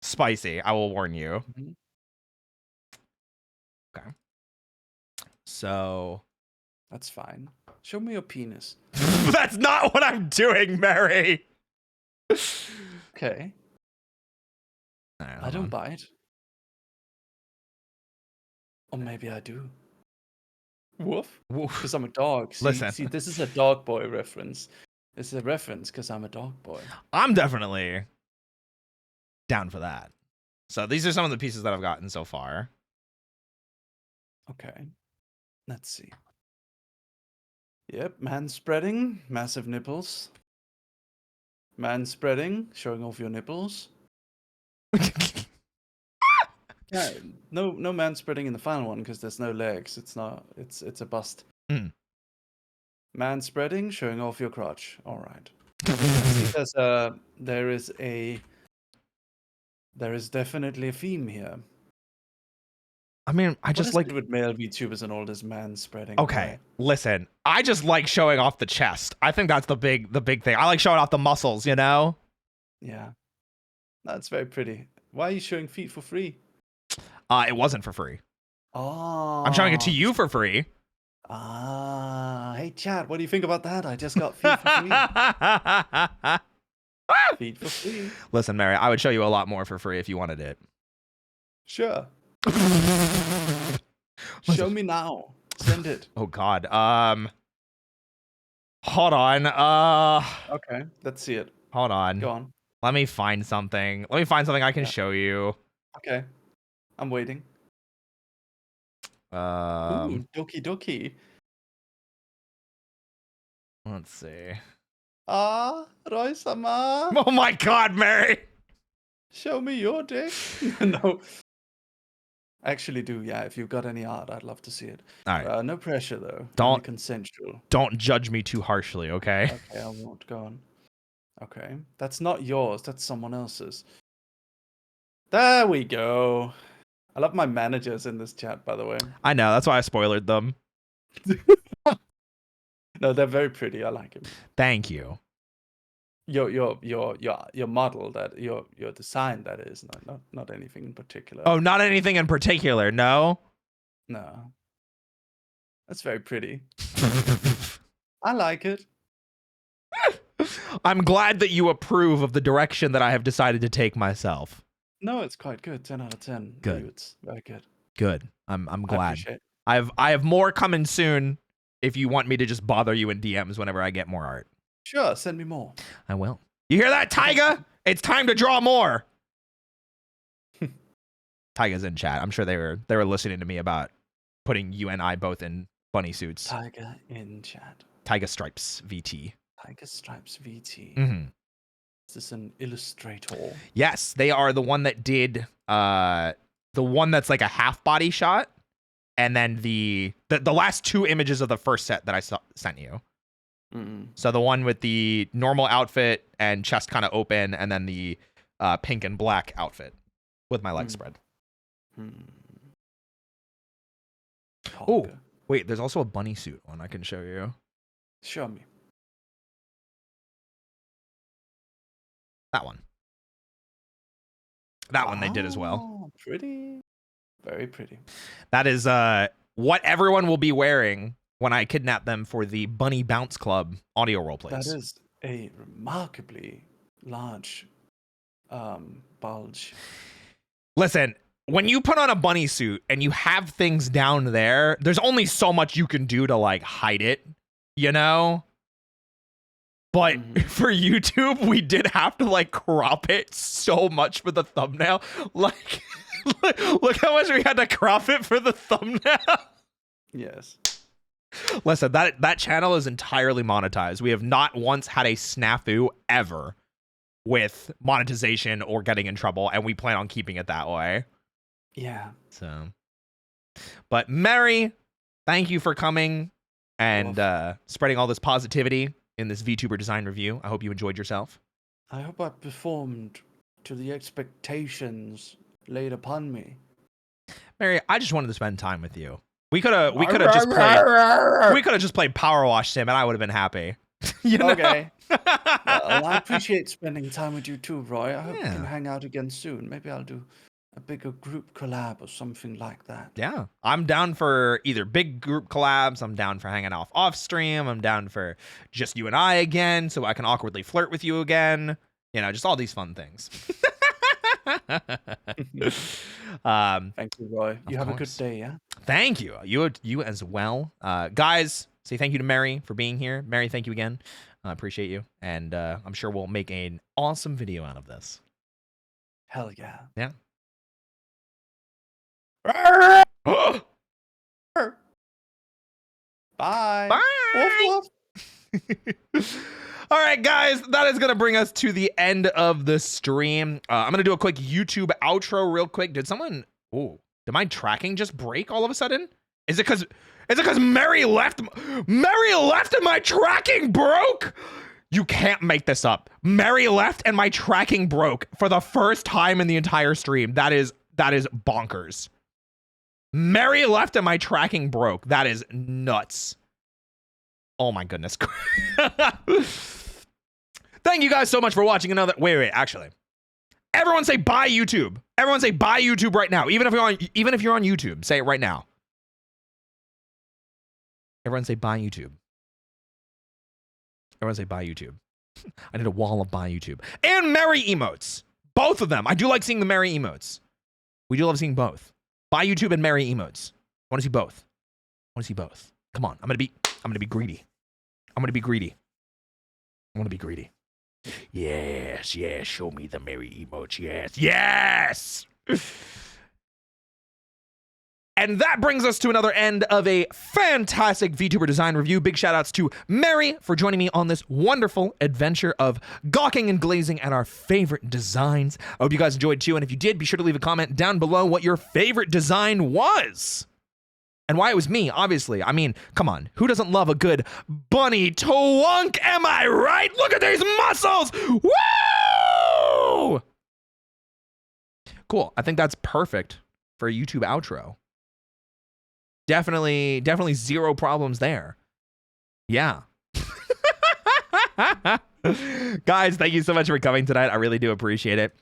spicy, I will warn you. Mhm. Okay. So That's fine. Show me your penis. that's not what I'm doing, Mary. Okay. Right, I don't bite. Or maybe I do. Woof. Because I'm a dog. Listen. See, this is a dog boy reference. This is a reference because I'm a dog boy. I'm definitely down for that. So these are some of the pieces that I've gotten so far. Okay. Let's see. Yep, man spreading, massive nipples. Man spreading, showing off your nipples. Yeah, no man spreading in the final one because there's no legs. It's a bust. Mm. Man spreading, showing off your crotch. All right. See, there is definitely a theme here. I mean, I just What is like it with male VTubers and all this man spreading? okay, listen. I just like showing off the chest. I think that's the big thing. I like showing off the muscles, you know? Yeah. That's very pretty. Why are you showing feet for free? It wasn't for free. Oh. I'm showing it to you for free. Hey chat, what do you think about that? I just got feet for free. Feet for free. Listen, Mary, I would show you a lot more for free if you wanted it. Sure. Show me now. Send it. Oh God. Hold on. Okay, let's see it. Hold on. Go on. Let me find something. Let me find something I can show you. Okay. I'm waiting. Ooh, doki doki. Let's see. Roy-sama. Oh my God, Mary. Show me your dick. No. Actually do, yeah. If you've got any art, I'd love to see it. All right. No pressure though. Don't- Only consensual. Don't judge me too harshly, okay? Okay, I won't. Go on. Okay. That's not yours. That's someone else's. There we go. I love my managers in this chat, by the way. I know. That's why I spoiled them. No, they're very pretty. I like him. Thank you. Your model, that your design, that is, not anything in particular. Oh, not anything in particular, no? No. That's very pretty. I like it. I'm glad that you approve of the direction that I have decided to take myself. No, it's quite good. 10 out of 10. Good. It's very good. Good. I'm glad. I appreciate it. I have more coming soon if you want me to just bother you in DMs whenever I get more art. Sure, send me more. I will. You hear that, Tyga? It's time to draw more. Tyga's in chat. I'm sure they were listening to me about putting you and I both in bunny suits. Tiger in chat. Tyga Stripes VT. Tiger Stripes VT. Mm-hmm. Is this an illustrator? Yes, they are the one that did the one that's like a half body shot, and then the last two images of the first set that I sent you. Mm. So the one with the normal outfit and chest kind of open, and then the pink and black outfit with my legs spread. Oh, wait, there's also a bunny suit one I can show you. Show me. That one. That one they did as well. Pretty. Very pretty. That is what everyone will be wearing when I kidnap them for the Bunny Bounce Club audio roleplays. That is a remarkably large bulge. Listen, when you put on a bunny suit and you have things down there, there's only so much you can do to like hide it, you know? But for YouTube, we did have to like crop it so much for the thumbnail. Like, look how much we had to crop it for the thumbnail. Yes. Listen, that channel is entirely monetized. We have not once had a snafu ever with monetization or getting in trouble, and we plan on keeping it that way. Yeah. So, but Mary, thank you for coming and spreading all this positivity in this VTuber design review. I hope you enjoyed yourself. I hope I performed to the expectations laid upon me. Mary, I just wanted to spend time with you. We could have just played Power Wash Sim, and I would have been happy. You know? Okay. Well, I appreciate spending time with you too, Roy. I hope we can Yeah. hang out again soon. Maybe I'll do a bigger group collab or something like that. Yeah. I'm down for either big group collabs. I'm down for hanging off stream. I'm down for just you and I again, so I can awkwardly flirt with you again. You know, just all these fun things. Thank you, Roy. You have a good course. day, yeah? Thank you. You as well. Guys, say thank you to Mary for being here. Mary, thank you again. I appreciate you. And I'm sure we'll make an awesome video out of this. Hell yeah. Yeah. Bye. Bye. Woof, woof. All right, guys, that is going to bring us to the end of the stream. I'm going to do a quick YouTube outro real quick. Did my tracking just break all of a sudden? Is it because Mary left? Mary left and my tracking broke? You can't make this up. Mary left and my tracking broke for the first time in the entire stream. That is bonkers. Mary left and my tracking broke. That is nuts. Oh my goodness. Thank you guys so much for watching another. Wait, actually. Everyone say bye YouTube. Everyone say bye YouTube right now. Even if you're on YouTube, say it right now. Everyone say bye YouTube. Everyone say bye YouTube. I need a wall of bye YouTube. And Mary emotes. Both of them. I do like seeing the Mary emotes. We do love seeing both. Bye YouTube and Mary emotes. I want to see both. I want to see both. Come on. I'm gonna be greedy. I'm gonna be greedy. I want to be greedy. Yes, show me the Mary emotes. Yes. And that brings us to another end of a fantastic VTuber design review. Big shout outs to Mary for joining me on this wonderful adventure of gawking and glazing at our favorite designs. I hope you guys enjoyed too. And if you did, be sure to leave a comment down below what your favorite design was. And why it was me, obviously. I mean, come on. Who doesn't love a good bunny twunk? Am I right? Look at these muscles! Woo! Cool. I think that's perfect for a YouTube outro. Definitely zero problems there. Yeah. Guys, thank you so much for coming tonight. I really do appreciate it.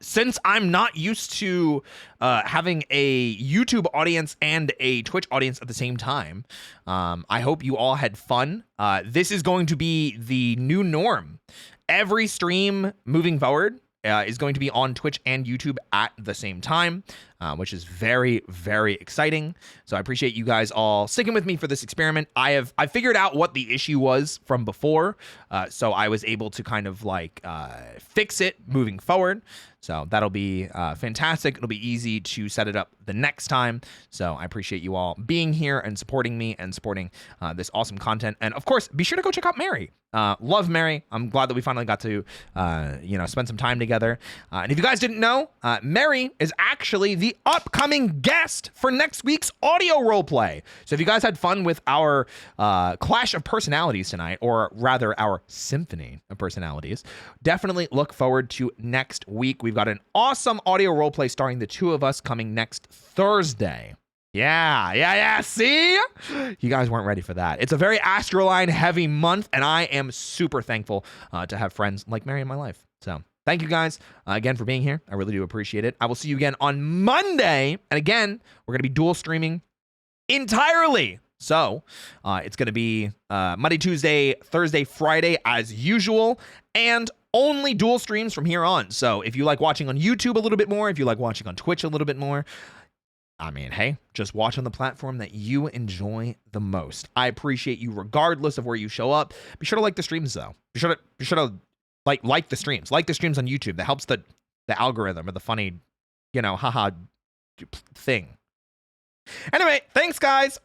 Since I'm not used to having a YouTube audience and a Twitch audience at the same time, I hope you all had fun. This is going to be the new norm. Every stream moving forward is going to be on Twitch and YouTube at the same time, which is very, very exciting. So I appreciate you guys all sticking with me for this experiment. I figured out what the issue was from before, so I was able to kind of like fix it moving forward. So that'll be fantastic. It'll be easy to set it up the next time. So I appreciate you all being here and supporting me and supporting this awesome content. And of course, be sure to go check out Mary. Love Mary. I'm glad that we finally got to, spend some time together. And if you guys didn't know, Mary is actually the upcoming guest for next week's audio roleplay. So if you guys had fun with our clash of personalities tonight, or rather our symphony of personalities, definitely look forward to next week. We've got an awesome audio roleplay starring the two of us coming next Thursday. Yeah. See? You guys weren't ready for that. It's a very Astroline heavy month, and I am super thankful to have friends like Mary in my life. So thank you guys again for being here. I really do appreciate it. I will see you again on Monday. And again, we're going to be dual streaming entirely. So it's going to be Monday, Tuesday, Thursday, Friday as usual, and only dual streams from here on. So if you like watching on YouTube a little bit more, if you like watching on Twitch a little bit more, I mean, hey, just watch on the platform that you enjoy the most. I appreciate you regardless of where you show up. Be sure to like the streams though. Be sure to like the streams. Like the streams on YouTube. That helps the algorithm or the funny, haha thing. Anyway, thanks guys.